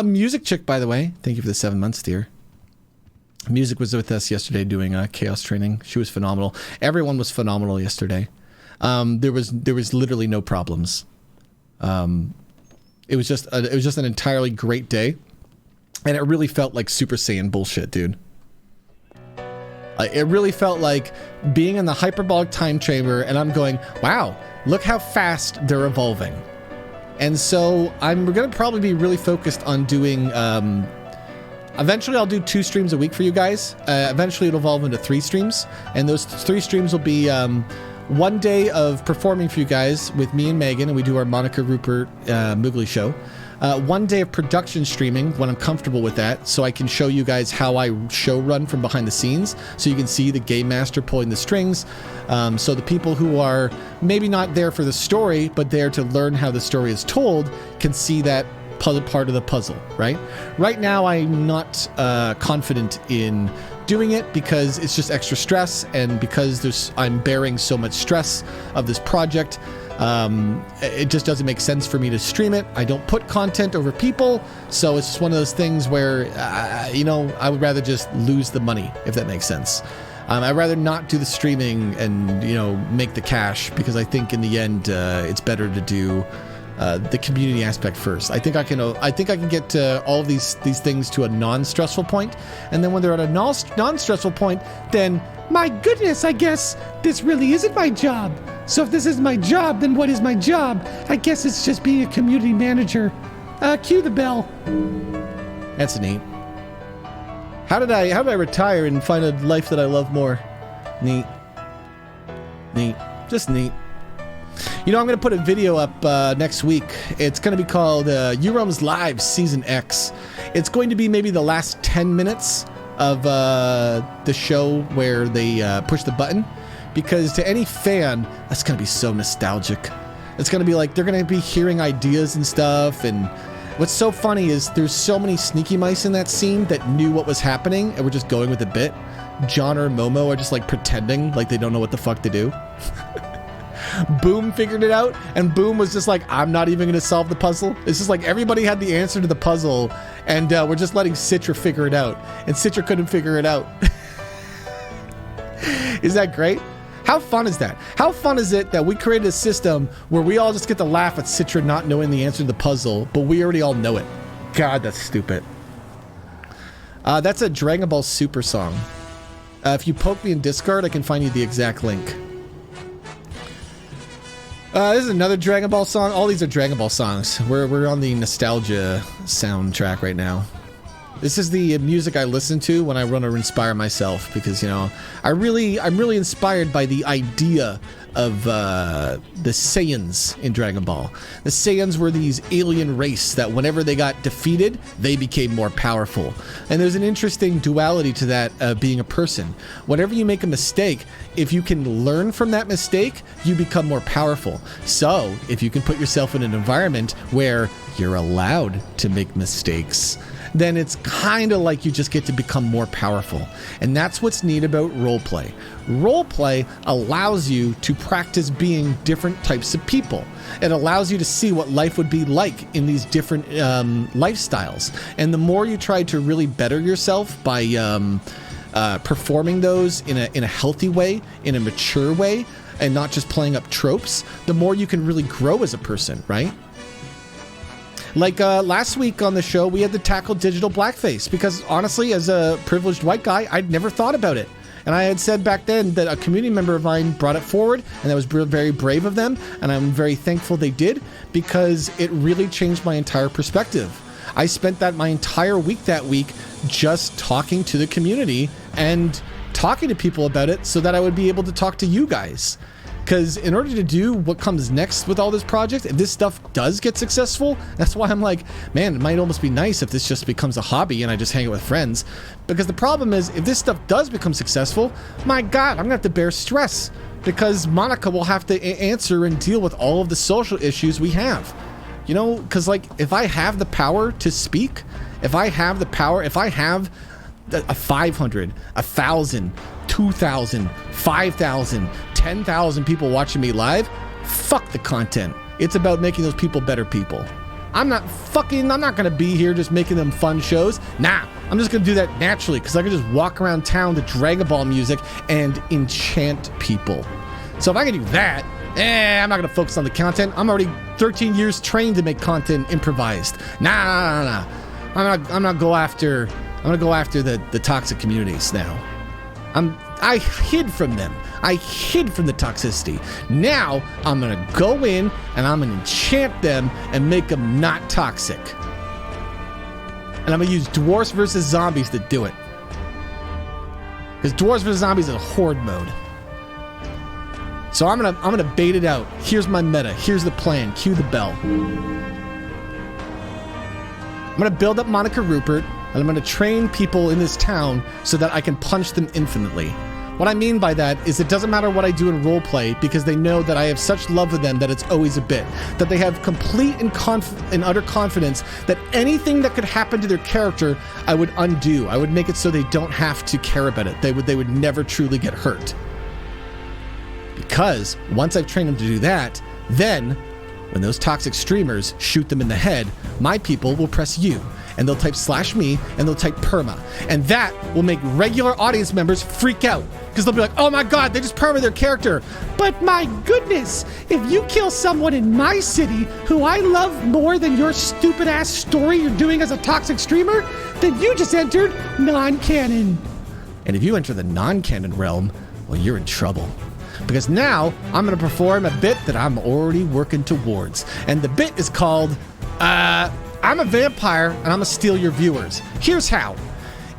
Music Chick, by the way, thank you for the 7 months, dear. Music was with us yesterday doing chaos training. She was phenomenal. Everyone was phenomenal yesterday. There was literally no problems. It was just an entirely great day, and it really felt like Super Saiyan bullshit, dude. It really felt like being in the hyperbolic time chamber, and I'm going, wow, look how fast they're evolving. And so I'm gonna probably be really focused on doing. Eventually, I'll do 2 streams a week for you guys. Eventually, it'll evolve into 3 streams, and those 3 streams will be. 1 day of performing for you guys with me and Megan, and we do our Monica Rupert Moogly show. 1 day of production streaming when I'm comfortable with that, so I can show you guys how I show run from behind the scenes, so you can see the game master pulling the strings. So the people who are maybe not there for the story, but there to learn how the story is told, can see that part of the puzzle, right? Right now, I'm not confident in doing it because it's just extra stress, and because I'm bearing so much stress of this project, it just doesn't make sense for me to stream it. I don't put content over people, so it's just one of those things where, you know, I would rather just lose the money, if that makes sense. I'd rather not do the streaming and, you know, make the cash, because I think in the end it's better to do the community aspect first. I think I can get all of these things to a non-stressful point, and then when they're at a non-stressful point, then My goodness, I guess this really isn't my job. So if this is my job, then what is my job? I guess it's just being a community manager. Cue the bell. That's neat. How did I retire and find a life that I love more? Neat. Just neat. You know, I'm going to put a video up next week. It's going to be called Euron's Live Season X. It's going to be maybe the last 10 minutes of the show where they push the button, because to any fan, that's going to be so nostalgic. It's going to be like they're going to be hearing ideas and stuff, and what's so funny is there's so many sneaky mice in that scene that knew what was happening and were just going with the bit. John or Momo are just like pretending like they don't know what the fuck to do. Boom figured it out, and Boom was just like, I'm not even going to solve the puzzle. It's just like everybody had the answer to the puzzle, and we're just letting Citra figure it out, and Citra couldn't figure it out. Is that great? How fun is that? How fun is it that we created a system where we all just get to laugh at Citra not knowing the answer to the puzzle, but we already all know it? God, that's stupid. That's a Dragon Ball Super song. If you poke me in Discord, I can find you the exact link. This is another Dragon Ball song. All these are Dragon Ball songs. We're on the nostalgia soundtrack right now. This is the music I listen to when I want to inspire myself, because, you know, I'm really inspired by the idea of the Saiyans in Dragon Ball. The Saiyans were these alien race that whenever they got defeated, they became more powerful. And there's an interesting duality to that, being a person. Whenever you make a mistake, if you can learn from that mistake, you become more powerful. So if you can put yourself in an environment where you're allowed to make mistakes, then it's kind of like you just get to become more powerful. And that's what's neat about roleplay. Roleplay allows you to practice being different types of people. It allows you to see what life would be like in these different lifestyles. And the more you try to really better yourself by performing those in a healthy way, in a mature way, and not just playing up tropes, the more you can really grow as a person, right? Like last week on the show, we had to tackle digital blackface, because honestly, as a privileged white guy, I'd never thought about it. And I had said back then that a community member of mine brought it forward, and that was very brave of them, and I'm very thankful they did, because it really changed my entire perspective. I spent my entire week that week just talking to the community and talking to people about it so that I would be able to talk to you guys. Because in order to do what comes next with all this project, if this stuff does get successful, that's why I'm like, man, it might almost be nice if this just becomes a hobby and I just hang out with friends. Because the problem is, if this stuff does become successful, my God, I'm going to have to bear stress. Because Monica will have to answer and deal with all of the social issues we have. You know, because like, if I have the power to speak, if I have 500, 1,000, 2,000, 5,000, 10,000 people watching me live, fuck the content. It's about making those people better people. I'm not gonna be here just making them fun shows. Nah, I'm just gonna do that naturally, because I can just walk around town to Dragon Ball music and enchant people. So if I can do that, I'm not gonna focus on the content. I'm already 13 years trained to make content improvised. Nah. I'm gonna go after the toxic communities now. I hid from them. I hid from the toxicity. Now I'm gonna go in and I'm gonna enchant them and make them not toxic. And I'm gonna use Dwarves versus Zombies to do it. Because Dwarves versus Zombies is a horde mode. So I'm gonna bait it out. Here's my meta. Here's the plan. Cue the bell. I'm gonna build up Monica Rupert, and I'm gonna train people in this town so that I can punch them infinitely. What I mean by that is it doesn't matter what I do in roleplay, because they know that I have such love for them that it's always a bit. That they have complete and utter confidence that anything that could happen to their character, I would undo. I would make it so they don't have to care about it. They would never truly get hurt. Because once I've trained them to do that, then when those toxic streamers shoot them in the head, my people will press U. and they'll type /me, and they'll type perma. And that will make regular audience members freak out. Because they'll be like, oh my god, they just perma their character. But my goodness, if you kill someone in my city who I love more than your stupid ass story you're doing as a toxic streamer, then you just entered non-canon. And if you enter the non-canon realm, well, you're in trouble. Because now I'm going to perform a bit that I'm already working towards. And the bit is called, I'm a vampire and I'm going to steal your viewers. Here's how.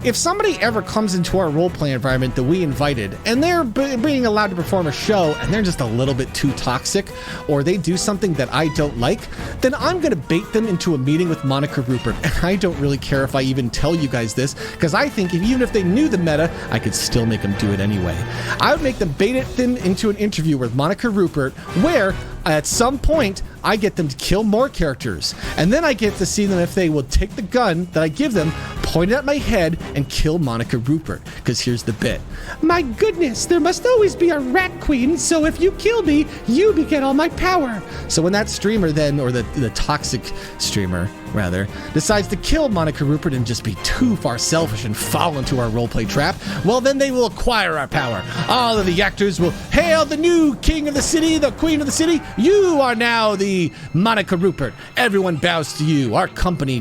If somebody ever comes into our roleplay environment that we invited and they're being allowed to perform a show and they're just a little bit too toxic, or they do something that I don't like, then I'm going to bait them into a meeting with Monica Rupert. And I don't really care if I even tell you guys this, because I think even if they knew the meta, I could still make them do it anyway. I would make them bait them into an interview with Monica Rupert where at some point I get them to kill more characters, and then I get to see them if they will take the gun that I give them, point it at my head, and kill Monica Rupert. Because here's the bit. My goodness, there must always be a rat queen, so if you kill me, you get all my power. So when that streamer then, or the toxic streamer rather, decides to kill Monica Rupert and just be too far selfish and fall into our roleplay trap, well then they will acquire our power. All of the actors will hail the new king of the city, the queen of the city. You are now the Monica Rupert. Everyone bows to you. Our company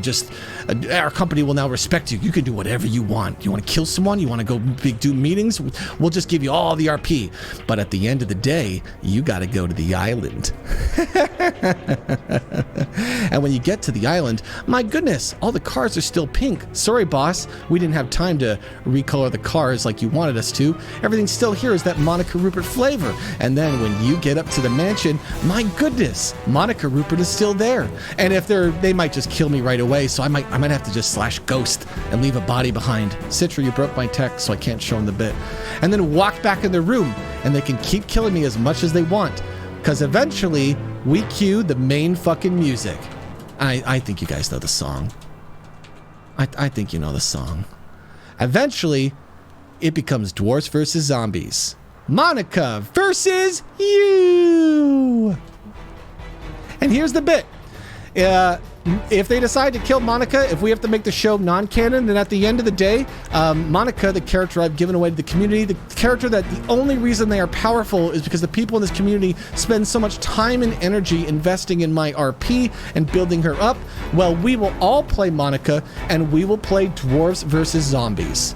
will now respect you. You can do whatever you want. You want to kill someone? You want to go do meetings? We'll just give you all the RP. But at the end of the day, you got to go to the island. And when you get to the island, my goodness, all the cars are still pink. Sorry, boss, we didn't have time to recolor the cars like you wanted us to. Everything still here is that Monica Rupert flavor. And then when you get up to the mansion, my goodness, Monica Rupert is still there. And if they might just kill me right away, so I might have to just /ghost and leave a body behind. Citra, you broke my text, so I can't show them the bit. And then walk back in their room, and they can keep killing me as much as they want. Because eventually, we cue the main fucking music. I think you guys know the song. I think you know the song. Eventually, it becomes Dwarves versus Zombies. Monica versus you! And here's the bit. If they decide to kill Monica, if we have to make the show non-canon, then at the end of the day, Monica, the character I've given away to the community, the character that the only reason they are powerful is because the people in this community spend so much time and energy investing in my RP and building her up, well, we will all play Monica, and we will play Dwarves versus Zombies.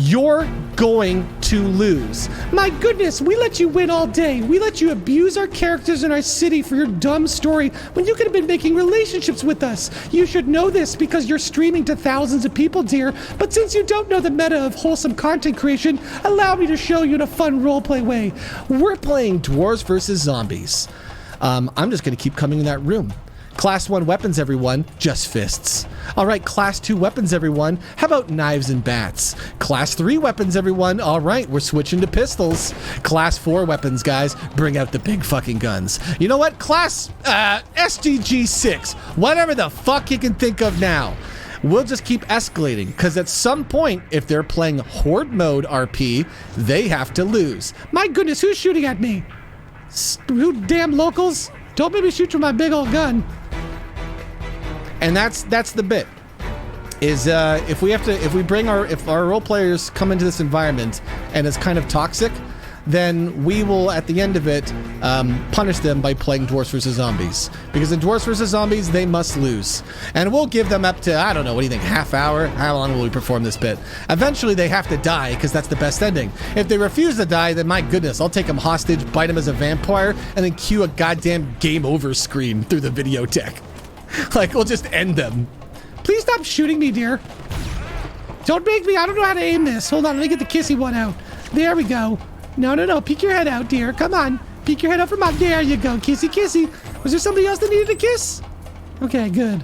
You're going to lose. My goodness, we let you win all day. We let you abuse our characters in our city for your dumb story when you could have been making relationships with us. You should know this because you're streaming to thousands of people, dear. But since you don't know the meta of wholesome content creation, allow me to show you in a fun roleplay way. We're playing Dwarves versus Zombies. I'm just going to keep coming in that room. Class 1 weapons, everyone, just fists. All right, Class 2 weapons, everyone. How about knives and bats? Class 3 weapons, everyone. All right, we're switching to pistols. Class 4 weapons, guys. Bring out the big fucking guns. You know what? Class SDG 6. Whatever the fuck you can think of now. We'll just keep escalating, because at some point, if they're playing Horde mode RP, they have to lose. My goodness, who's shooting at me? Who damn locals? Don't make me shoot you with my big old gun. And that's the bit. Is if our role players come into this environment and it's kind of toxic, then we will at the end of it punish them by playing Dwarves vs Zombies, because in Dwarves vs Zombies they must lose, and we'll give them up to, I don't know, what do you think, half hour? How long will we perform this bit? Eventually they have to die, because that's the best ending. If they refuse to die, then my goodness, I'll take them hostage, bite them as a vampire, and then cue a goddamn game over screen through the video tech. Like, we'll just end them. Please stop shooting me, dear. Don't make me, I don't know how to aim this. Hold on, let me get the kissy one out. There we go. No. Peek your head out, dear. Come on. Peek your head out from up. There you go. Kissy, kissy. Was there somebody else that needed a kiss? Okay, good.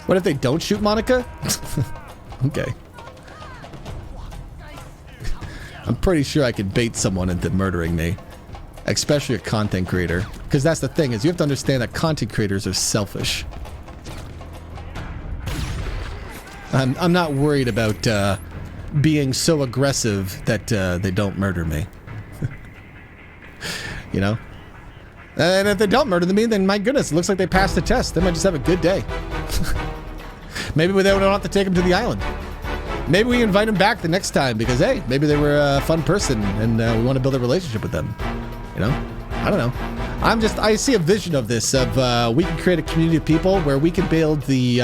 What if they don't shoot Monica? Okay. I'm pretty sure I could bait someone into murdering me. Especially a content creator. Because that's the thing, is you have to understand that content creators are selfish. I'm not worried about being so aggressive that they don't murder me. You know? And if they don't murder me, then my goodness, it looks like they passed the test. They might just have a good day. Maybe they don't have to take them to the island. Maybe we invite them back the next time because, hey, maybe they were a fun person and we want to build a relationship with them. You know? I don't know. I see a vision of this, of we can create a community of people where we can build the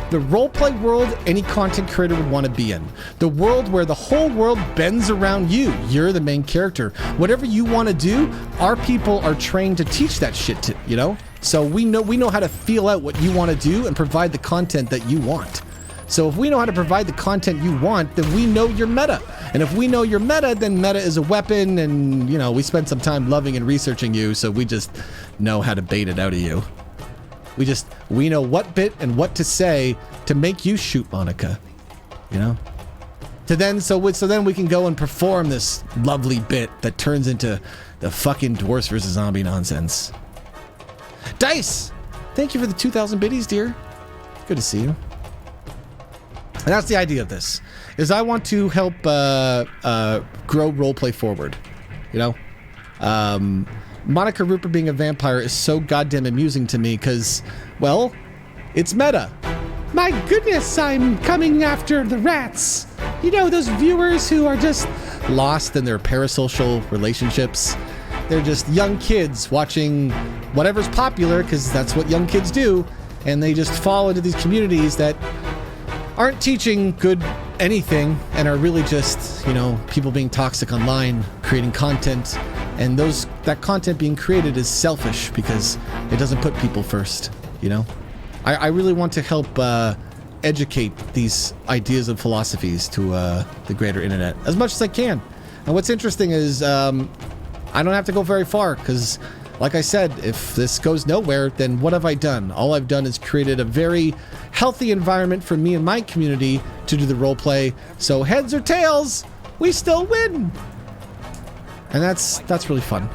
roleplay world any content creator would want to be in. The world where the whole world bends around you. You're the main character. Whatever you want to do, our people are trained to teach that shit to, you know? So we know how to feel out what you want to do and provide the content that you want. So if we know how to provide the content you want, then we know your meta. And if we know your meta, then meta is a weapon, and, you know, we spend some time loving and researching you, so we just know how to bait it out of you. We know what bit and what to say to make you shoot Monica, you know? So then we can go and perform this lovely bit that turns into the fucking Dwarfs vs. Zombie nonsense. Dice! Thank you for the 2,000 biddies, dear. Good to see you. And that's the idea of this, is I want to help grow roleplay forward, you know? Monica Rupert being a vampire is so goddamn amusing to me because, well, it's meta. My goodness, I'm coming after the rats. You know, those viewers who are just Lost in their parasocial relationships. They're just young kids watching whatever's popular because that's what young kids do, and they just fall into these communities that aren't teaching good anything and are really just, you know, people being toxic online, creating content, and that content being created is selfish because it doesn't put people first, you know? I really want to help educate these ideas and philosophies to the greater internet as much as I can. And what's interesting is I don't have to go very far because, like I said, if this goes nowhere, then what have I done? All I've done is created a very healthy environment for me and my community to do the roleplay. So heads or tails, we still win. And that's really fun.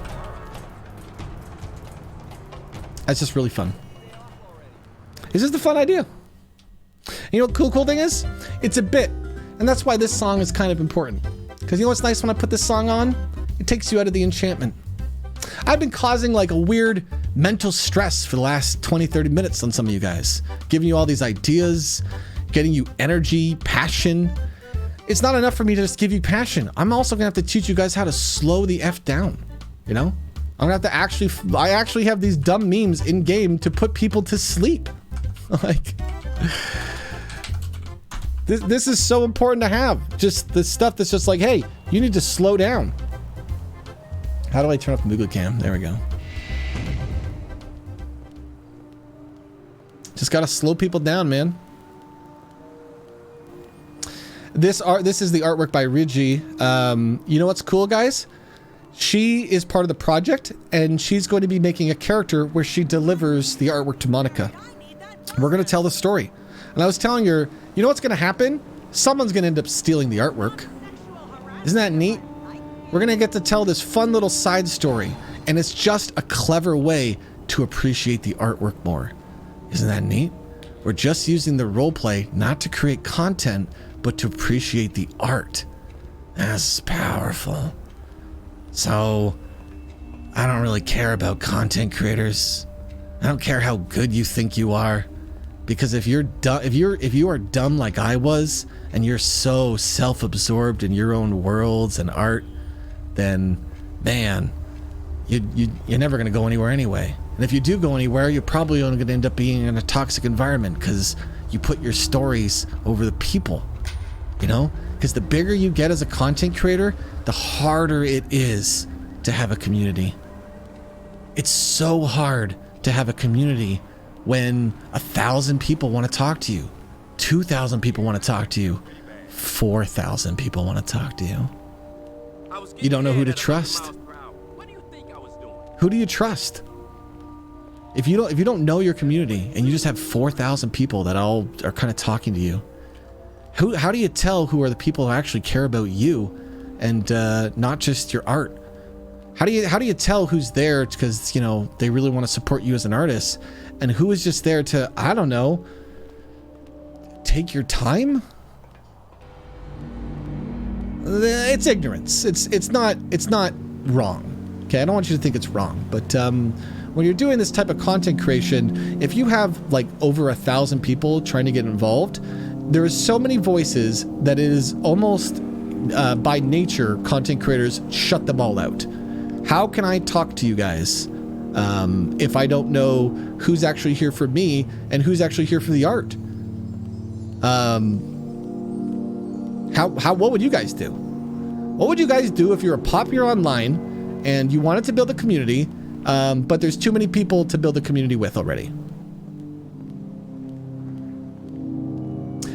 That's just really fun. It's just a fun idea. You know what cool thing is? It's a bit. And that's why this song is kind of important. Because you know what's nice when I put this song on? It takes you out of the enchantment. I've been causing like a weird mental stress for the last 20-30 minutes on some of you guys, giving you all these ideas, getting you energy, passion. It's not enough for me to just give you passion. I'm also gonna have to teach you guys how to slow the F down, you know? I'm gonna have to I actually have these dumb memes in game to put people to sleep. Like, this is so important to have. Just the stuff that's just like, hey, you need to slow down. How do I turn off Moogle Cam? There we go. Just gotta slow people down, man. This is the artwork by Rigi. You know what's cool, guys? She is part of the project, and she's going to be making a character where she delivers the artwork to Monica. We're gonna tell the story. And I was telling her, you know what's gonna happen? Someone's gonna end up stealing the artwork. Isn't that neat? We're gonna get to tell this fun little side story, and it's just a clever way to appreciate the artwork more. Isn't that neat? We're just using the roleplay not to create content, but to appreciate the art. That's powerful. So, I don't really care about content creators. I don't care how good you think you are, because if you're dumb, if you are dumb like I was, and you're so self-absorbed in your own worlds and art, then, man, you're never gonna go anywhere anyway. And if you do go anywhere, you're probably only gonna end up being in a toxic environment because you put your stories over the people, you know? Because the bigger you get as a content creator, the harder it is to have a community. It's so hard to have a community when 1,000 people want to talk to you, 2,000 people want to talk to you, 4,000 people want to talk to you. You don't know who to trust. Who do you trust? If you don't know your community and you just have 4,000 people that all are kind of talking to you, how do you tell who are the people who actually care about you and not just your art? How do you tell who's there because, you know, they really want to support you as an artist, and who is just there to, I don't know, take your time? It's ignorance. It's not wrong. Okay, I don't want you to think it's wrong, but when you're doing this type of content creation, if you have like over 1,000 people trying to get involved, there is so many voices that it is almost by nature, content creators shut them all out. How can I talk to you guys if I don't know who's actually here for me and who's actually here for the art? What would you guys do? What would you guys do if you're popular online and you wanted to build a community, but there's too many people to build a community with already?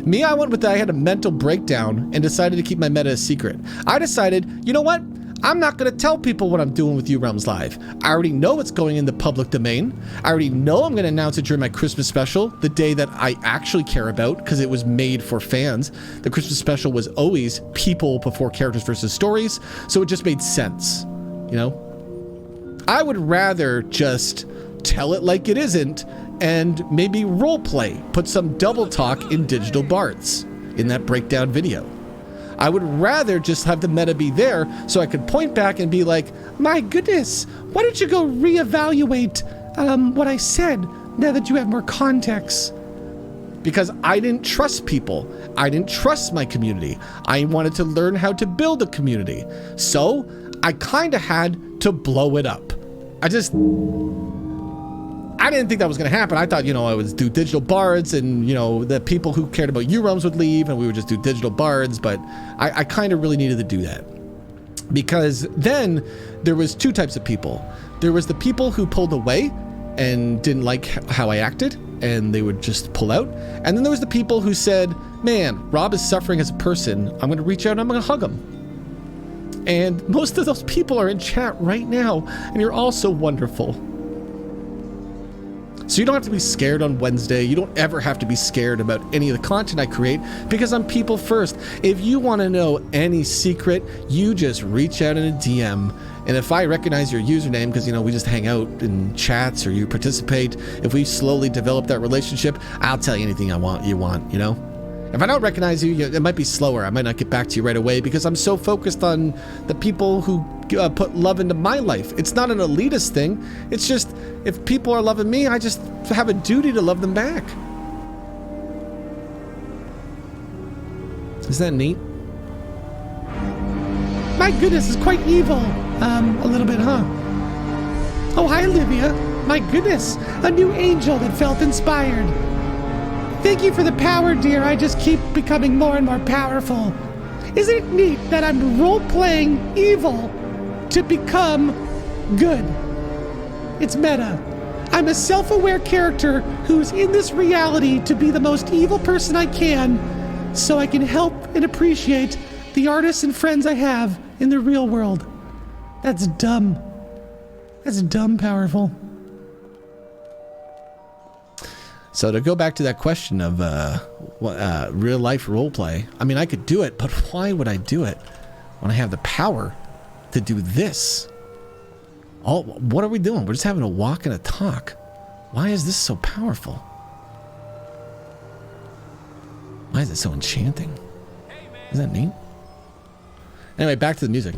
Me, I went with that. I had a mental breakdown and decided to keep my meta a secret. I decided, you know what? I'm not going to tell people what I'm doing with You Realms Live. I already know it's going in the public domain. I already know I'm going to announce it during my Christmas special, the day that I actually care about, because it was made for fans. The Christmas special was always people before characters versus stories, so it just made sense, you know? I would rather just tell it like it isn't and maybe roleplay, put some double talk in Digital Bards in that breakdown video. I would rather just have the meta be there so I could point back and be like, My goodness, why don't you go reevaluate what I said now that you have more context? because I didn't trust people. I didn't trust my community. I wanted to learn how to build a community. So I kind of had to blow it up. I didn't think that was going to happen. I thought, I would do digital bards and, the people who cared about You Realms would leave and we would just do digital bards. But I kind of really needed to do that because then there was two types of people. There was the people who pulled away and didn't like how I acted and they would just pull out. And then there was the people who said, man, Rob is suffering as a person. I'm going to reach out and I'm going to hug him. And most of those people are in chat right now and you're all so wonderful. So you don't have to be scared on Wednesday. You don't ever have to be scared about any of the content I create because I'm people first. If you want to know any secret, you just reach out in a DM. And if I recognize your username, because, we just hang out in chats or you participate, if we slowly develop that relationship, I'll tell you anything you want, If I don't recognize you, it might be slower. I might not get back to you right away because I'm so focused on the people who put love into my life. It's not an elitist thing. It's just, if people are loving me, I just have a duty to love them back. Isn't that neat? My goodness, it's quite evil. A little bit, huh? Oh, hi, Olivia. My goodness, a new angel that felt inspired. Thank you for the power, dear. I just keep becoming more and more powerful. Isn't it neat that I'm role-playing evil to become good? It's meta. I'm a self-aware character who's in this reality to be the most evil person I can so I can help and appreciate the artists and friends I have in the real world. That's dumb. That's dumb powerful. So to go back to that question of real life roleplay, I could do it, but why would I do it when I have the power to do this? What are we doing? We're just having a walk and a talk. Why is this so powerful? Why is it so enchanting? Isn't that neat? Anyway, back to the music.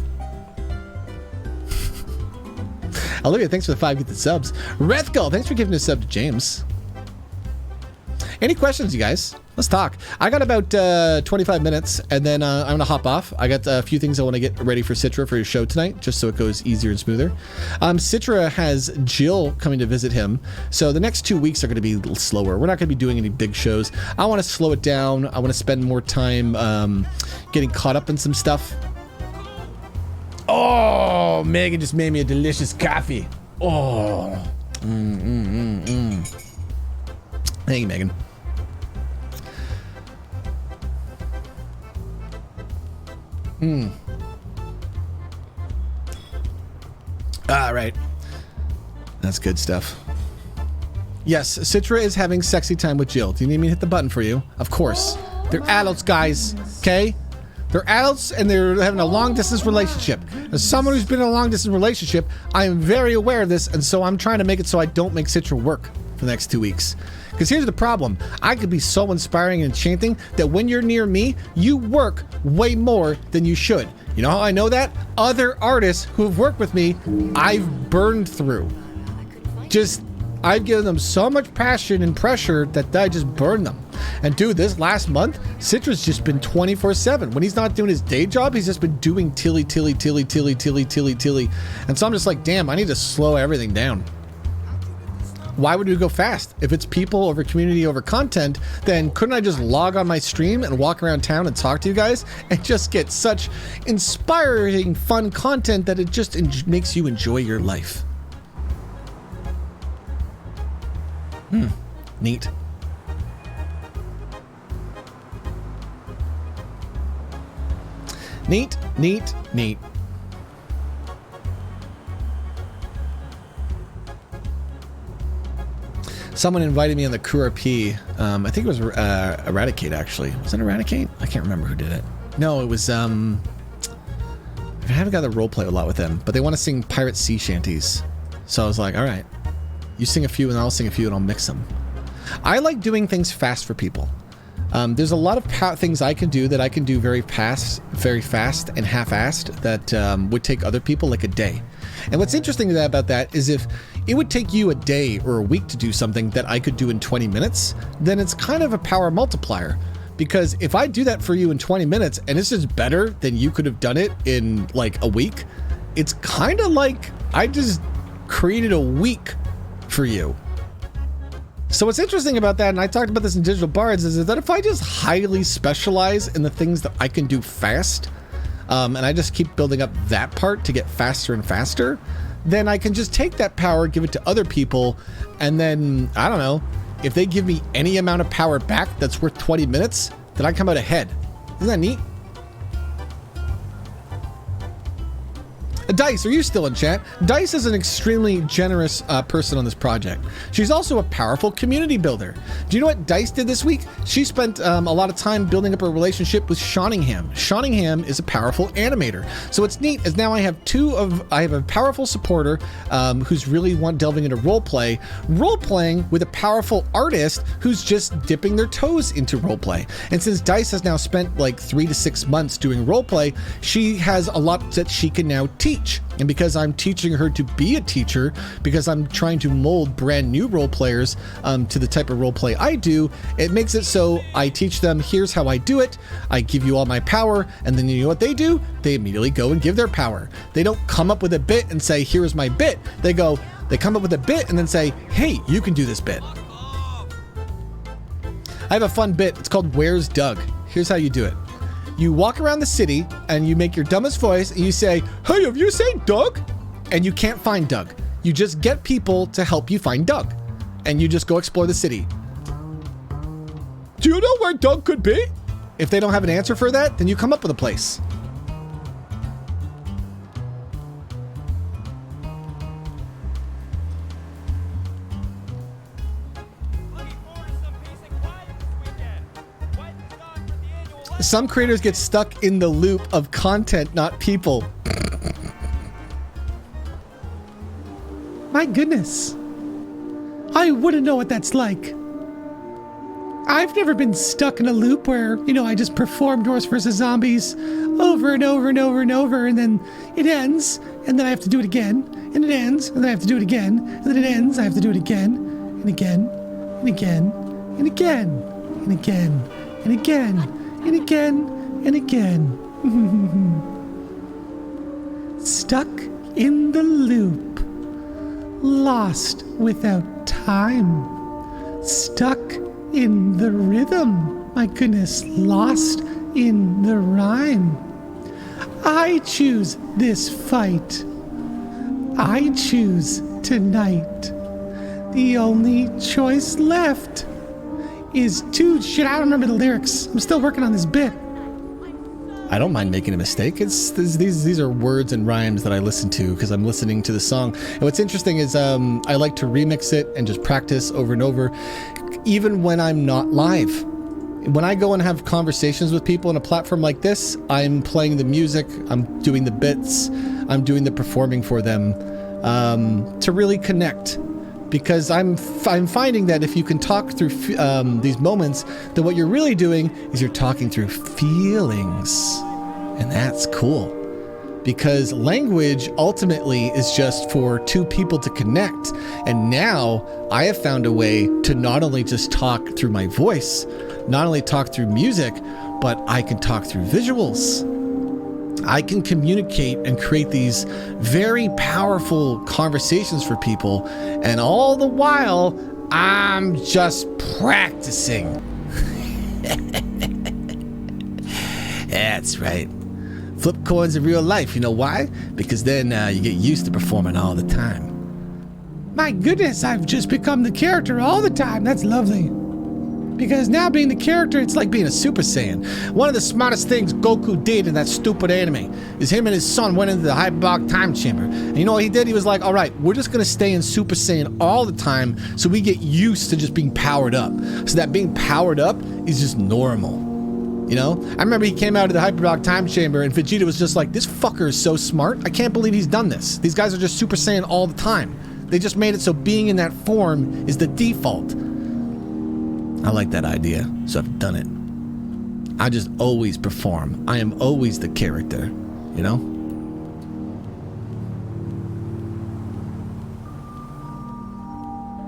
Olivia, thanks for the 5 gifted subs. Rethgal, thanks for giving a sub to James. Any questions, you guys? Let's talk. I got about 25 minutes, and then I'm going to hop off. I got a few things I want to get ready for Citra for your show tonight, just so it goes easier and smoother. Citra has Jill coming to visit him, so the next 2 weeks are going to be a little slower. We're not going to be doing any big shows. I want to slow it down. I want to spend more time getting caught up in some stuff. Oh, Megan just made me a delicious coffee. Oh. Thank you, Megan. All right. That's good stuff. Yes, Citra is having sexy time with Jill. Do you need me to hit the button for you? Of course. They're adults, guys. Okay? They're adults and they're having a long distance relationship. As someone who's been in a long distance relationship, I am very aware of this, and so I'm trying to make it so I don't make Citra work for the next 2 weeks. Because here's the problem. I could be so inspiring and enchanting that when you're near me, you work way more than you should. You know how I know that? Other artists who have worked with me, I've burned through. I've given them so much passion and pressure that I just burn them. And dude, this last month, Citra's just been 24/7. When he's not doing his day job, he's just been doing tilly. And so I'm just like, damn, I need to slow everything down. Why would we go fast? If it's people over community over content, then couldn't I just log on my stream and walk around town and talk to you guys and just get such inspiring, fun content that it just makes you enjoy your life? Neat. Neat. Someone invited me on the Kura P. I think it was Eradicate, actually. Was it Eradicate? I can't remember who did it. No, it was, I haven't got to roleplay a lot with them, but they want to sing pirate sea shanties. So I was like, all right, you sing a few and I'll sing a few and I'll mix them. I like doing things fast for people. There's a lot of things I can do that I can do very fast and half-assed that would take other people like a day. And what's interesting about that is if it would take you a day or a week to do something that I could do in 20 minutes, then it's kind of a power multiplier. Because if I do that for you in 20 minutes and it's just better than you could have done it in like a week, it's kind of like I just created a week for you. So what's interesting about that, and I talked about this in Digital Bards, is that if I just highly specialize in the things that I can do fast, and I just keep building up that part to get faster and faster, then I can just take that power, give it to other people, and then, I don't know, if they give me any amount of power back that's worth 20 minutes, then I come out ahead. Isn't that neat? Dice, are you still in chat? Dice is an extremely generous person on this project. She's also a powerful community builder. Do you know what Dice did this week? She spent a lot of time building up a relationship with Shawningham. Shawningham is a powerful animator. So what's neat is now I have a powerful supporter who's really delving into role-playing with a powerful artist who's just dipping their toes into roleplay. And since Dice has now spent like 3 to 6 months doing roleplay, she has a lot that she can now teach. And because I'm teaching her to be a teacher, because I'm trying to mold brand new role players to the type of role play I do, it makes it so I teach them, here's how I do it, I give you all my power, and then you know what they do? They immediately go and give their power. They don't come up with a bit and say, here's my bit. They come up with a bit and then say, hey, you can do this bit. I have a fun bit. It's called Where's Doug? Here's how you do it. You walk around the city and you make your dumbest voice and you say, hey, have you seen Doug? And you can't find Doug. You just get people to help you find Doug. And you just go explore the city. Do you know where Doug could be? If they don't have an answer for that, then you come up with a place. Some creators get stuck in the loop of content, not people. My goodness. I wouldn't know what that's like. I've never been stuck in a loop where, I just perform Dwarves vs. Zombies over and over and over and over, and then it ends, and then I have to do it again, and it ends, and then I have to do it again, and then it ends, I have to do it again, and again, and again, and again, and again, and again. And again, and again. Stuck in the loop. Lost without time. Stuck in the rhythm. My goodness, lost in the rhyme. I choose this fight. I choose tonight. The only choice left is shit, I don't remember the lyrics. I'm still working on this bit. I don't mind making a mistake. These are words and rhymes that I listen to because I'm listening to the song. And what's interesting is I like to remix it and just practice over and over, even when I'm not live. When I go and have conversations with people on a platform like this, I'm playing the music, I'm doing the bits, I'm doing the performing for them to really connect. because I'm finding that if you can talk through these moments, then what you're really doing is you're talking through feelings, and that's cool. Because language ultimately is just for two people to connect. And now I have found a way to not only just talk through my voice, not only talk through music, but I can talk through visuals. I can communicate and create these very powerful conversations for people. And all the while, I'm just practicing. That's right. Flip coins in real life. You know why? Because then you get used to performing all the time. My goodness, I've just become the character all the time. That's lovely. Because now being the character, It's like being a Super Saiyan. One of the smartest things Goku did in that stupid anime is him and his son went into the hyperbolic time chamber. And you know what he did? He was like, all right, we're just going to stay in Super Saiyan all the time so we get used to just being powered up. So that being powered up is just normal. You know? I remember he came out of the hyperbolic time chamber and Vegeta was just like, this fucker is so smart. I can't believe he's done this. These guys are just Super Saiyan all the time. They just made it so being in that form is the default. I like that idea, so I've done it. I just always perform. I am always the character, you know?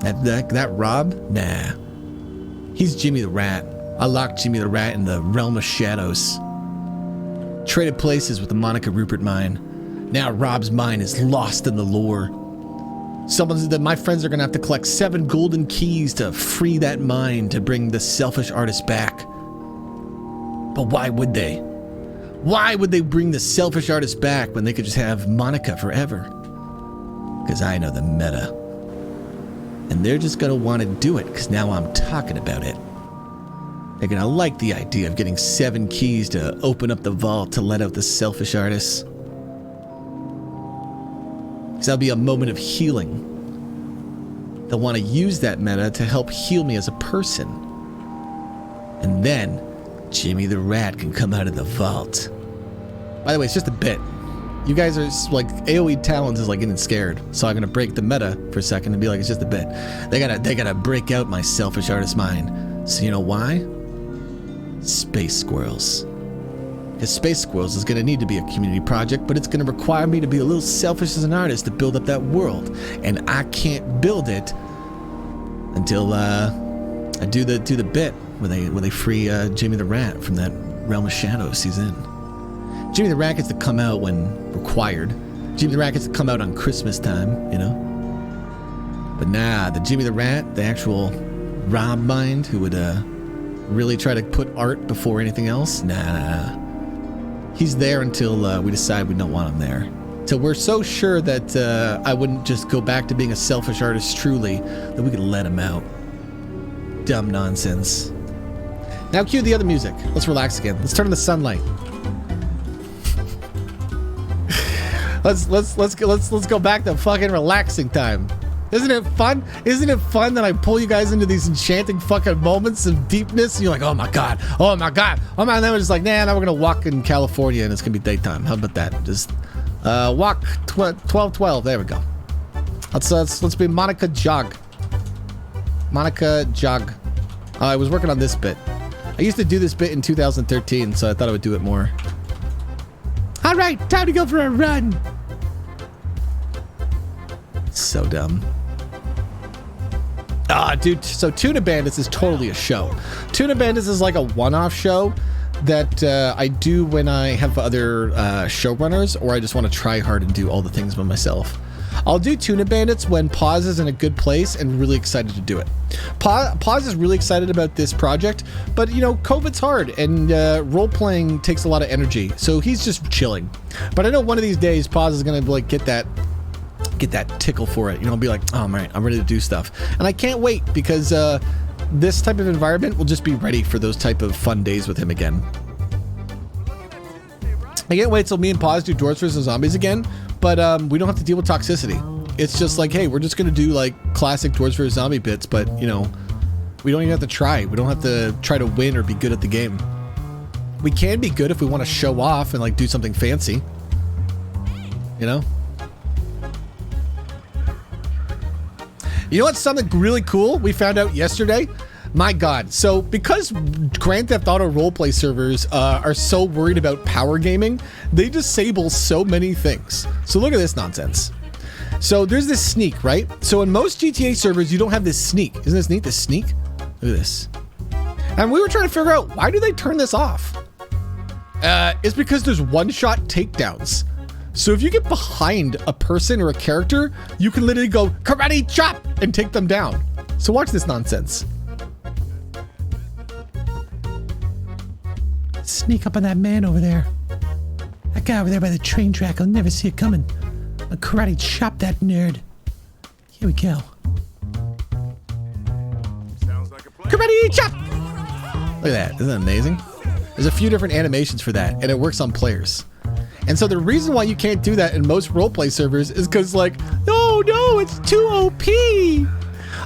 That Rob? Nah. He's Jimmy the Rat. I locked Jimmy the Rat in the realm of shadows. Traded places with the Monica Rupert mine. Now Rob's mine is lost in the lore. My friends are gonna have to collect 7 golden keys to free that mine to bring the selfish artist back. But why would they? Why would they bring the selfish artist back when they could just have Monica forever? Because I know the meta. And they're just gonna want to do it because now I'm talking about it. They're gonna like the idea of getting 7 keys to open up the vault to let out the selfish artists. Because that'll be a moment of healing. They'll want to use that meta to help heal me as a person. And then Jimmy the Rat can come out of the vault. By the way, it's just a bit. You guys are like, AoE Talons is like getting scared. So I'm going to break the meta for a second and be like, it's just a bit. They gotta break out my selfish artist mind. So you know why? Space Squirrels. Because Space Squirrels is going to need to be a community project, but it's going to require me to be a little selfish as an artist to build up that world. And I can't build it until I do the bit where they free Jimmy the Rat from that realm of shadows he's in. Jimmy the Rat gets to come out when required. Jimmy the Rat gets to come out on Christmas time, you know? But nah, the Jimmy the Rat, the actual Rob mind who would really try to put art before anything else, nah. He's there until we decide we don't want him there. Till we're so sure that I wouldn't just go back to being a selfish artist truly, that we could let him out. Dumb nonsense. Now cue the other music. Let's relax again. Let's turn on the sunlight. let's go back to fucking relaxing time. Isn't it fun? Isn't it fun that I pull you guys into these enchanting fucking moments of deepness? And you're like, oh my god, oh my god, oh my. And then we're just like, nah, now we're gonna walk in California and it's gonna be daytime. How about that? Just walk 12-12. There we go. Let's be Monica Jog. Monica Jog. I was working on this bit. I used to do this bit in 2013, so I thought I would do it more. all right, time to go for a run. So dumb. Dude, so Tuna Bandits is totally a show. Tuna Bandits is like a one-off show that I do when I have other showrunners or I just want to try hard and do all the things by myself. I'll do Tuna Bandits when Paz is in a good place and really excited to do it. Paz is really excited about this project, but you know, COVID's hard and role-playing takes a lot of energy, so he's just chilling. But I know one of these days Paz is gonna like get that tickle for it, you know, be like, oh, right, I'm ready to do stuff. And I can't wait because this type of environment will just be ready for those type of fun days with him again. I can't wait till me and Paz do Dwarves vs. Zombies again, but we don't have to deal with toxicity. It's just like, hey, we're just going to do like classic Dwarves vs. Zombie bits, but you know, we don't even have to try. We don't have to try to win or be good at the game. We can be good if we want to show off and like do something fancy, you know? You know what's something really cool we found out yesterday? My God. So because Grand Theft Auto roleplay servers are so worried about power gaming, they disable so many things. So look at this nonsense. So there's this sneak, right? So in most GTA servers, you don't have this sneak. Isn't this neat, this sneak? Look at this. And we were trying to figure out, why do they turn this off? It's because there's one-shot takedowns. So if you get behind a person or a character, you can literally go karate chop and take them down. So watch this nonsense. Sneak up on that man over there. That guy over there by the train track, I'll never see it coming. I'll karate chop that nerd. Here we go. Karate chop! Look at that, isn't that amazing? There's a few different animations for that, and it works on players. And so the reason why you can't do that in most roleplay servers is because like, no, it's too OP.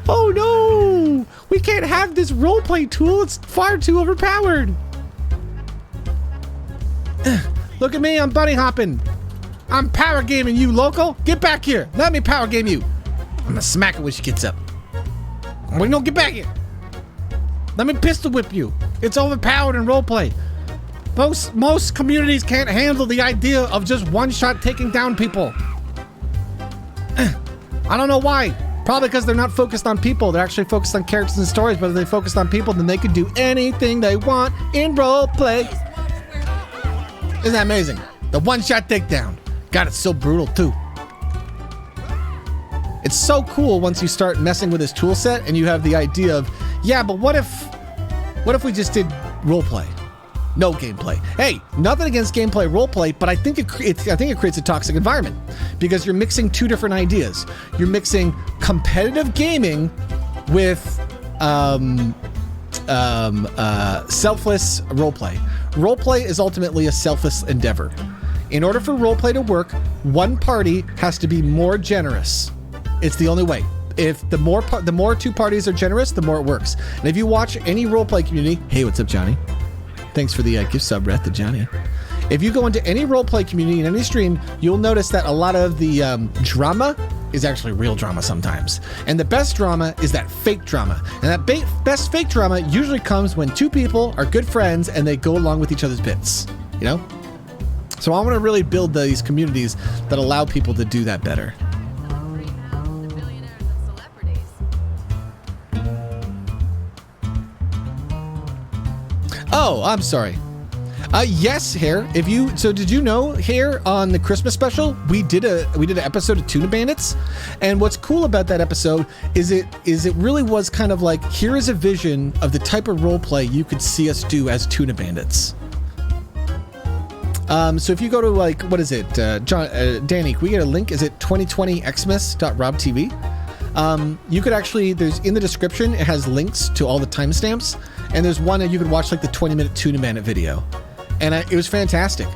Oh no, we can't have this roleplay tool. It's far too overpowered. Look at me, I'm bunny hopping. I'm power gaming you, local. Get back here. Let me power game you. I'm gonna smack her when she gets up. Wait, no, get back here. Let me pistol whip you. It's overpowered in roleplay. Most communities can't handle the idea of just one shot taking down people. I don't know why. Probably because they're not focused on people. They're actually focused on characters and stories. But if they focused on people, then they could do anything they want in roleplay. Isn't that amazing? The one-shot takedown. God, it's so brutal too. It's so cool once you start messing with this tool set and you have the idea of, yeah, but what if we just did roleplay? No gameplay. Hey, nothing against gameplay roleplay, but I think it creates a toxic environment because you're mixing two different ideas. You're mixing competitive gaming with selfless roleplay. Roleplay is ultimately a selfless endeavor. In order for roleplay to work, one party has to be more generous. It's the only way. If the more two parties are generous, the more it works. And if you watch any roleplay community, hey, what's up, Johnny? Thanks for the gift sub, Reth to Johnny. If you go into any roleplay community in any stream, you'll notice that a lot of the drama is actually real drama sometimes. And the best drama is that fake drama. And that best fake drama usually comes when two people are good friends and they go along with each other's bits, you know? So I want to really build these communities that allow people to do that better. Oh, I'm sorry. Yes, Hare. Did you know, Hare, on the Christmas special, we did an episode of Tuna Bandits, and what's cool about that episode is it really was kind of like, here is a vision of the type of roleplay you could see us do as Tuna Bandits. So if you go to like, what is it, Danny, can we get a link? Is it 2020xmas.robtv? You could actually, there's in the description, it has links to all the timestamps, and there's one that you could watch like the 20-minute Tuna Bandit video. And it was fantastic.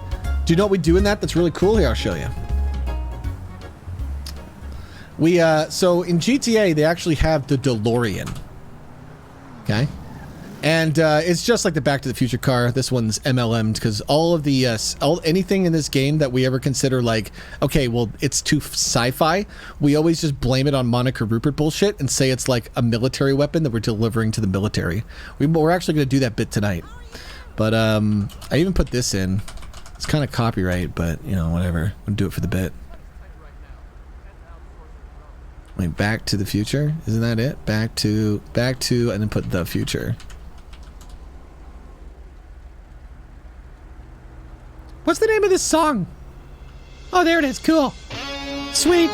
Do you know what we do in that that's really cool? Here, I'll show you. So in GTA, they actually have the DeLorean. Okay? And it's just like the Back to the Future car. This one's MLM'd because all of the anything in this game that we ever consider like, okay, well, it's too sci-fi, we always just blame it on Monica Rupert bullshit and say it's like a military weapon that we're delivering to the military. We're actually going to do that bit tonight. But I even put this in. It's kind of copyright, but you know, whatever. We'll do it for the bit. Wait, Back to the Future? Isn't that it? Back to, and then put the future. What's the name of this song? Oh, there it is. Cool. Sweet.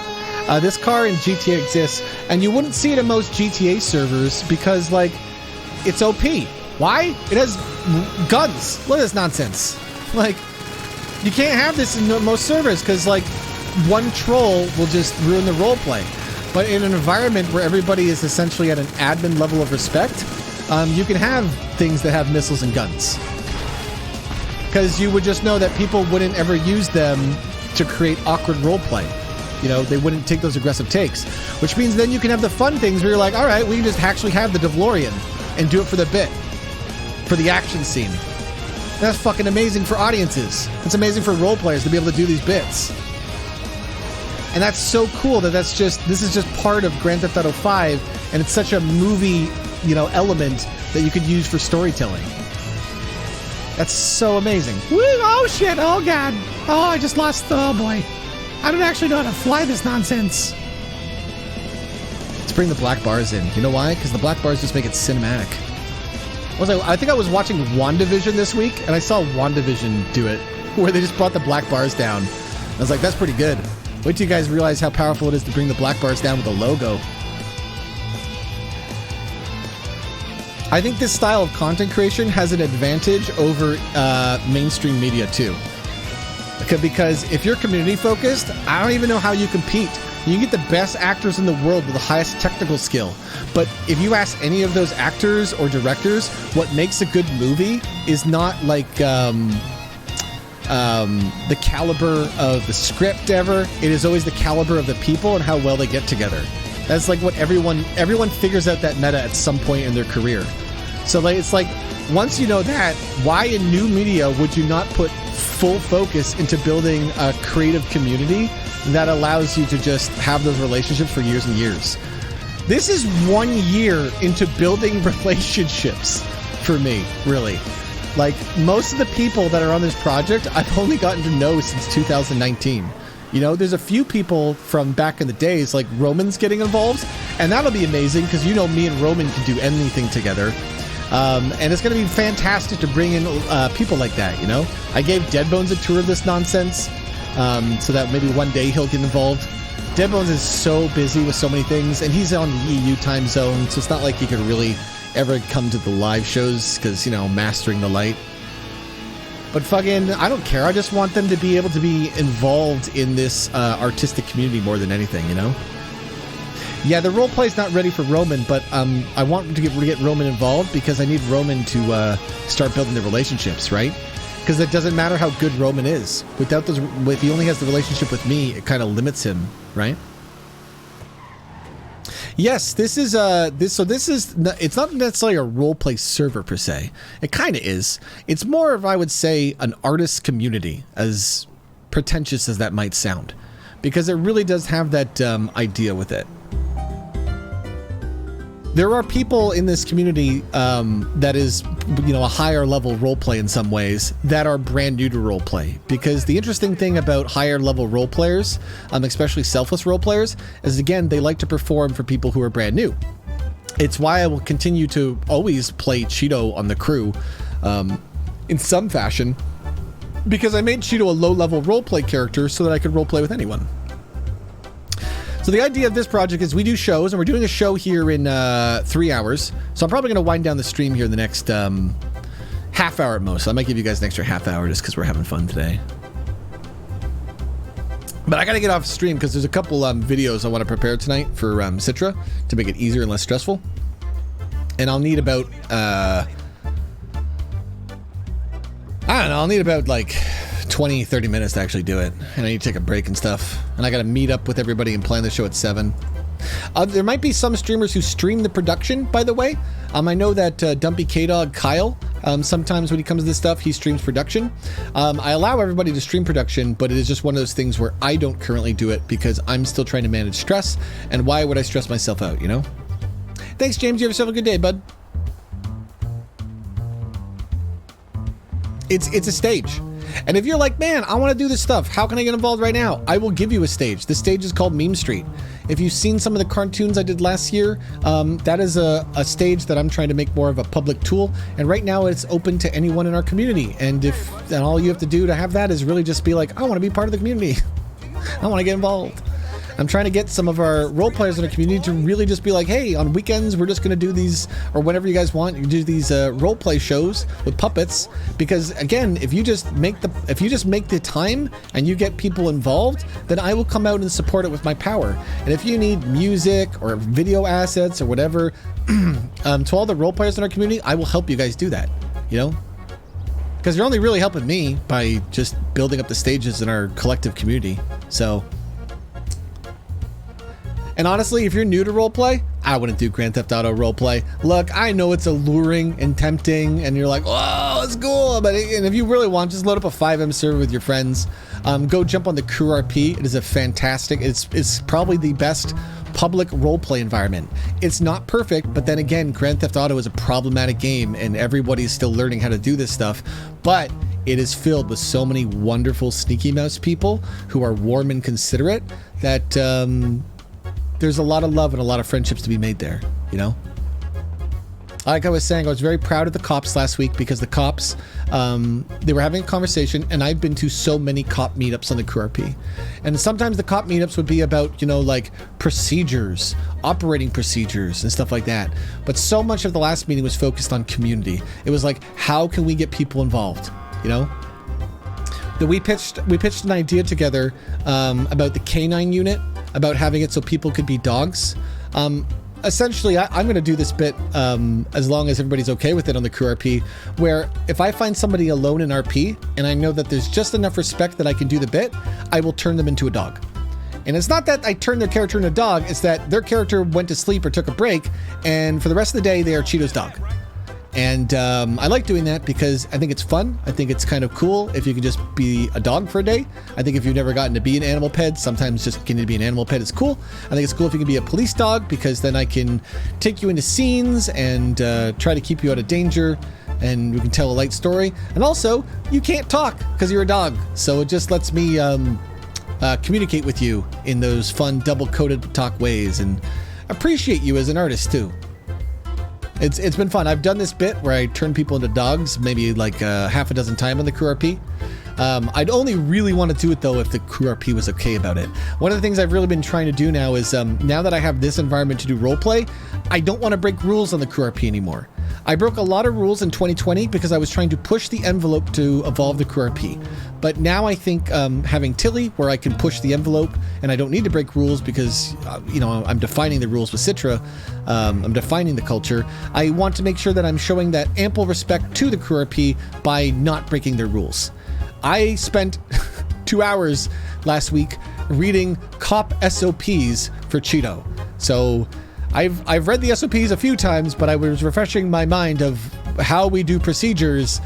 This car in GTA exists, and you wouldn't see it in most GTA servers because, like, it's OP. Why? It has guns. Look at this nonsense. Like, you can't have this in most servers because, like, one troll will just ruin the roleplay. But in an environment where everybody is essentially at an admin level of respect, you can have things that have missiles and guns. Because you would just know that people wouldn't ever use them to create awkward roleplay. You know, they wouldn't take those aggressive takes. Which means then you can have the fun things where you're like, all right, we can just actually have the DeLorean and do it for the bit. For the action scene. That's fucking amazing for audiences. It's amazing for role players to be able to do these bits. And that's so cool this is just part of Grand Theft Auto 5, and it's such a movie, element that you could use for storytelling. That's so amazing. Woo, oh shit, oh god. Oh, I just lost, oh boy. I don't actually know how to fly this nonsense. Let's bring the black bars in. You know why? Because the black bars just make it cinematic. I think I was watching WandaVision this week, and I saw WandaVision do it, where they just brought the black bars down. I was like, that's pretty good. Wait till you guys realize how powerful it is to bring the black bars down with a logo. I think this style of content creation has an advantage over mainstream media too. Because if you're community focused, I don't even know how you compete. You can get the best actors in the world with the highest technical skill. But if you ask any of those actors or directors, what makes a good movie is not like the caliber of the script ever. It is always the caliber of the people and how well they get together. That's like what everyone figures out that meta at some point in their career. So it's like, once you know that, why in new media would you not put full focus into building a creative community that allows you to just have those relationships for years and years? This is 1 year into building relationships for me, really. Like, most of the people that are on this project, I've only gotten to know since 2019. There's a few people from back in the days, like Roman's getting involved, and that'll be amazing because me and Roman can do anything together. And it's going to be fantastic to bring in people like that, I gave Deadbones a tour of this nonsense, so that maybe one day he'll get involved. Deadbones is so busy with so many things, and he's on the EU time zone, so it's not like he could really ever come to the live shows because, mastering the light. But fucking, I don't care. I just want them to be able to be involved in this artistic community more than anything, Yeah, the roleplay's not ready for Roman, but I want to get Roman involved because I need Roman to start building the relationships, right? Because it doesn't matter how good Roman is. Without those, if he only has the relationship with me, it kind of limits him, right? Yes, this is it's not necessarily a roleplay server per se. It kind of is. It's more of, I would say, an artist community, as pretentious as that might sound, because it really does have that idea with it. There are people in this community that is, a higher level roleplay in some ways that are brand new to roleplay. Because the interesting thing about higher level role players, especially selfless role players, is again, they like to perform for people who are brand new. It's why I will continue to always play Cheeto on the crew in some fashion, because I made Cheeto a low level roleplay character so that I could roleplay with anyone. So the idea of this project is we do shows, and we're doing a show here in 3 hours. So I'm probably going to wind down the stream here in the next half hour at most. I might give you guys an extra half hour just because we're having fun today. But I got to get off stream because there's a couple videos I want to prepare tonight for Citra to make it easier and less stressful. And I'll need about, I don't know, I'll need about like 20-30 minutes to actually do it, and I need to take a break and stuff, and I gotta meet up with everybody and plan the show at 7. There might be some streamers who stream the production, by the way. I know that Dumpy K-Dog Kyle, sometimes when he comes to this stuff, he streams production. I allow everybody to stream production, but it is just one of those things where I don't currently do it because I'm still trying to manage stress, and why would I stress myself out, Thanks, James. You have yourself a good day, bud. It's a stage. And if you're like, man, I want to do this stuff, how can I get involved right now? I will give you a stage. The stage is called Meme Street. If you've seen some of the cartoons I did last year, that is a stage that I'm trying to make more of a public tool. And right now it's open to anyone in our community. And all you have to do to have that is really just be like, I want to be part of the community. I want to get involved. I'm trying to get some of our role players in our community to really just be like, hey, on weekends we're just going to do these, or whenever you guys want, you do these role play shows with puppets. Because again, if you just make the time and you get people involved, then I will come out and support it with my power. And if you need music or video assets or whatever, to all the role players in our community, I will help you guys do that. Because you're only really helping me by just building up the stages in our collective community. So. And honestly, if you're new to roleplay, I wouldn't do Grand Theft Auto roleplay. Look, I know it's alluring and tempting, and you're like, oh, was cool. But and if you really want, just load up a 5M server with your friends. Go jump on the Crew RP. It is a fantastic. It's probably the best public roleplay environment. It's not perfect, but then again, Grand Theft Auto is a problematic game, and everybody's still learning how to do this stuff. But it is filled with so many wonderful Sneaky Mouse people who are warm and considerate that there's a lot of love and a lot of friendships to be made there, you know? Like I was saying, I was very proud of the cops last week because the cops, they were having a conversation, and I've been to so many cop meetups on the Crew RP. And sometimes the cop meetups would be about, you know, like procedures, operating procedures and stuff like that. But so much of the last meeting was focused on community. It was like, how can we get people involved, you know? We pitched an idea together about the canine unit, about having it so people could be dogs. Essentially, I'm going to do this bit as long as everybody's okay with it on the Crew RP, where if I find somebody alone in RP and I know that there's just enough respect that I can do the bit, I will turn them into a dog. And it's not that I turn their character into a dog, it's that their character went to sleep or took a break, and for the rest of the day, they are Cheeto's dog. And I like doing that because I think it's fun. I think it's kind of cool if you can just be a dog for a day. I think if you've never gotten to be an animal pet, sometimes just getting to be an animal pet is cool. I think it's cool if you can be a police dog because then I can take you into scenes and try to keep you out of danger, and we can tell a light story. And also, you can't talk because you're a dog. So it just lets me communicate with you in those fun double-coded talk ways and appreciate you as an artist too. It's been fun. I've done this bit where I turn people into dogs maybe like half a dozen times on the Crew RP. I'd only really want to do it though if the Crew RP was okay about it. One of the things I've really been trying to do now is now that I have this environment to do roleplay, I don't want to break rules on the Crew RP anymore. I broke a lot of rules in 2020 because I was trying to push the envelope to evolve the Crew RP. But now I think having Tilly, where I can push the envelope and I don't need to break rules because, you know, I'm defining the rules with Citra. I'm defining the culture. I want to make sure that I'm showing that ample respect to the Crew RP by not breaking their rules. I spent 2 hours last week reading cop SOPs for Cheeto. So I've read the SOPs a few times, but I was refreshing my mind of how we do procedures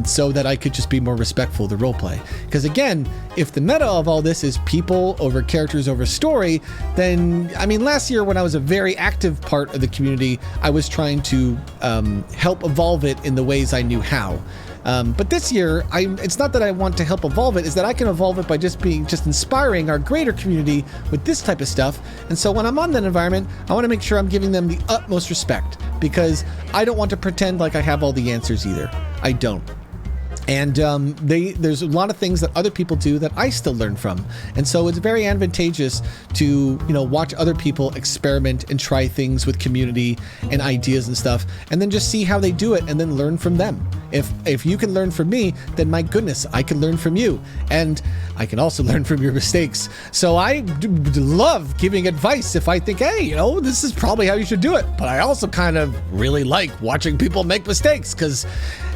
so that I could just be more respectful of the roleplay. Because again, if the meta of all this is people over characters over story, then, I mean, last year when I was a very active part of the community, I was trying to help evolve it in the ways I knew how. But this year, it's not that I want to help evolve it, is that I can evolve it by just inspiring our greater community with this type of stuff. And so when I'm on that environment, I want to make sure I'm giving them the utmost respect because I don't want to pretend like I have all the answers either. I don't. And there's a lot of things that other people do that I still learn from. And so it's very advantageous to, you know, watch other people experiment and try things with community and ideas and stuff, and then just see how they do it and then learn from them. If you can learn from me, then my goodness, I can learn from you. And I can also learn from your mistakes. So I love giving advice if I think, hey, you know, this is probably how you should do it. But I also kind of really like watching people make mistakes because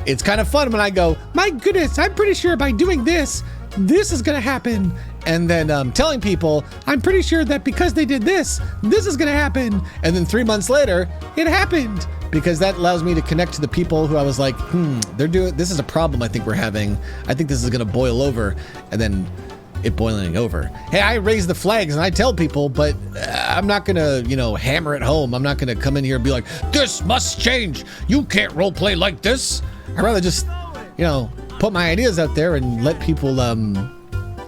it's kind of fun when I go, my goodness, I'm pretty sure by doing this, this is going to happen. And then telling people, I'm pretty sure that because they did this, this is going to happen. And then 3 months later, it happened. Because that allows me to connect to the people who I was like, this is a problem I think we're having. I think this is going to boil over. And then it boiling over. Hey, I raise the flags and I tell people, but I'm not going to, you know, hammer it home. I'm not going to come in here and be like, this must change. You can't roleplay like this. I'd rather just, you know, put my ideas out there and let people learn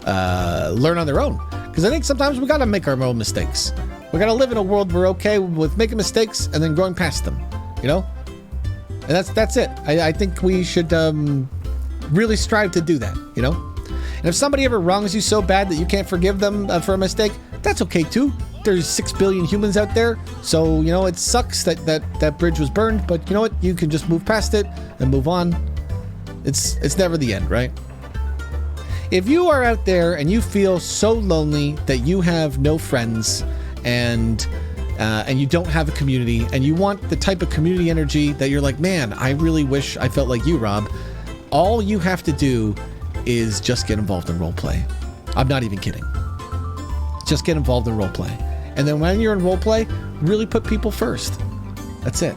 on their own. Because I think sometimes we got to make our own mistakes. We got to live in a world where we're okay with making mistakes and then going past them, you know? And that's it. I think we should really strive to do that, you know? And if somebody ever wrongs you so bad that you can't forgive them for a mistake, that's okay too. There's 6 billion humans out there, so, you know, it sucks that bridge was burned, but you know what? You can just move past it and move on. It's never the end, right? If you are out there and you feel so lonely that you have no friends and you don't have a community and you want the type of community energy that you're like, man, I really wish I felt like you, Rob, all you have to do is just get involved in roleplay. I'm not even kidding. Just get involved in roleplay. And then when you're in roleplay, really put people first. That's it.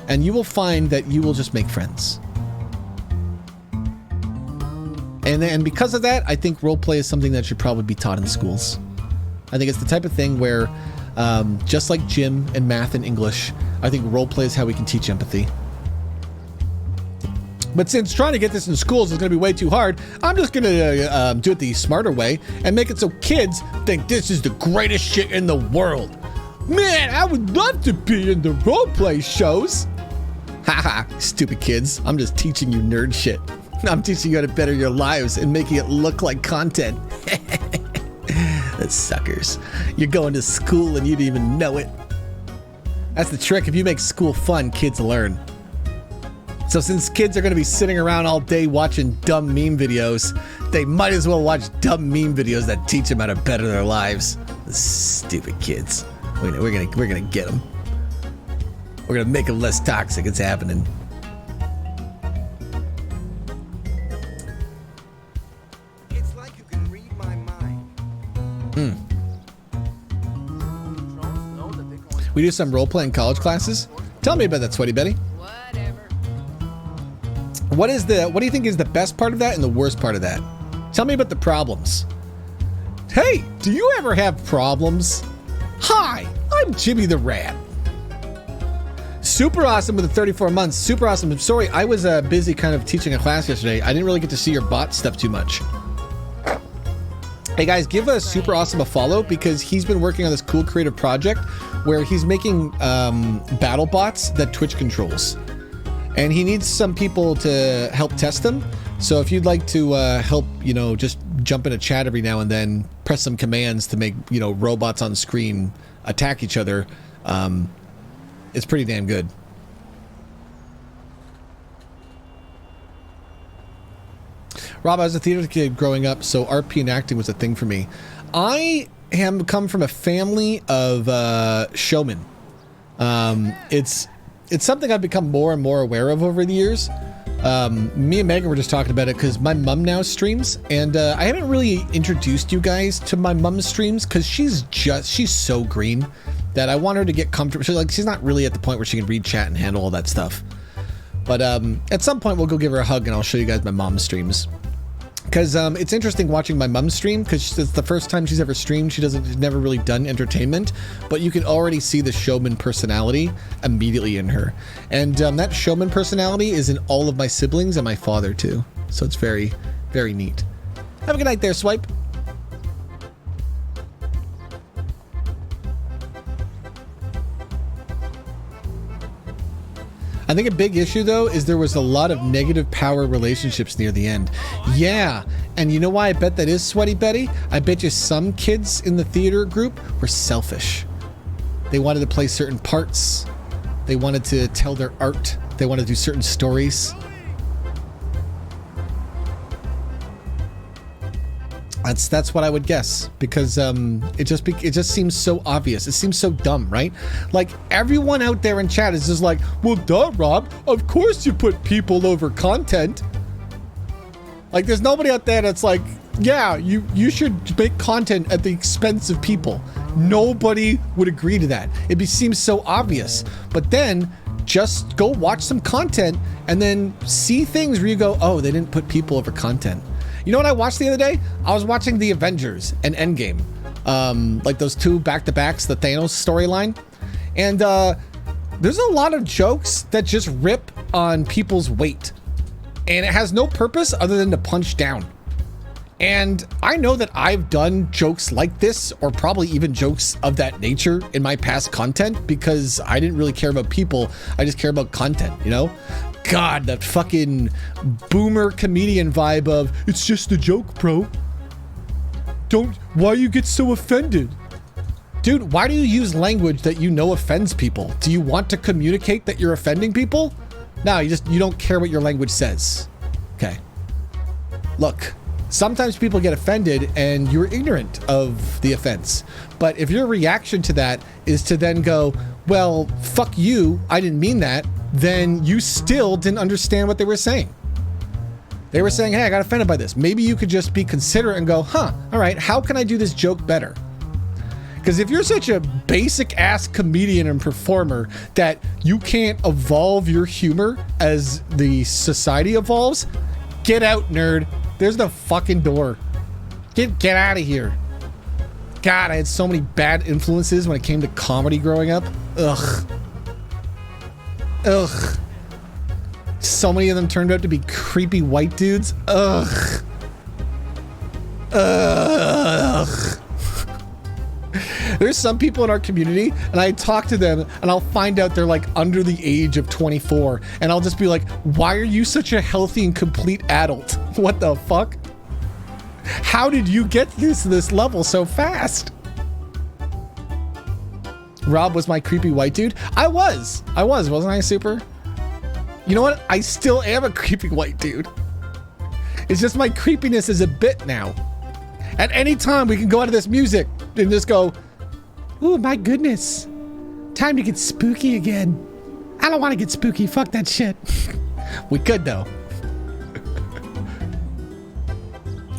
And you will find that you will just make friends. And because of that, I think roleplay is something that should probably be taught in schools. I think it's the type of thing where, just like gym and math and English, I think roleplay is how we can teach empathy. But since trying to get this in schools is going to be way too hard, I'm just going to do it the smarter way and make it so kids think this is the greatest shit in the world. Man, I would love to be in the roleplay shows. Haha, stupid kids. I'm just teaching you nerd shit. I'm teaching you how to better your lives and making it look like content. That's suckers. You're going to school and you didn't even know it. That's the trick. If you make school fun, kids learn. So since kids are going to be sitting around all day watching dumb meme videos, they might as well watch dumb meme videos that teach them how to better their lives. The stupid kids. We're gonna get them. We're gonna make them less toxic. It's happening. It's like you can read my mind. We do some role-play in college classes. Tell me about that, Sweaty Betty. What do you think is the best part of that and the worst part of that? Tell me about the problems. Hey, do you ever have problems? Hi, I'm Jimmy the Rat. Super awesome with the 34 months. Super awesome. I'm sorry, I was busy kind of teaching a class yesterday. I didn't really get to see your bot stuff too much. Hey guys, give Super Awesome a follow because he's been working on this cool creative project where he's making battle bots that Twitch controls. And he needs some people to help test them. So if you'd like to help, just jump in a chat every now and then, press some commands to make, robots on screen attack each other, it's pretty damn good. Rob, I was a theater kid growing up, so RP and acting was a thing for me. I come from a family of showmen. It's something I've become more and more aware of over the years. Me and Megan were just talking about it because my mom now streams, and I haven't really introduced you guys to my mom's streams because she's so green that I want her to get comfortable. She's not really at the point where she can read chat and handle all that stuff. But at some point we'll go give her a hug and I'll show you guys my mom's streams. Because it's interesting watching my mom stream because it's the first time she's ever streamed. She's never really done entertainment, but you can already see the showman personality immediately in her. And that showman personality is in all of my siblings and my father too. So it's very, very neat. Have a good night there, Swipe. I think a big issue, though, is there was a lot of negative power relationships near the end. Yeah, and you know why I bet that is, Sweaty Betty? I bet you some kids in the theater group were selfish. They wanted to play certain parts. They wanted to tell their art. They wanted to do certain stories. That's what I would guess, because it just seems so obvious. It seems so dumb, right? Like everyone out there in chat is just like, well, duh, Rob. Of course you put people over content. Like there's nobody out there that's like, yeah, you should make content at the expense of people. Nobody would agree to that. It seems so obvious. But then just go watch some content and then see things where you go, oh, they didn't put people over content. You know what I watched the other day? I was watching The Avengers and Endgame. Like those two back-to-backs, the Thanos storyline. And there's a lot of jokes that just rip on people's weight. And it has no purpose other than to punch down. And I know that I've done jokes like this, or probably even jokes of that nature in my past content, because I didn't really care about people. I just care about content, you know? God, that fucking boomer comedian vibe of, it's just a joke, bro. Why you get so offended? Dude, why do you use language that you know offends people? Do you want to communicate that you're offending people? No, you don't care what your language says. Okay. Look, sometimes people get offended and you're ignorant of the offense. But if your reaction to that is to then go, well, fuck you, I didn't mean that, then you still didn't understand what they were saying. They were saying, hey, I got offended by this. Maybe you could just be considerate and go, huh, all right, how can I do this joke better? Because if you're such a basic ass comedian and performer that you can't evolve your humor as the society evolves, get out, nerd. There's the fucking door. Get out of here. God, I had so many bad influences when it came to comedy growing up. Ugh. So many of them turned out to be creepy white dudes. Ugh. There's some people in our community, and I talk to them, and I'll find out they're like under the age of 24, and I'll just be like, why are you such a healthy and complete adult? What the fuck? How did you get this level so fast? Rob was my creepy white dude. I was, wasn't I, Super? You know what? I still am a creepy white dude. It's just my creepiness is a bit now. At any time, we can go out of this music and just go, Ooh, my goodness. Time to get spooky again. I don't want to get spooky. Fuck that shit. We could, though.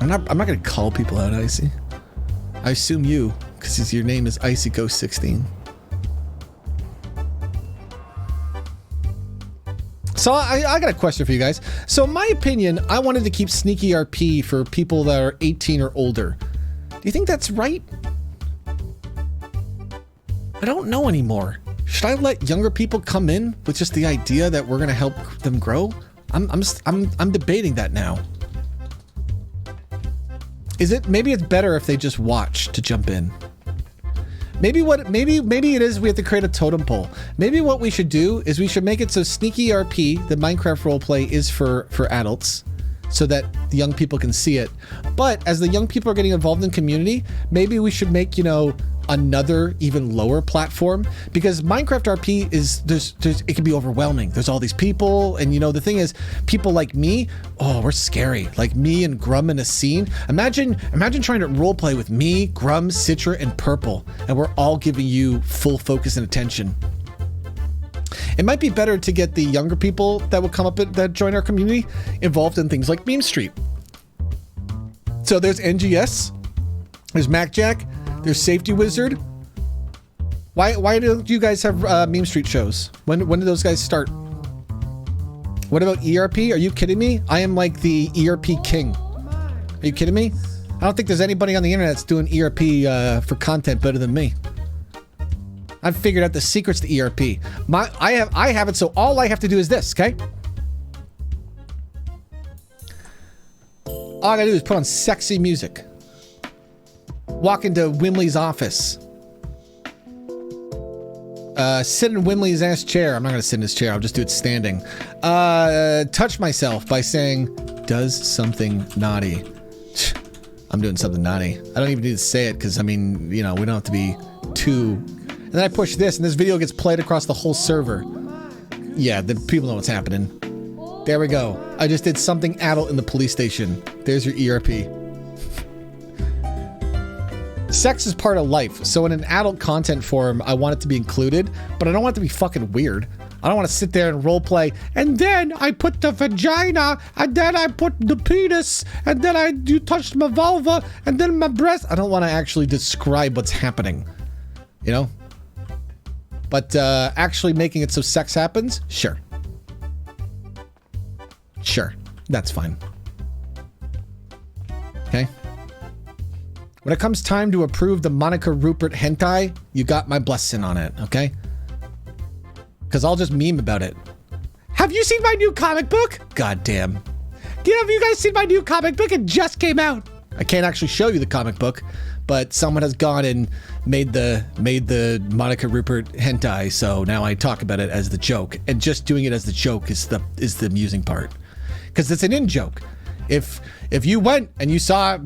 I'm not gonna call people out, Icy. I assume you, because your name is Icy Ghost 16. So I got a question for you guys. So in my opinion, I wanted to keep Sneaky RP for people that are 18 or older. Do you think that's right? I don't know anymore. Should I let younger people come in with just the idea that we're gonna help them grow? I'm debating that now. Maybe it's better if they just watch to jump in. Maybe it is we have to create a totem pole. Maybe what we should do is we should make it so Sneaky RP, the Minecraft roleplay, is for adults, so that the young people can see it. But as the young people are getting involved in community, maybe we should make, another even lower platform, because Minecraft RP is it can be overwhelming. There's all these people, and the thing is, people like me, we're scary. Like me and Grum in a scene. Imagine trying to roleplay with me, Grum, Citra, and Purple, and we're all giving you full focus and attention. It might be better to get the younger people that will come up that join our community involved in things like Meme Street. So there's NGS, there's MacJack, there's Safety Wizard. Why don't you guys have Meme Street shows? When do those guys start? What about ERP? Are you kidding me? I am like the ERP king. Are you kidding me? I don't think there's anybody on the internet that's doing ERP for content better than me. I've figured out the secrets to ERP. I have it, so all I have to do is this, okay? All I gotta do is put on sexy music. Walk into Wimley's office. Sit in Wimley's ass chair. I'm not gonna sit in his chair. I'll just do it standing. Touch myself by saying, does something naughty. I'm doing something naughty. I don't even need to say it because, we don't have to be too... And then I push this and this video gets played across the whole server. Yeah, the people know what's happening. There we go. I just did something adult in the police station. There's your ERP. Sex is part of life, so in an adult content forum, I want it to be included, but I don't want it to be fucking weird. I don't want to sit there and roleplay, and then I put the vagina, and then I put the penis, and then you touched my vulva, and then my breast. I don't want to actually describe what's happening, But actually making it so sex happens, sure. Sure, that's fine. Okay. When it comes time to approve the Monica Rupert hentai, you got my blessing on it, okay? Because I'll just meme about it. Have you seen my new comic book? God damn. Yeah, have you guys seen my new comic book? It just came out. I can't actually show you the comic book, but someone has gone and made the Monica Rupert hentai, so now I talk about it as the joke. And just doing it as the joke is the amusing part. Because it's an in-joke. If you went and you saw,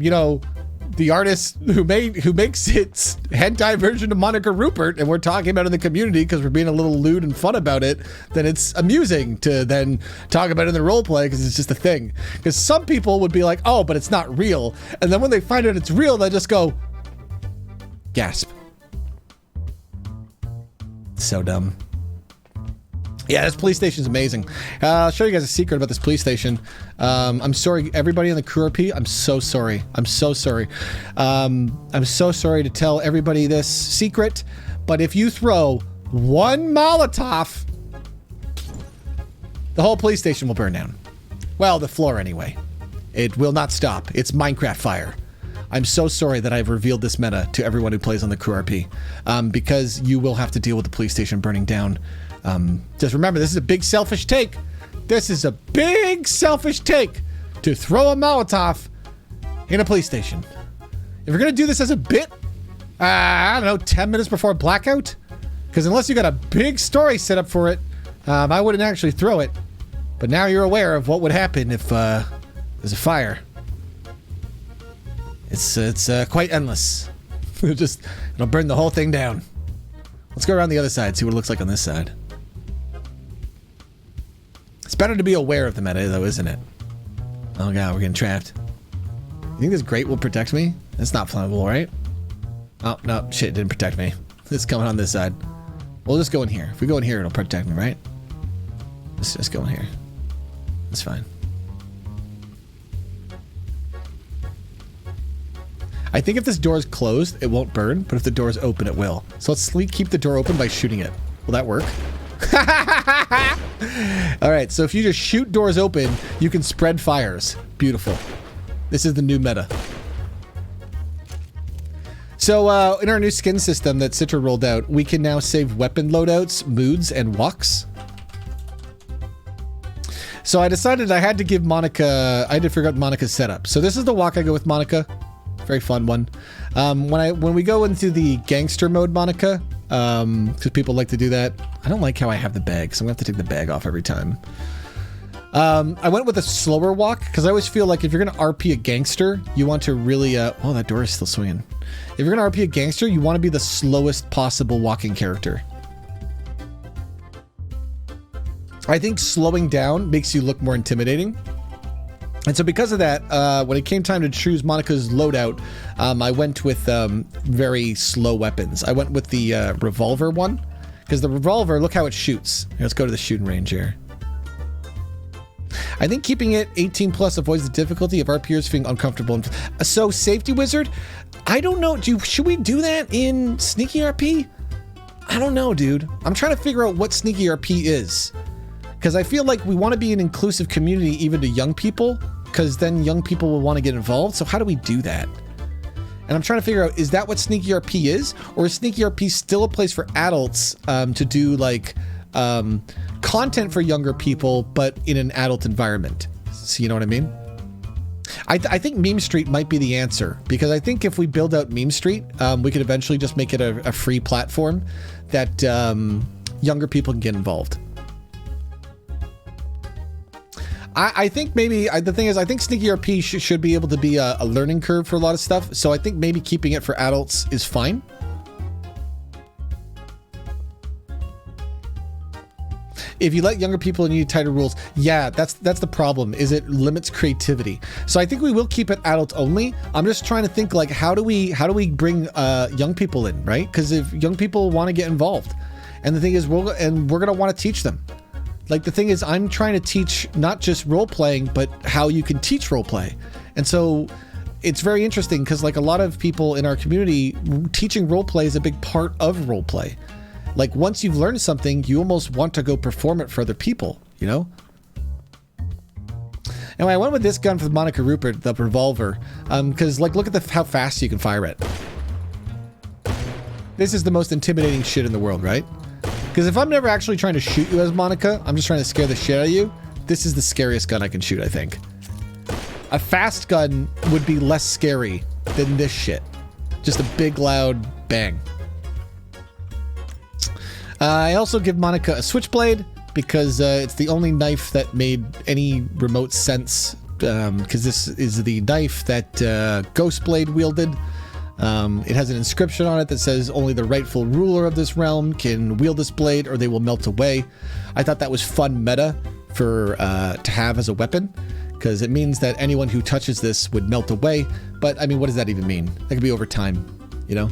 the artist who makes its hentai version of Monica Rupert, and we're talking about it in the community because we're being a little lewd and fun about it, then it's amusing to then talk about it in the roleplay because it's just a thing. Because some people would be like, oh, but it's not real. And then when they find out it's real, they just go, gasp. So dumb. Yeah, this police station is amazing. I'll show you guys a secret about this police station. I'm sorry, everybody in the crew RP. I'm so sorry. I'm so sorry. I'm so sorry to tell everybody this secret, but if you throw one Molotov, the whole police station will burn down. Well, the floor anyway. It will not stop. It's Minecraft fire. I'm so sorry that I've revealed this meta to everyone who plays on the Crew RP, because you will have to deal with the police station burning down. Just remember, this is a big selfish take. This is a big selfish take to throw a Molotov in a police station. If you're going to do this as a bit, I don't know, 10 minutes before blackout? Because unless you got a big story set up for it, I wouldn't actually throw it. But now you're aware of what would happen if there's a fire. It's quite endless. It'll burn the whole thing down. Let's go around the other side, see what it looks like on this side. It's better to be aware of the meta, though, isn't it? Oh god, we're getting trapped. You think this grate will protect me? It's not flammable, right? Oh, no, shit, it didn't protect me. It's coming on this side. We'll just go in here. If we go in here, it'll protect me, right? Let's just go in here. That's fine. I think if this door is closed, it won't burn, but if the door is open, it will. So let's keep the door open by shooting it. Will that work? All right, so if you just shoot doors open, you can spread fires. Beautiful. This is the new meta. So in our new skin system that Citra rolled out, we can now save weapon loadouts, moods, and walks. So I decided I had to give Monica, I had to figure out Monica's setup. So this is the walk I go with Monica. Very fun one. When we go into the gangster mode, Monica, because people like to do that. I don't like how I have the bag, so I'm gonna have to take the bag off every time. I went with a slower walk because I always feel like if you're gonna RP a gangster, you want to really, oh, that door is still swinging. If you're gonna RP a gangster, you want to be the slowest possible walking character. I think slowing down makes you look more intimidating. And so because of that, when it came time to choose Monica's loadout, I went with very slow weapons. I went with the revolver one, because the revolver, look how it shoots. Here, let's go to the shooting range here. I think keeping it 18 plus avoids the difficulty of RPers feeling uncomfortable. So Safety Wizard, I don't know. Should we do that in Sneaky RP? I don't know, dude. I'm trying to figure out what Sneaky RP is. Because I feel like we want to be an inclusive community even to young people, because then young people will want to get involved. So how do we do that? And I'm trying to figure out, is that what Sneaky RP is? Or is Sneaky RP still a place for adults to do like content for younger people, but in an adult environment? So you know what I mean? I think Meme Street might be the answer, because I think if we build out Meme Street, we could eventually just make it a free platform that younger people can get involved. I think maybe, the thing is, I think Sneaky RP should be able to be a learning curve for a lot of stuff. So I think maybe keeping it for adults is fine. If you let younger people and you need tighter rules, yeah, that's the problem, is it limits creativity. So I think we will keep it adult only. I'm just trying to think like, how do we bring young people in, right? Because if young people want to get involved, and the thing is, we're going to want to teach them. Like, the thing is, I'm trying to teach not just role playing, but how you can teach role play. And so it's very interesting because, like, a lot of people in our community, teaching role play is a big part of role play. Like, once you've learned something, you almost want to go perform it for other people, you know? Anyway, I went with this gun for Monica Rupert, the revolver, because, like, look at how fast you can fire it. This is the most intimidating shit in the world, right? Because if I'm never actually trying to shoot you as Monica, I'm just trying to scare the shit out of you, this is the scariest gun I can shoot, I think. A fast gun would be less scary than this shit. Just a big, loud bang. I also give Monica a switchblade because it's the only knife that made any remote sense, because this is the knife that Ghostblade wielded. It has an inscription on it that says only the rightful ruler of this realm can wield this blade or they will melt away. I thought that was fun meta for to have as a weapon, because it means that anyone who touches this would melt away. But I mean, what does that even mean? That could be over time, you know?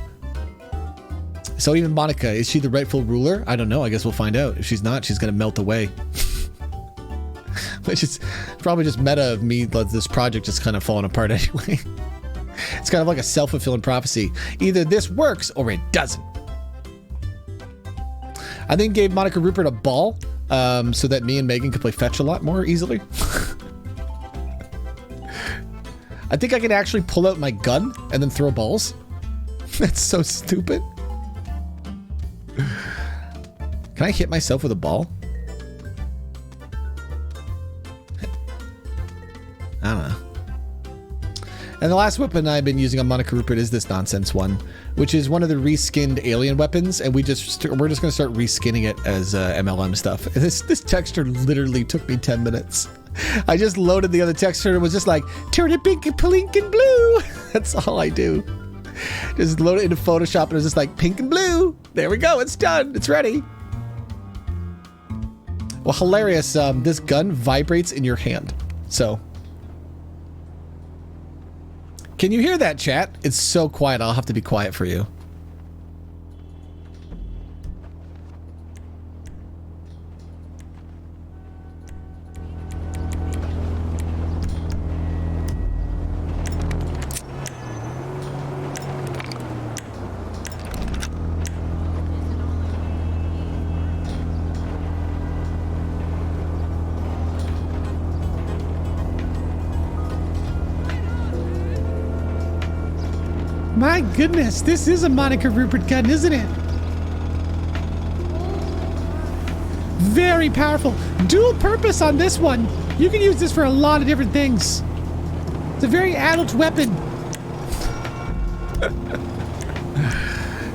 So even Monica, is she the rightful ruler? I don't know. I guess we'll find out. If she's not, she's going to melt away. Which is probably just meta of me, this project just kind of falling apart anyway. It's kind of like a self-fulfilling prophecy. Either this works or it doesn't. I think gave Monica Rupert a ball so that me and Megan could play fetch a lot more easily. I think I can actually pull out my gun and then throw balls. That's so stupid. Can I hit myself with a ball? I don't know. And the last weapon I've been using on Monica Rupert is this nonsense one, which is one of the reskinned alien weapons, and we're just gonna start reskinning it as MLM stuff. And this texture literally took me 10 minutes. I just loaded the other texture and it was just like, turn it pink and blue. That's all I do. Just load it into Photoshop and it was just like pink and blue. There we go, it's done, it's ready. Well, hilarious, this gun vibrates in your hand, so. Can you hear that, chat? It's so quiet, I'll have to be quiet for you. My goodness, this is a Monica Rupert gun, isn't it? Very powerful. Dual purpose on this one. You can use this for a lot of different things. It's a very adult weapon.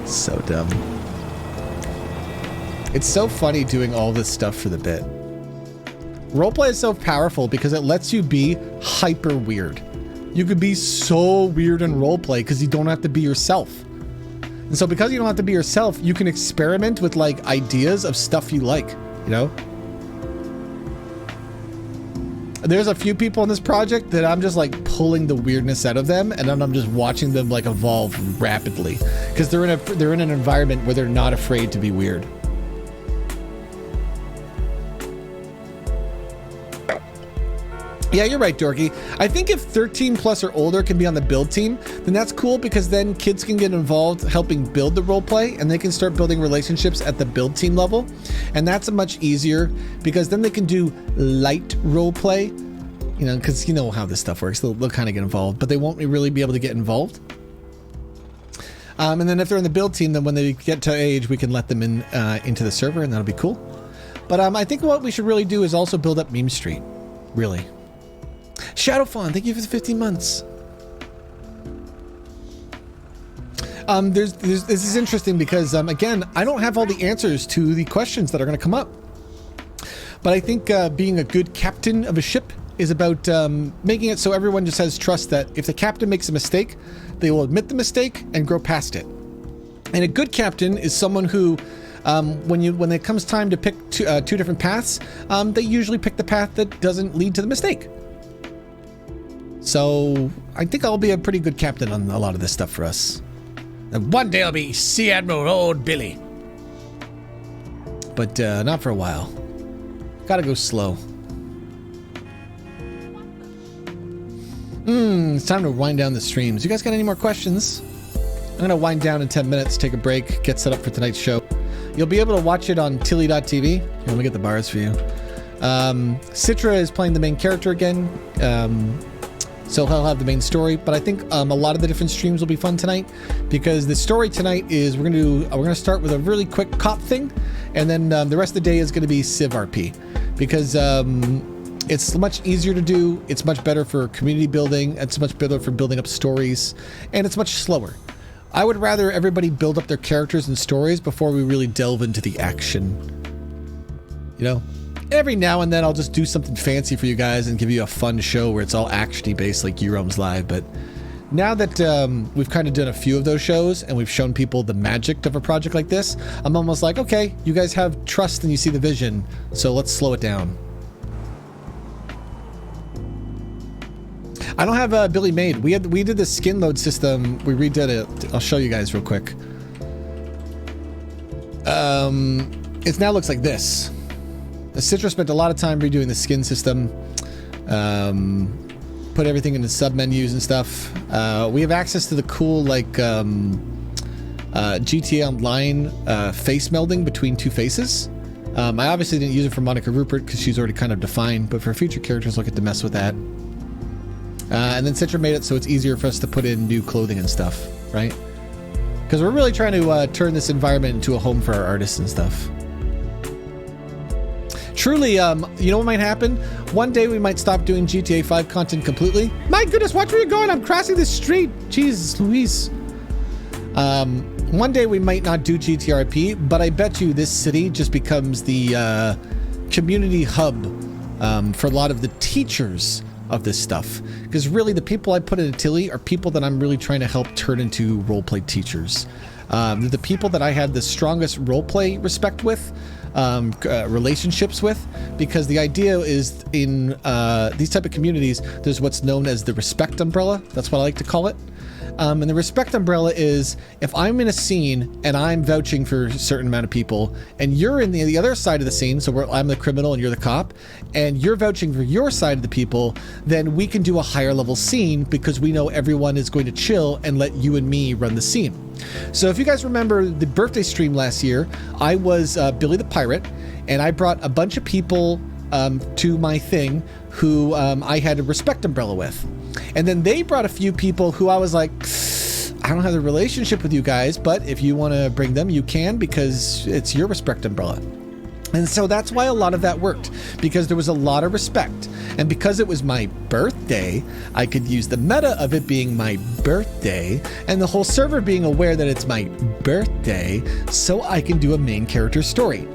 So dumb. It's so funny doing all this stuff for the bit. Roleplay is so powerful because it lets you be hyper weird. You could be so weird in roleplay because you don't have to be yourself. And so because you don't have to be yourself, you can experiment with like ideas of stuff you like, you know? There's a few people in this project that I'm just like pulling the weirdness out of them, and then I'm just watching them like evolve rapidly because they're in an environment where they're not afraid to be weird. Yeah, you're right, Dorky. I think if 13 plus or older can be on the build team, then that's cool because then kids can get involved helping build the roleplay and they can start building relationships at the build team level. And that's much easier because then they can do light roleplay, you know, because you know how this stuff works. They'll kind of get involved, but they won't really be able to get involved. And then if they're in the build team, then when they get to age, we can let them in into the server and that'll be cool. But I think what we should really do is also build up Meme Street, really. Shadowfawn, thank you for the 15 months. This is interesting because, again, I don't have all the answers to the questions that are going to come up. But I think being a good captain of a ship is about making it so everyone just has trust that if the captain makes a mistake, they will admit the mistake and grow past it. And a good captain is someone who, when it comes time to pick two different paths, they usually pick the path that doesn't lead to the mistake. So I think I'll be a pretty good captain on a lot of this stuff for us. And one day I'll be Sea Admiral Old Billy. But not for a while. Gotta go slow. It's time to wind down the streams. You guys got any more questions? I'm gonna wind down in 10 minutes, take a break, get set up for tonight's show. You'll be able to watch it on Tilly.tv. Here, let me get the bars for you. Citra is playing the main character again. So he'll have the main story, but I think a lot of the different streams will be fun tonight because the story tonight is we're gonna start with a really quick cop thing, and then the rest of the day is gonna be Civ RP because it's much easier to do, it's much better for community building, it's much better for building up stories, and it's much slower. I would rather everybody build up their characters and stories before we really delve into the action. You know? Every now and then I'll just do something fancy for you guys and give you a fun show where it's all actiony based like Euroam's Live, but now that we've kind of done a few of those shows and we've shown people the magic of a project like this, I'm almost like, okay, you guys have trust and you see the vision, so let's slow it down. I don't have Billy made. We did the skin load system. We redid it. I'll show you guys real quick. It now looks like this. Citra spent a lot of time redoing the skin system, put everything into sub menus and stuff. We have access to the cool like GTA Online face melding between two faces. I obviously didn't use it for Monica Rupert because she's already kind of defined, but for future characters, I'll get to mess with that. And then Citra made it so it's easier for us to put in new clothing and stuff, right? Because we're really trying to turn this environment into a home for our artists and stuff. Truly, you know what might happen? One day we might stop doing GTA 5 content completely. My goodness, watch where you're going. I'm crossing the street. Jesus Louise. One day we might not do GTRP, but I bet you this city just becomes the community hub for a lot of the teachers of this stuff. Because really the people I put in Tilly are people that I'm really trying to help turn into roleplay teachers. They're the people that I have the strongest roleplay respect with, relationships with, because the idea is in these type of communities, there's what's known as the respect umbrella. That's what I like to call it. And the respect umbrella is if I'm in a scene and I'm vouching for a certain amount of people and you're in the other side of the scene, so I'm the criminal and you're the cop, and you're vouching for your side of the people, then we can do a higher level scene because we know everyone is going to chill and let you and me run the scene. So if you guys remember the birthday stream last year, I was Billy the Pirate, and I brought a bunch of people to my thing who I had a respect umbrella with. And then they brought a few people who I was like, I don't have a relationship with you guys, but if you want to bring them, you can, because it's your respect umbrella. And so that's why a lot of that worked, because there was a lot of respect. And because it was my birthday, I could use the meta of it being my birthday and the whole server being aware that it's my birthday, so I can do a main character story.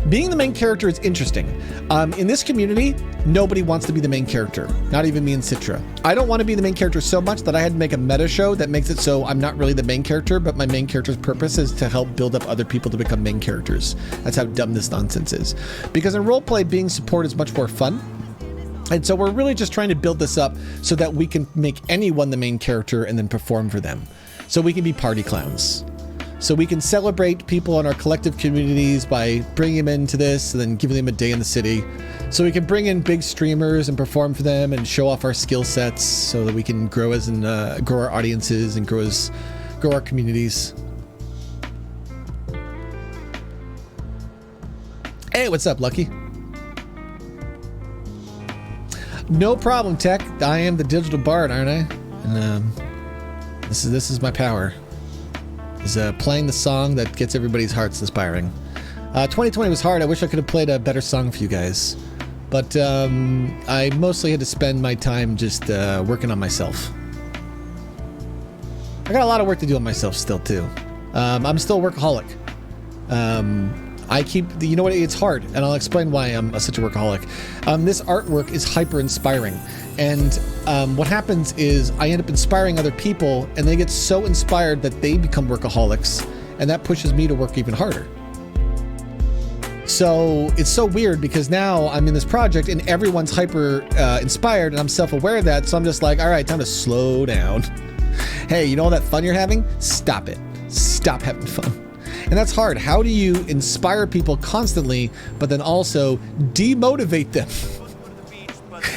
Being the main character is interesting. In this community, nobody wants to be the main character, not even me and Citra. I don't want to be the main character so much that I had to make a meta show that makes it so I'm not really the main character, but my main character's purpose is to help build up other people to become main characters. That's how dumb this nonsense is. Because in roleplay, being support is much more fun. And so we're really just trying to build this up so that we can make anyone the main character and then perform for them. So we can be party clowns. So we can celebrate people in our collective communities by bringing them into this and then giving them a day in the city. So we can bring in big streamers and perform for them and show off our skill sets so that we can grow as and grow our audiences and grow our communities. Hey, what's up, Lucky? No problem, Tech. I am the digital bard, aren't I? And this is my power. Is playing the song that gets everybody's hearts aspiring. 2020 was hard. I wish I could have played a better song for you guys. But I mostly had to spend my time just working on myself. I got a lot of work to do on myself still, too. I'm still a workaholic. You know what, it's hard, and I'll explain why I'm such a workaholic. This artwork is hyper inspiring. And what happens is I end up inspiring other people, and they get so inspired that they become workaholics, and that pushes me to work even harder. So it's so weird because now I'm in this project and everyone's hyper inspired, and I'm self-aware of that. So I'm just like, all right, time to slow down. Hey, you know all that fun you're having? Stop it. Stop having fun. And that's hard. How do you inspire people constantly, but then also demotivate them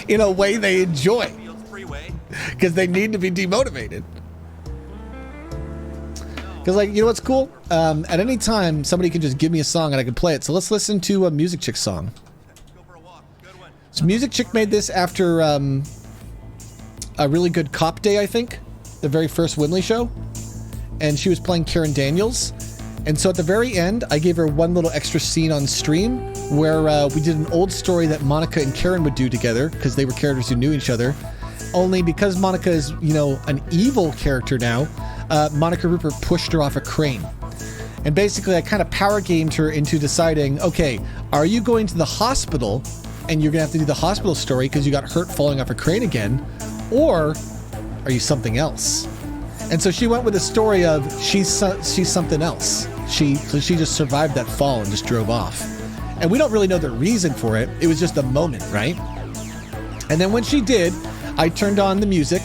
in a way they enjoy? Because they need to be demotivated. Because, like, you know what's cool? At any time, somebody can just give me a song and I can play it. So let's listen to a Music Chick song. So Music Chick made this after a really good cop day, I think. The very first Winley show. And she was playing Karen Daniels. And so at the very end, I gave her one little extra scene on stream where we did an old story that Monica and Karen would do together because they were characters who knew each other. Only because Monica is, you know, an evil character now, Monica Rupert pushed her off a crane. And basically, I kind of power gamed her into deciding, okay, are you going to the hospital and you're going to have to do the hospital story because you got hurt falling off a crane again? Or are you something else? And so she went with a story of she's something else. She just survived that fall and just drove off. And we don't really know the reason for it. It was just a moment, right? And then when she did, I turned on the music,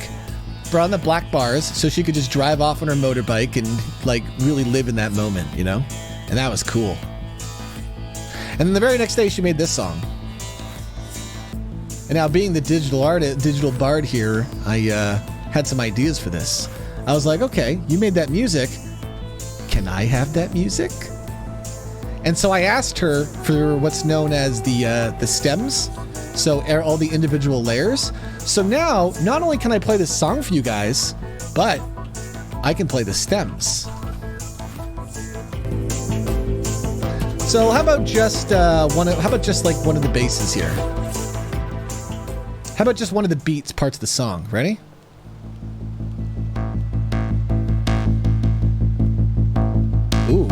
brought on the black bars so she could just drive off on her motorbike and like really live in that moment, you know? And that was cool. And then the very next day she made this song. And now being the digital bard here, I had some ideas for this. I was like, okay, you made that music. Can I have that music? And so I asked her for what's known as the stems. So all the individual layers. So now, not only can I play this song for you guys, but I can play the stems. So how about just one of the basses here? How about just one of the beats parts of the song? Ready? Ooh.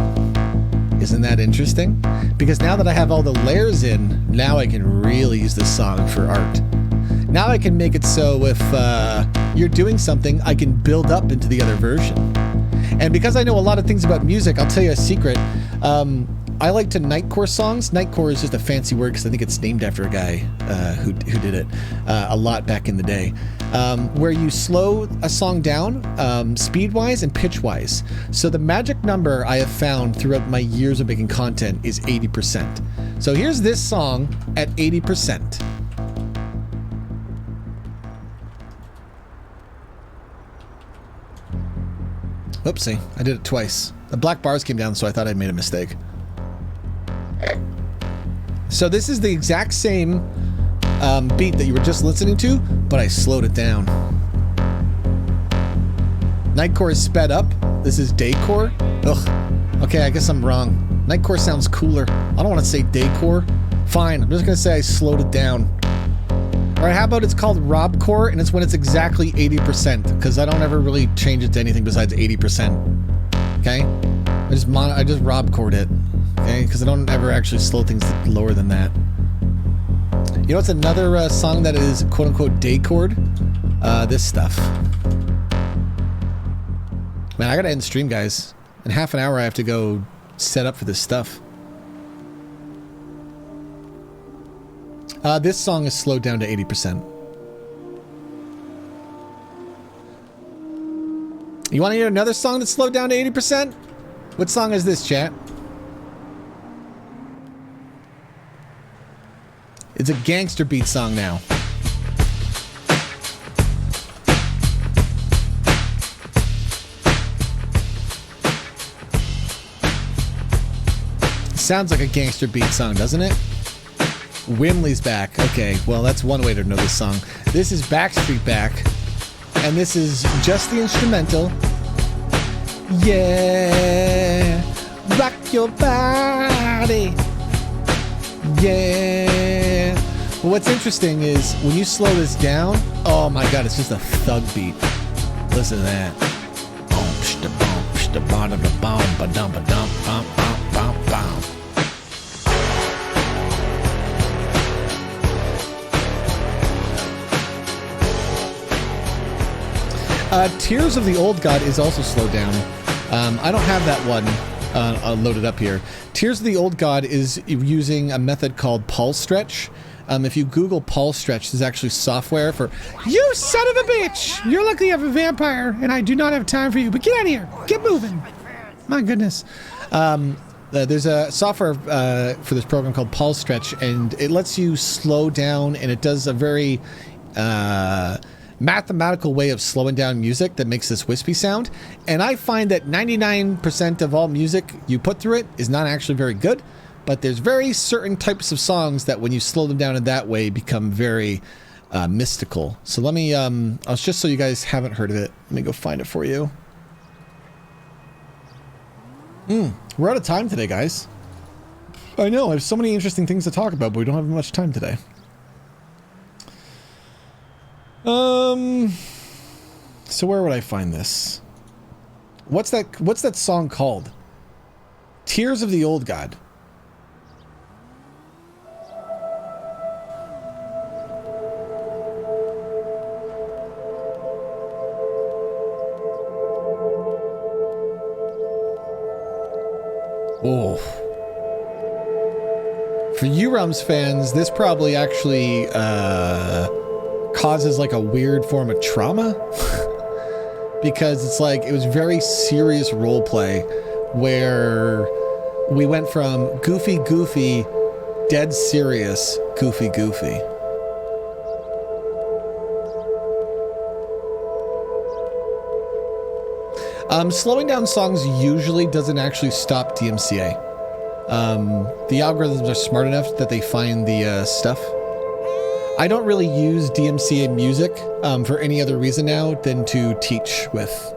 Isn't that interesting? Because now that I have all the layers in, now I can really use this song for art. Now I can make it so if you're doing something, I can build up into the other version. And because I know a lot of things about music, I'll tell you a secret. I like to nightcore songs. Nightcore is just a fancy word because I think it's named after a guy who did it a lot back in the day. Where you slow a song down speed-wise and pitch-wise. So the magic number I have found throughout my years of making content is 80%. So here's this song at 80%. Oopsie, I did it twice. The black bars came down, so I thought I'd made a mistake. So this is the exact same beat that you were just listening to, but I slowed it down. Nightcore is sped up. This is daycore. Ugh. Okay, I guess I'm wrong. Nightcore sounds cooler. I don't want to say daycore. Fine, I'm just going to say I slowed it down. Alright, how about it's called robcore, and it's when it's exactly 80%, because I don't ever really change it to anything besides 80%. Okay? I just robcored it. Okay? Because I don't ever actually slow things lower than that. You know what's another song that is quote-unquote daycored? This stuff. Man, I gotta end the stream, guys. In half an hour, I have to go set up for this stuff. This song is slowed down to 80%. You want to hear another song that's slowed down to 80%? What song is this, chat? It's a gangster beat song now. Sounds like a gangster beat song, doesn't it? Wimley's back. Okay, well, that's one way to know this song. This is Backstreet Back, and this is just the instrumental. Yeah, rock your body. Yeah. But what's interesting is when you slow this down, oh my god, it's just a thug beat. Listen to that. Tears of the Old God is also slowed down. I don't have that one loaded up here. Tears of the Old God is using a method called pulse stretch. If you Google pulse stretch, there's actually software for... You son of a bitch! You're lucky I'm a vampire, and I do not have time for you, but get out of here! Get moving! My goodness. There's a software for this program called pulse stretch, and it lets you slow down, and it does a very... mathematical way of slowing down music that makes this wispy sound, and I find that 99% of all music you put through it is not actually very good, but there's very certain types of songs that when you slow them down in that way become very mystical. So let me I'll just so you guys haven't heard of it, let me go find it for you. We're out of time today, guys. I know, I have so many interesting things to talk about, but we don't have much time today. So where would I find this? What's that song called? Tears of the Old God. Oh. For you Rums fans, this probably actually causes like a weird form of trauma because it's like it was very serious role play where we went from goofy dead serious goofy. Slowing down songs usually doesn't actually stop DMCA. The algorithms are smart enough that they find the stuff. I don't really use DMCA music for any other reason now than to teach with.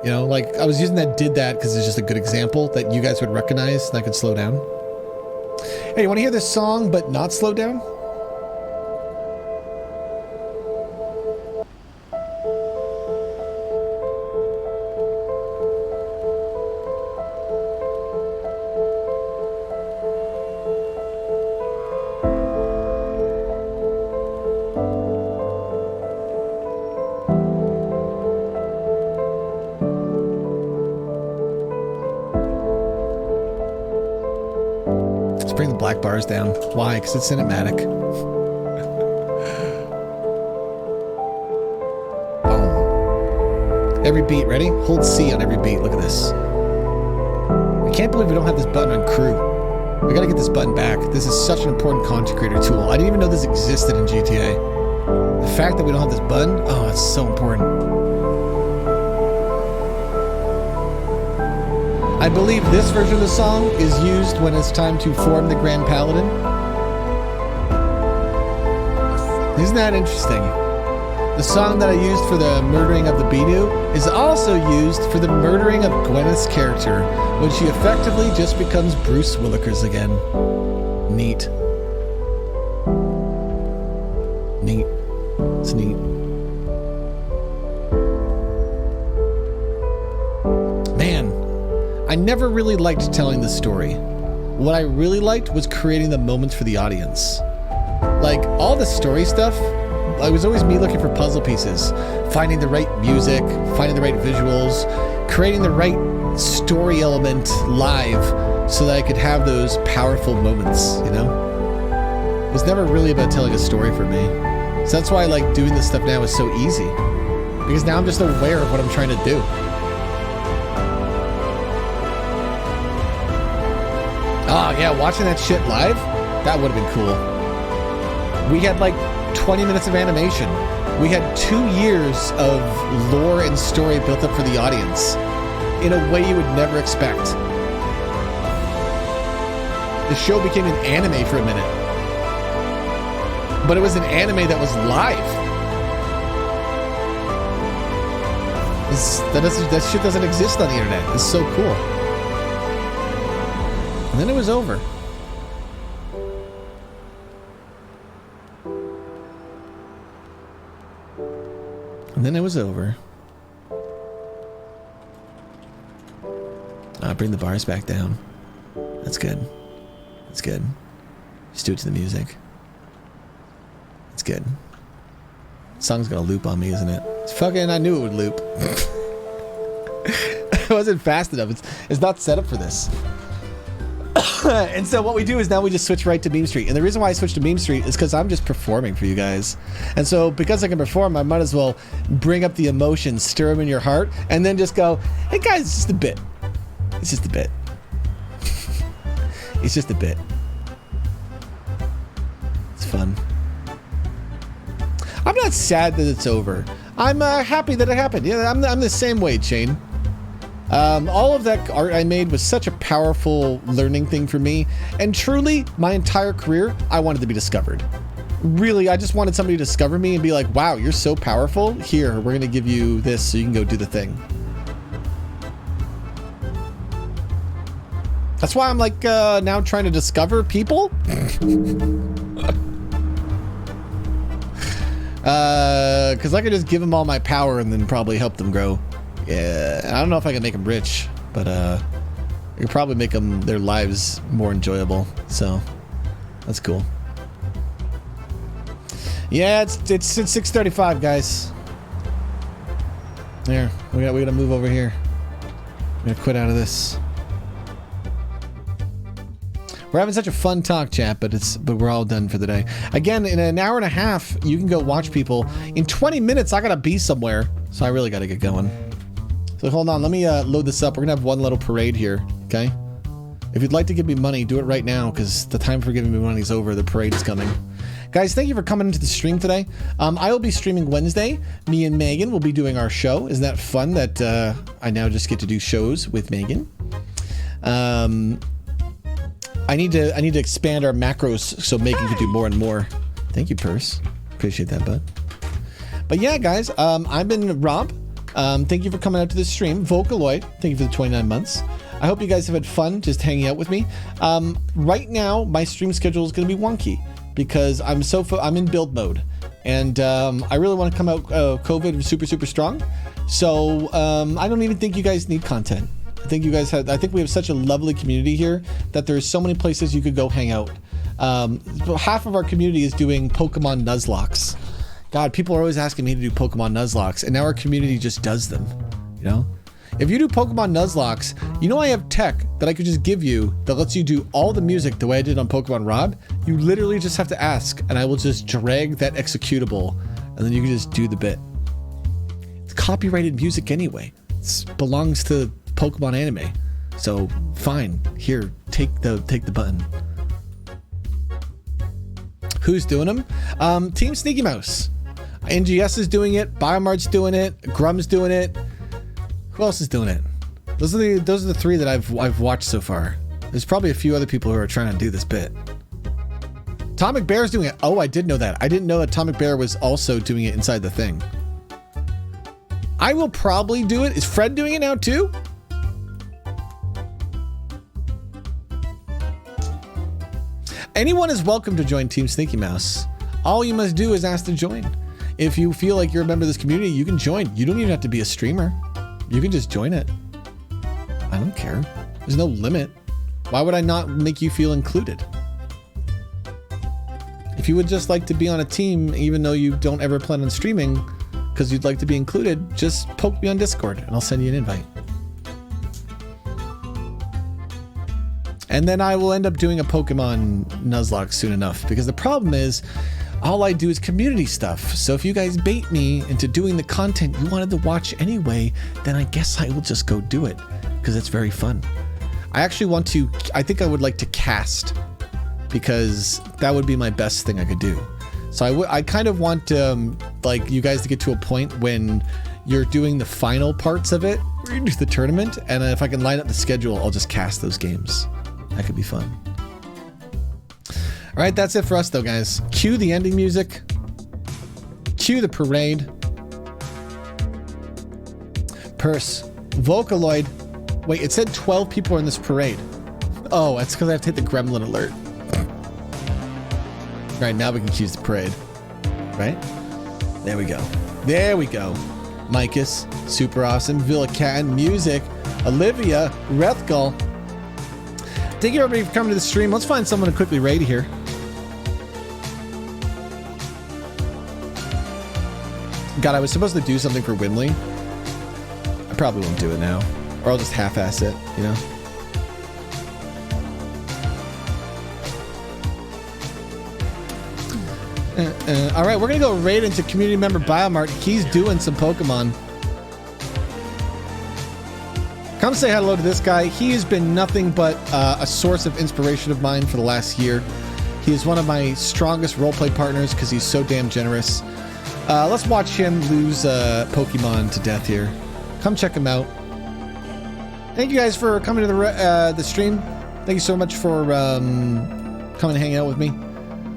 You know, like I was using that did that because it's just a good example that you guys would recognize and I could slow down. Hey, you want to hear this song but not slow down? Bring the black bars down. Why? Because it's cinematic. Boom. Every beat, ready? Hold C on every beat. Look at this. I can't believe we don't have this button on crew. We gotta get this button back. This is such an important content creator tool. I didn't even know this existed in GTA. The fact that we don't have this button, oh, it's so important. I believe this version of the song is used when it's time to form the Grand Paladin. Isn't that interesting? The song that I used for the murdering of the Binu is also used for the murdering of Gwyneth's character when she effectively just becomes Bruce Willikers again. Neat. Neat. It's neat. Man. I never really liked telling the story. What I really liked was creating the moments for the audience. Like, all the story stuff, it was always me looking for puzzle pieces, finding the right music, finding the right visuals, creating the right story element live so that I could have those powerful moments, you know? It was never really about telling a story for me. So that's why I like doing this stuff now is so easy. Because now I'm just aware of what I'm trying to do. Oh, yeah, watching that shit live? That would have been cool. We had like 20 minutes of animation. We had 2 years of lore and story built up for the audience in a way you would never expect. The show became an anime for a minute. But it was an anime that was live. That shit doesn't exist on the internet. It's so cool. And then it was over. And then it was over. Bring the bars back down. That's good. That's good. Just do it to the music. That's good. Song's gonna loop on me, isn't it? It's fucking, I knew it would loop. It wasn't fast enough. It's not set up for this. And so what we do is now we just switch right to Meme Street. And the reason why I switched to Meme Street is because I'm just performing for you guys. And so because I can perform, I might as well bring up the emotions, stir them in your heart, and then just go, hey guys, it's just a bit. It's just a bit. It's just a bit. It's fun. I'm not sad that it's over. I'm happy that it happened. Yeah, I'm the same way, Shane. All of that art I made was such a powerful learning thing for me. And truly, my entire career, I wanted to be discovered. Really, I just wanted somebody to discover me and be like, wow, you're so powerful. Here, we're going to give you this so you can go do the thing. That's why I'm like now trying to discover people. Because I could just give them all my power and then probably help them grow. Yeah, I don't know if I can make them rich, but I could probably make them their lives more enjoyable. So that's cool. Yeah, it's 6:35, guys. There, we gotta move over here. I'm gonna quit out of this. We're having such a fun talk, chat, but we're all done for the day. Again, in an hour and a half, you can go watch people. In 20 minutes, I gotta be somewhere, so I really gotta get going. So hold on, let me load this up. We're gonna have one little parade here, okay? If you'd like to give me money, do it right now, because the time for giving me money is over. The parade is coming. Guys, thank you for coming into the stream today. I will be streaming Wednesday. Me and Megan will be doing our show. Isn't that fun that I now just get to do shows with Megan? I need to expand our macros so Megan can do more and more Thank you, Purse. Appreciate that, bud. But yeah, guys, I've been Rob. Thank you for coming out to this stream. Vocaloid, thank you for the 29 months. I hope you guys have had fun just hanging out with me. Right now, my stream schedule is going to be wonky because I'm in build mode, and I really want to come out COVID super strong. So I don't even think you guys need content. I think we have such a lovely community here that there's so many places you could go hang out. Half of our community is doing Pokemon Nuzlocks. God, people are always asking me to do Pokemon Nuzlocks, and now our community just does them, you know? If you do Pokemon Nuzlocke, you know I have tech that I could just give you that lets you do all the music the way I did on Pokemon Rob. You literally just have to ask, and I will just drag that executable, and then you can just do the bit. It's copyrighted music anyway. It belongs to Pokemon anime. So, fine. Here, take the button. Who's doing them? Team Sneaky Mouse. NGS is doing it. Biomart's doing it. Grum's doing it. Who else is doing it? Those are the three that I've watched so far. There's probably a few other people who are trying to do this bit. Atomic Bear's doing it. Oh, I did know that. I didn't know Atomic Bear was also doing it inside the thing. I will probably do it. Is Fred doing it now too? Anyone is welcome to join Team Sneaky Mouse. All you must do is ask to join. If you feel like you're a member of this community, you can join. You don't even have to be a streamer. You can just join it. I don't care. There's no limit. Why would I not make you feel included? If you would just like to be on a team, even though you don't ever plan on streaming, because you'd like to be included, just poke me on Discord and I'll send you an invite. And then I will end up doing a Pokemon Nuzlocke soon enough, because the problem is all I do is community stuff. So if you guys bait me into doing the content you wanted to watch anyway, then I guess I will just go do it, because it's very fun. I think I would like to cast, because that would be my best thing I could do. So I kind of want like you guys to get to a point when you're doing the final parts of it, where you do the tournament, and if I can line up the schedule, I'll just cast those games. That could be fun. All right, that's it for us though, guys. Cue the ending music. Cue the parade. Purse. Vocaloid. Wait, it said 12 people are in this parade. Oh, that's because I have to hit the gremlin alert. All right, now we can choose the parade. Right? There we go. There we go. Micus, Super Awesome, Villacat, Music, Olivia, Rethgal. Thank you everybody for coming to the stream. Let's find someone to quickly raid here. God, I was supposed to do something for Winley. I probably won't do it now. Or I'll just half-ass it, you know? All right, we're gonna go raid into community member Biomart. He's doing some Pokemon. Come say hello to this guy. He has been nothing but a source of inspiration of mine for the last year. He is one of my strongest roleplay partners because he's so damn generous. Let's watch him lose Pokemon to death here. Come check him out. Thank you guys for coming to the stream. Thank you so much for coming and hanging out with me.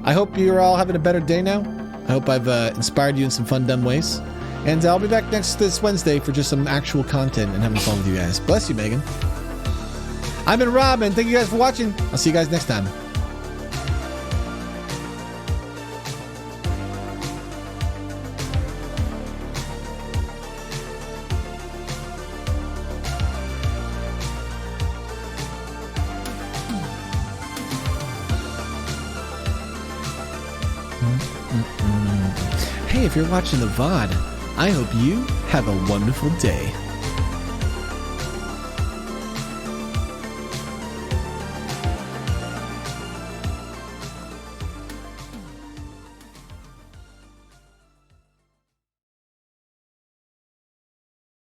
I hope you're all having a better day now. I hope I've inspired you in some fun, dumb ways. And I'll be back this Wednesday for just some actual content and having fun with you guys. Bless you, Megan. I've been Rob, and thank you guys for watching. I'll see you guys next time. Hey, if you're watching the VOD, I hope you have a wonderful day.